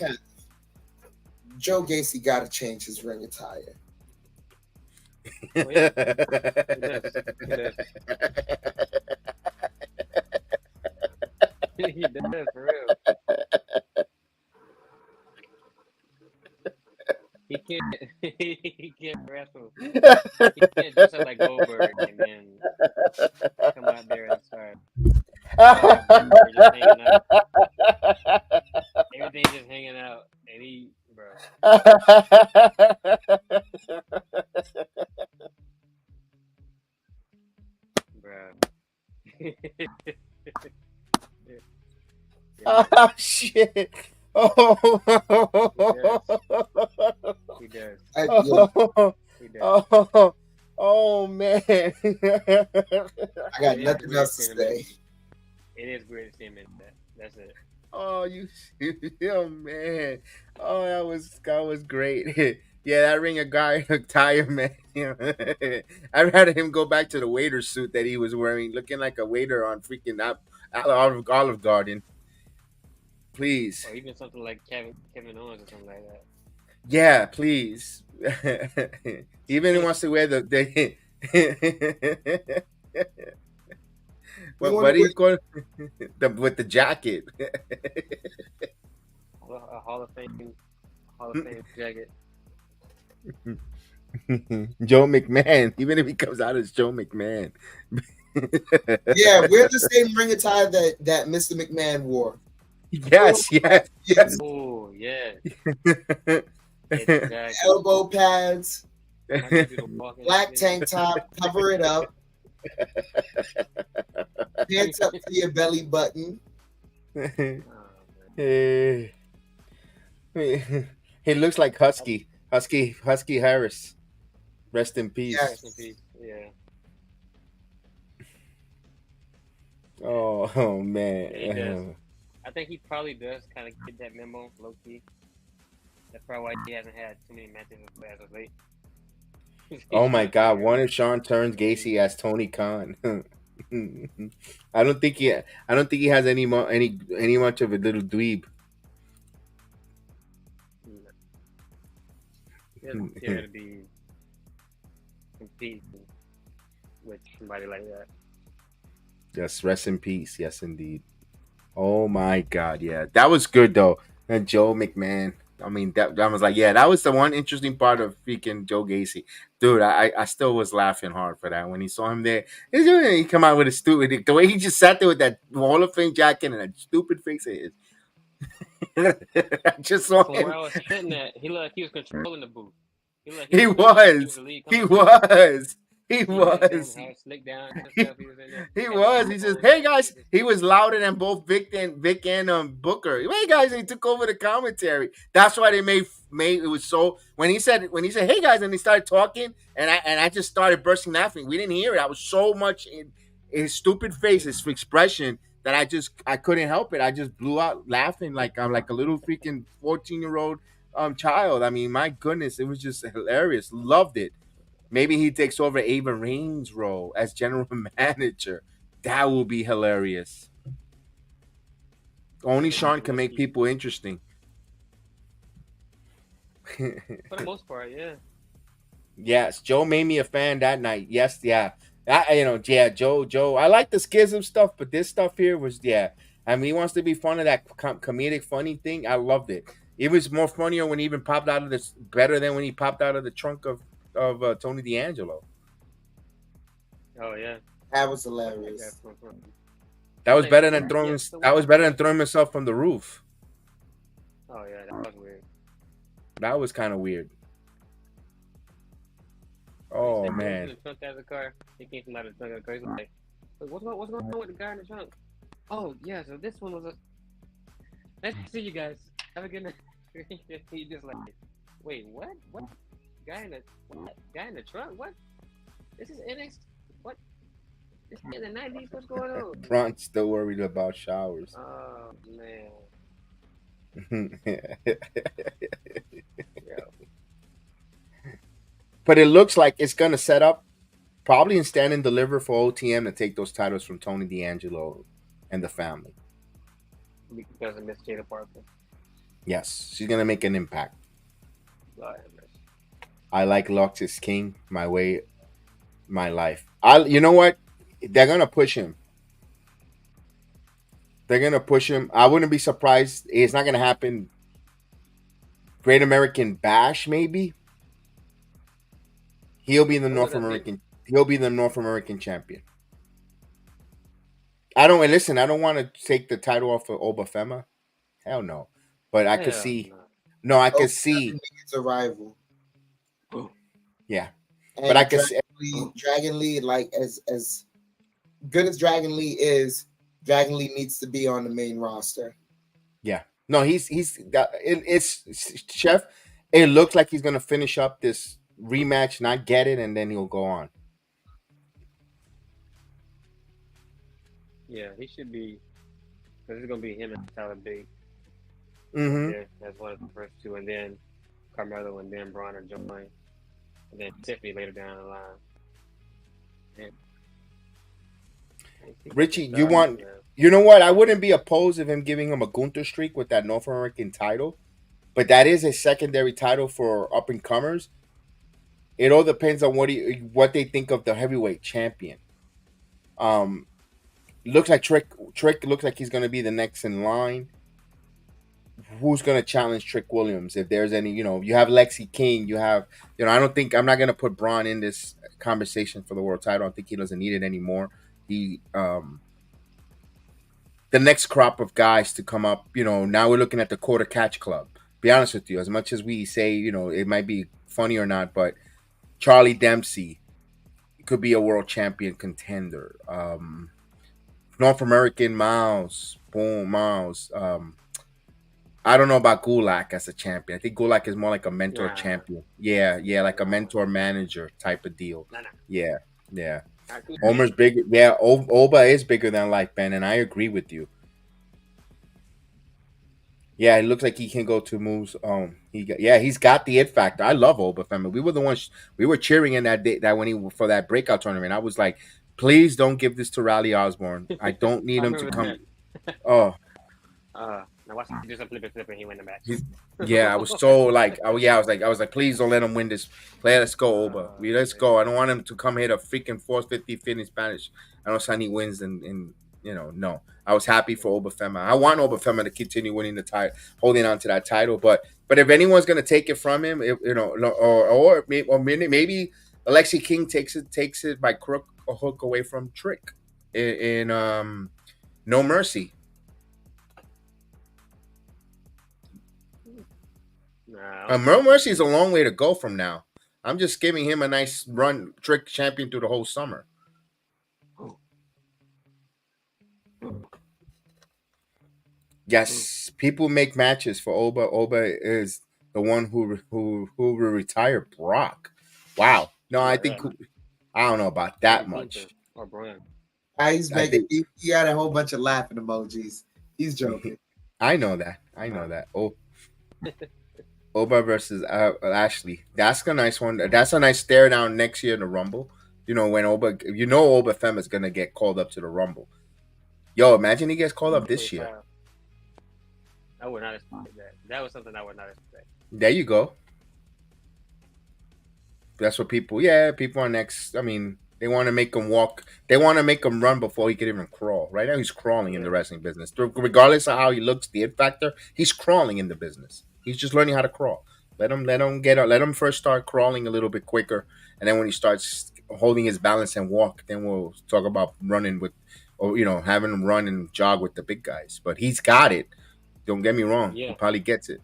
Joe Gacy gotta change his ring attire. Oh, yeah. He does, for real. He can't wrestle. He can't dress up like Goldberg and then come out there and start just hanging out. Everything's just hanging out, and he, bro. Oh shit! Oh, he does. Oh man! I got nothing else to say. It is weird to see him in that. That's it. Oh, oh man! Oh, that was great. Yeah, that ring of attire, man. I'd rather him go back to the waiter suit that he was wearing, looking like a waiter on freaking Olive Garden. Please. Or even something like Kevin Owens or something like that. Yeah, please. Even he wants to wear the what are you going with the jacket? A Hall of Fame jacket. Joe McMahon. Even if he comes out as Joe McMahon. Yeah, wear the same ring attire that Mr. McMahon wore. Yes. Yes. Oh, yeah. Exactly. elbow pads, Might just do the walking black shit. tank top, cover it up, pants up to your belly button. Oh, man. He looks like Husky Harris. Rest in peace. Yes. Rest in peace. Yeah. Oh man. Yeah, he does. I think he probably does kind of get that memo, low key. That's probably why he hasn't had too many matches as of late. Oh my God! What if Sean turns Gacy as Tony Khan? I don't think he has any much of a little dweeb. He doesn't care to be competing with somebody like that. Yes, rest in peace. Yes, indeed. Oh my God, yeah, that was good though. And Joe McMahon. I mean, that was like, yeah, that was the one interesting part of freaking Joe Gacy, dude. I still was laughing hard for that when he saw him there. He come out with a stupid, the way he just sat there with that Hall of Fame jacket and that stupid face of his. I just saw From him. where I was sitting at, he looked like he was controlling the booth. He looked like He was. was. the lead He commentator. was. He He was. was. Hair slicked down and stuff. He was in there. He Had was. the He says, microphone. "Hey guys." He was louder than both Vic and Booker. Hey guys, he took over the commentary. That's why they made it was so when he said, "Hey guys," and he started talking, and I just started bursting laughing. We didn't hear it. I was so much in his stupid face, his expression, that I couldn't help it. I just blew out laughing like I'm like a little freaking 14-year-old child. I mean, my goodness, it was just hilarious. Loved it. Maybe he takes over Ava Rain's role as general manager. That will be hilarious. Only Sean can make people interesting. For the most part, yeah. Yes, Joe made me a fan that night. Yes, yeah. Joe. I like the schism stuff, but this stuff here was, yeah. I mean, he wants to be fun of that comedic, funny thing. I loved it. It was more funnier when he even popped out of this, better than when he popped out of the trunk of Tony D'Angelo. Oh yeah, That was hilarious. That was better than throwing. That was better than throwing himself from the roof. Oh yeah, that was weird. That was kind of weird. Oh He man. in the trunk of the car. He came from out of the trunk of the car. He's like, what's going on with the guy in the trunk? Oh yeah, so this one was a. Nice to see you guys. Have a good night. He just like, wait, what? What? Guy in the trunk? What? This is NXT? What? This is in the 90s? What's going on? Ron's still worried about showers. Oh man. But it looks like it's gonna set up probably in stand and deliver for OTM to take those titles from Tony D'Angelo and the family. Because of Miss Jada Parker. Yes, she's gonna make an impact. God, I like Lux is king. My way, my life. You know what? They're gonna push him. They're gonna push him. I wouldn't be surprised. It's not gonna happen. Great American Bash, maybe. He'll be the North American. He'll be the North American champion. I don't want to take the title off of Obafema. Hell no. But I could see. No, I could see. It's a rival. Yeah. And But I could see. Dragon Lee, like as good as Dragon Lee is, Dragon Lee needs to be on the main roster. Yeah. No, it's Chef. It looks like he's gonna finish up this rematch, not get it, and then he'll go on. Yeah, he should be. Because it's gonna be him and Tyler Bate. Mm-hmm. Yeah, that's one of the first two, and then Carmelo and then Braun are joined, and then Tiffany later down the line. And Richie, you know what? I wouldn't be opposed of him giving him a Gunther streak with that North American title, but that is a secondary title for up and comers. It all depends on what they think of the heavyweight champion. Looks like Trick looks like he's gonna be the next in line. Who's gonna challenge Trick Williams? If there's any, you have Lexi King, you have, I'm not gonna put Braun in this conversation for the world title. I don't think he doesn't need it anymore. The next crop of guys to come up, now we're looking at the Quarter Catch Club be honest with you, as much as we say, it might be funny or not, but Charlie Dempsey could be a world champion contender. North American Miles, boom, Miles. I don't know about Gulak as a champion. I think Gulak is more like a mentor champion. Yeah, like a mentor manager type of deal. Nah. Yeah. Homer's bigger. Yeah, Oba is bigger than life, Ben, and I agree with you. Yeah, it looks like he can go to moves. He's got the it factor. I love Oba Femi. We were the ones we were cheering in that day that when he for that breakout tournament. I was like, please don't give this to Riley Osborne. I don't need him to come. Oh. Now watch him do some flip and he win the match. Yeah, I was so like, I was like, please don't let him win this. Let's go, Oba. Let's go. I don't want him to come here to freaking 450 fit in Spanish. I don't sign he wins and no. I was happy for Oba Fema. I want Oba Fema to continue winning the title, holding on to that title. But if anyone's gonna take it from him, or maybe Alexi King takes it by crook or hook away from Trick in No Mercy. No Mercy is a long way to go from now. I'm just giving him a nice run, Trick champion through the whole summer. Yes, people make matches for Oba. Oba is the one who will retire Brock. Wow. No, I think I don't know about that much. Or Brian. He's making. He had a whole bunch of laughing emojis. He's joking. I know that. Oh. Oba versus Ashley. That's a nice one. That's a nice stare down next year in the Rumble. When Oba Fem is gonna get called up to the Rumble. Yo, imagine he gets called up this year. I would not expect that. That was something I would not expect. There you go. That's what people are next. I mean, they want to make him walk. They want to make him run before he can even crawl. Right now, he's crawling in the wrestling business. Regardless of how he looks, the it factor, he's crawling in the business. He's just learning how to crawl. Let him first start crawling a little bit quicker, and then when he starts holding his balance and walk, then we'll talk about running with, or having him run and jog with the big guys. But he's got it. Don't get me wrong. Yeah. He probably gets it.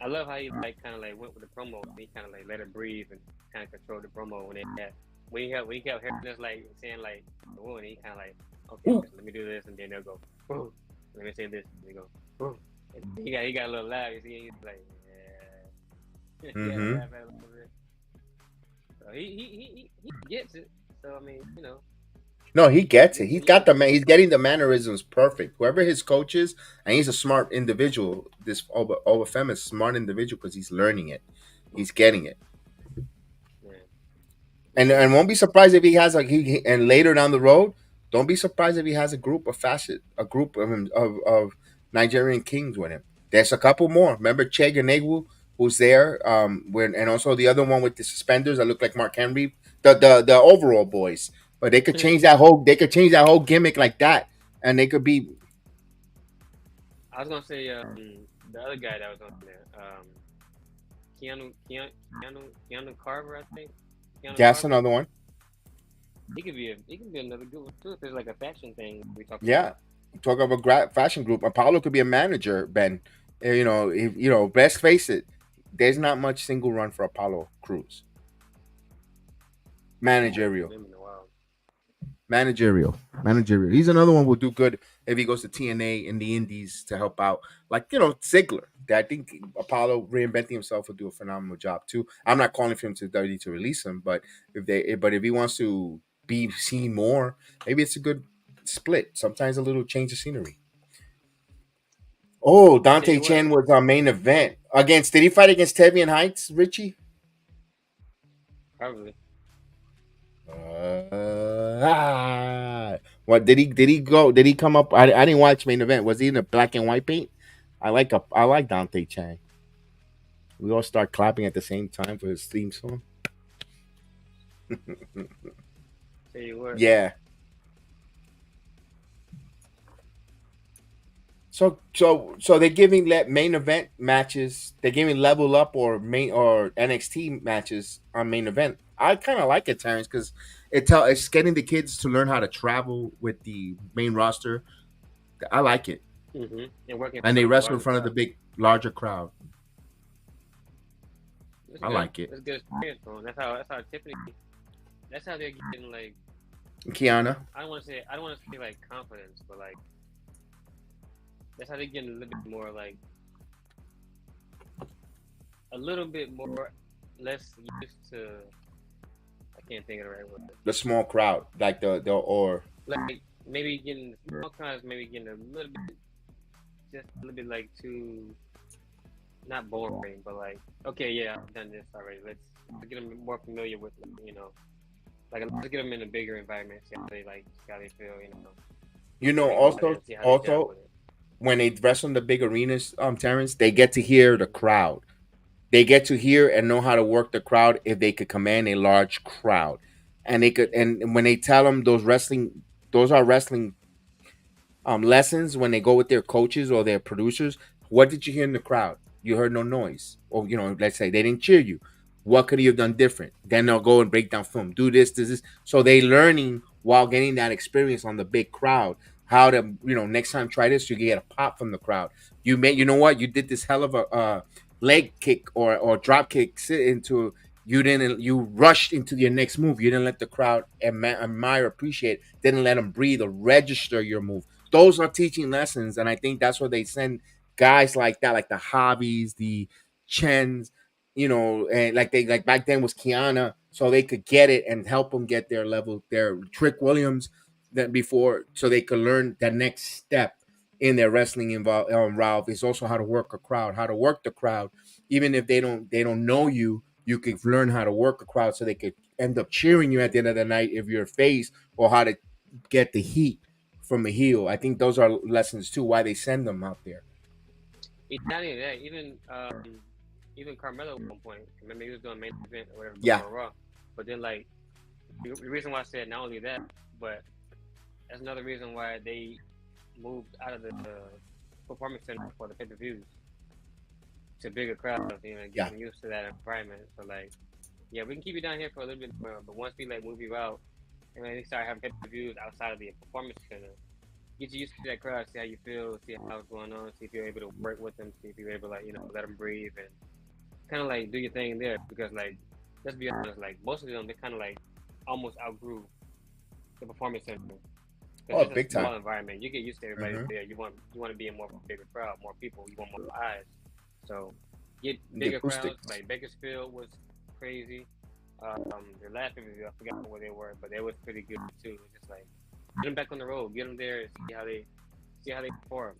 I love how he kind of went with the promo. He kind of let it breathe and kind of controlled the promo when he kept hearing this saying oh, and he kind of okay, let me do this, and then they'll go, oh, let me say this, and they go, oh. He got a little loud. He's like, yeah. Mm-hmm. So he gets it. So I mean, No, he gets it. He's getting the mannerisms perfect. Whoever his coach is, and he's a smart individual. This Oba Fem is a smart individual because he's learning it. He's getting it. Yeah. And won't be surprised if he has and later down the road, don't be surprised if he has a group of Nigerian kings with him. There's a couple more. Remember Che Ganegwu, who's there, and also the other one with the suspenders that look like Mark Henry, the overall boys. But they could change that whole gimmick like that, and they could be. I was gonna say the other guy that was on there, Keanu Carver, I think. That's another one. He could be another good one too. If there's like a fashion thing we talk about. Yeah. Talk about a fashion group. Apollo could be a manager, Ben. Let's face it, there's not much single run for Apollo Crews. Managerial. He's another one who will do good if he goes to TNA in the Indies to help out. Like, Ziggler. I think Apollo reinventing himself will do a phenomenal job too. I'm not calling for him to WWE to release him, but if he wants to be seen more, maybe it's a good split. Sometimes a little change of scenery. Oh, Dante Chen was our main event did he fight against Tevian Heights, Richie? Probably. What did he go? Did he come up? I didn't watch main event. Was he in the black and white paint? I like Dante Chen. We all start clapping at the same time for his theme song. Yeah. So they're giving main event matches. They're giving level up or NXT matches on main event. I kind of like it, Terrence, because it's getting the kids to learn how to travel with the main roster. I like it. And working and they for wrestle in larger front of the crowds. larger crowd. It's I good. like it. It's a good experience for them. That's how Tiffany. That's how they're getting like. Kiana. I don't want to say like confidence, but like that's how they're getting a little bit more like a little bit more less used to. I can't think of the right word. The small crowd, like the or Like maybe getting small crowds, maybe getting a little bit, just a little bit like too, not boring, but like okay, yeah, I've done this already. Let's get them more familiar with, you know, like let's get them in a bigger environment, see how they feel, you know. you know, Think about it and see how they gel also with it. when they wrestle in the big arenas, Terrence, they get to hear the crowd. They get to hear and know how to work the crowd if they could command a large crowd, and they could. And when they tell them those are wrestling lessons when they go with their coaches or their producers. What did you hear in the crowd? You heard no noise, or let's say they didn't cheer you. What could you have done different? Then they'll go and break down film. Do this. So they learning while getting that experience on the big crowd. How to next time try this, you get a pop from the crowd. You know what, you did this hell of a leg kick or drop kick you rushed into your next move. You didn't let the crowd admire, appreciate, didn't let them breathe or register your move. Those are teaching lessons, and I think that's where they send guys like that, like the Hobbies, the Chens, and like back then was Kiana, so they could get it and help them get their level. Their Trick Williams that before, so they could learn the next step in their wrestling route is also how to work a crowd, how to work the crowd, even if they don't know you. You could learn how to work a crowd so they could end up cheering you at the end of the night if you're a face, or how to get the heat from a heel. I think those are lessons too, why they send them out there. It's not even that. Even Carmelo at one point. Remember he was doing main event or whatever Yeah. on Raw. But then like the reason why I said not only that, but that's another reason why they moved out of the performance center for the pay-per-views to bigger crowds, getting used to that environment. So like, yeah, we can keep you down here for a little bit more, but once we like move you out and then we start having pay-per-views outside of the performance center, get you used to that crowd, see how you feel, see how's going on, see if you're able to work with them, see if you're able to let them breathe and kind of like do your thing there. Because like, let's be honest, like most of them, they kind of like almost outgrew the performance center. Oh, it's big a small time. environment. You get used to everybody there. You want to be in more of a bigger crowd, more people. You want more eyes. So get bigger crowds. Like Bakersfield was crazy. The last interview, I forgot where they were, but they was pretty good too. Just like get them back on the road, get them there, and see how they perform.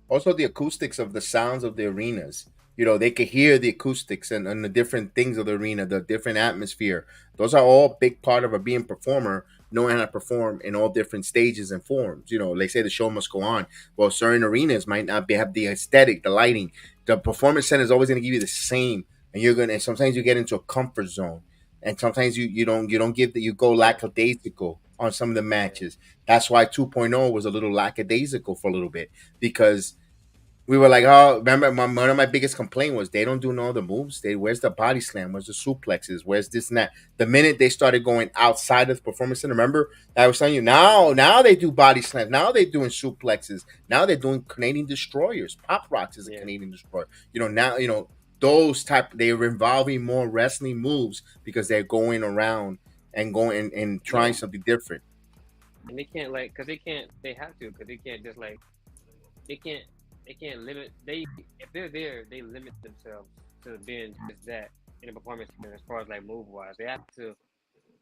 Also, the acoustics of the sounds of the arenas. They could hear the acoustics and the different things of the arena, the different atmosphere. Those are all big part of being a performer, knowing how to perform in all different stages and forms. They say the show must go on. Well, certain arenas might not have the aesthetic, the lighting. The performance center is always going to give you the same, and sometimes you get into a comfort zone, and sometimes you go lackadaisical on some of the matches. That's why 2.0 was a little lackadaisical for a little bit, because we were like, oh, remember, one of my biggest complaint was they don't do no other moves. Where's the body slam? Where's the suplexes? Where's this and that? The minute they started going outside of the performance center, remember, I was telling you, now they do body slams. Now they're doing suplexes. Now they're doing Canadian destroyers. Pop Rocks is a Canadian destroyer. Those they're involving more wrestling moves because they're going around and going and trying something different. And they can't they have to, because they can't just like, they can't limit. If they're there, they limit themselves to being just that in a performance center as far as like move wise. They have to,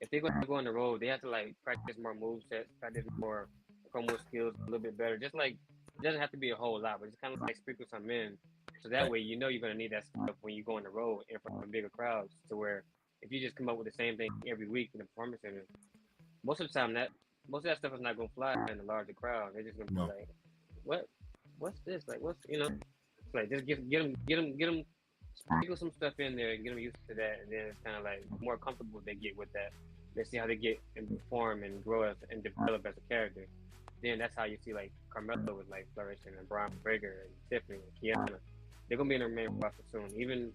if they're going to go on the road, they have to like practice more move sets, practice more promo skills a little bit better. Just like, it doesn't have to be a whole lot, but just kind of like sprinkle some in, so that way you're going to need that stuff when you go on the road in front of bigger crowds. To where if you just come up with the same thing every week in the performance center, most of the time most of that stuff is not going to fly in a larger crowd. They're just going to be like, what's this? Like, like just get them, sprinkle some stuff in there and get them used to that, and then it's kind of like more comfortable they get with that. Let's see how they get and perform and grow and develop as a character. Then that's how you see like Carmelo was like flourishing, and Brian Breaker and Tiffany and Kiana. They're gonna be in their main roster soon. Even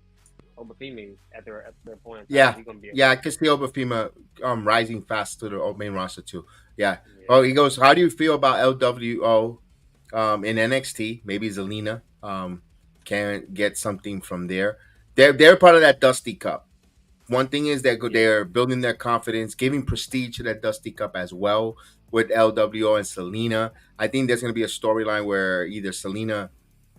Obafemi at their point. He's gonna be I can see Obafemi rising fast to the main roster too. Yeah. Oh, he goes, how do you feel about LWO in NXT. Maybe Zelina can get something from there. They're part of that Dusty Cup. One thing is that they're building their confidence, giving prestige to that Dusty Cup as well with LWO and Selena. I think there's going to be a storyline where either Selena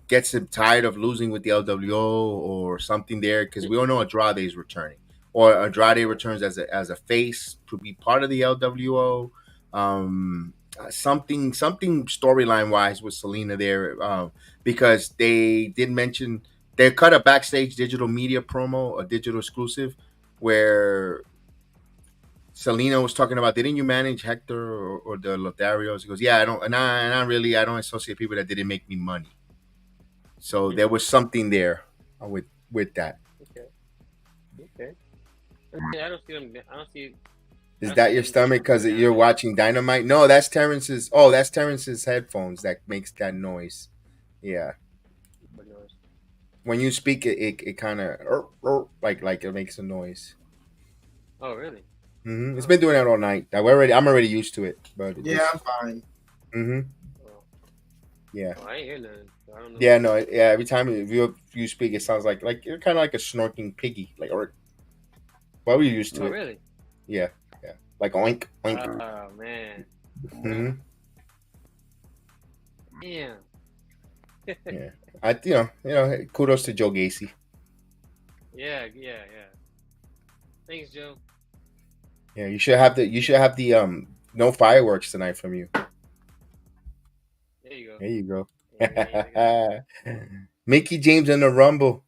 gets him tired of losing with the LWO or something there, because we all know Andrade is returning, or Andrade returns as a face to be part of the LWO. Something storyline wise with Selena there, because they did mention they cut a backstage digital media promo, a digital exclusive, where Selena was talking about, didn't you manage Hector or the Lotharios? He goes, yeah, I don't, and I really, I don't associate people that didn't make me money. So there was something there with that. Okay. I don't see them. I don't see. Is that your stomach because you're watching Dynamite? No, that's Terrence's. Oh, that's Terrence's headphones that makes that noise. Yeah. When you speak, it kind of like it makes a noise. Oh, really? Mm-hmm. It's been doing that all night. I'm already used to it. But I'm fine. Mm-hmm. Oh. Yeah. Oh, I ain't hear nothing. So I don't know. Yeah, no, yeah. Every time you speak, it sounds like you're kind of like a snorking piggy, like, or what were you used to? Oh, it? really? Yeah, like oink oink. Oh man. Mm-hmm. Damn. Yeah, kudos to Joe Gacy. Yeah. Thanks, Joe. Yeah, you should have the no fireworks tonight from you. There you go. There you go. Yeah. Mickey James in the Rumble.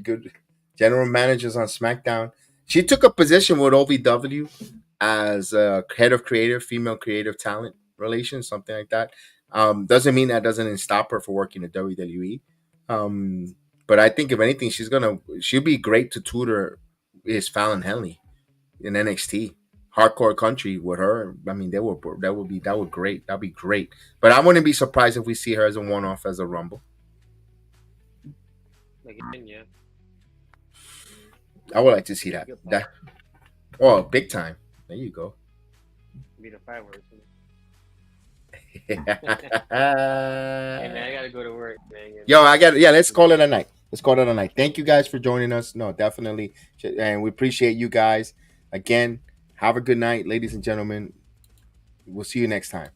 Good general managers on SmackDown. She took a position with OVW as head of female creative talent relations, something like that. Doesn't mean that doesn't stop her for working at WWE. But I think if anything, she'll be great to tutor is Fallon Henley in NXT. Hardcore country with her. I mean, that would be great. That'd be great. But I wouldn't be surprised if we see her as a one-off as a Rumble. Again, yeah. I would like to see that. Big time. There you go. Be the fireworks. Hey, man, I gotta go to work, man. Yo, let's call it a night. Thank you guys for joining us. No, definitely. And we appreciate you guys. Again, have a good night, ladies and gentlemen. We'll see you next time.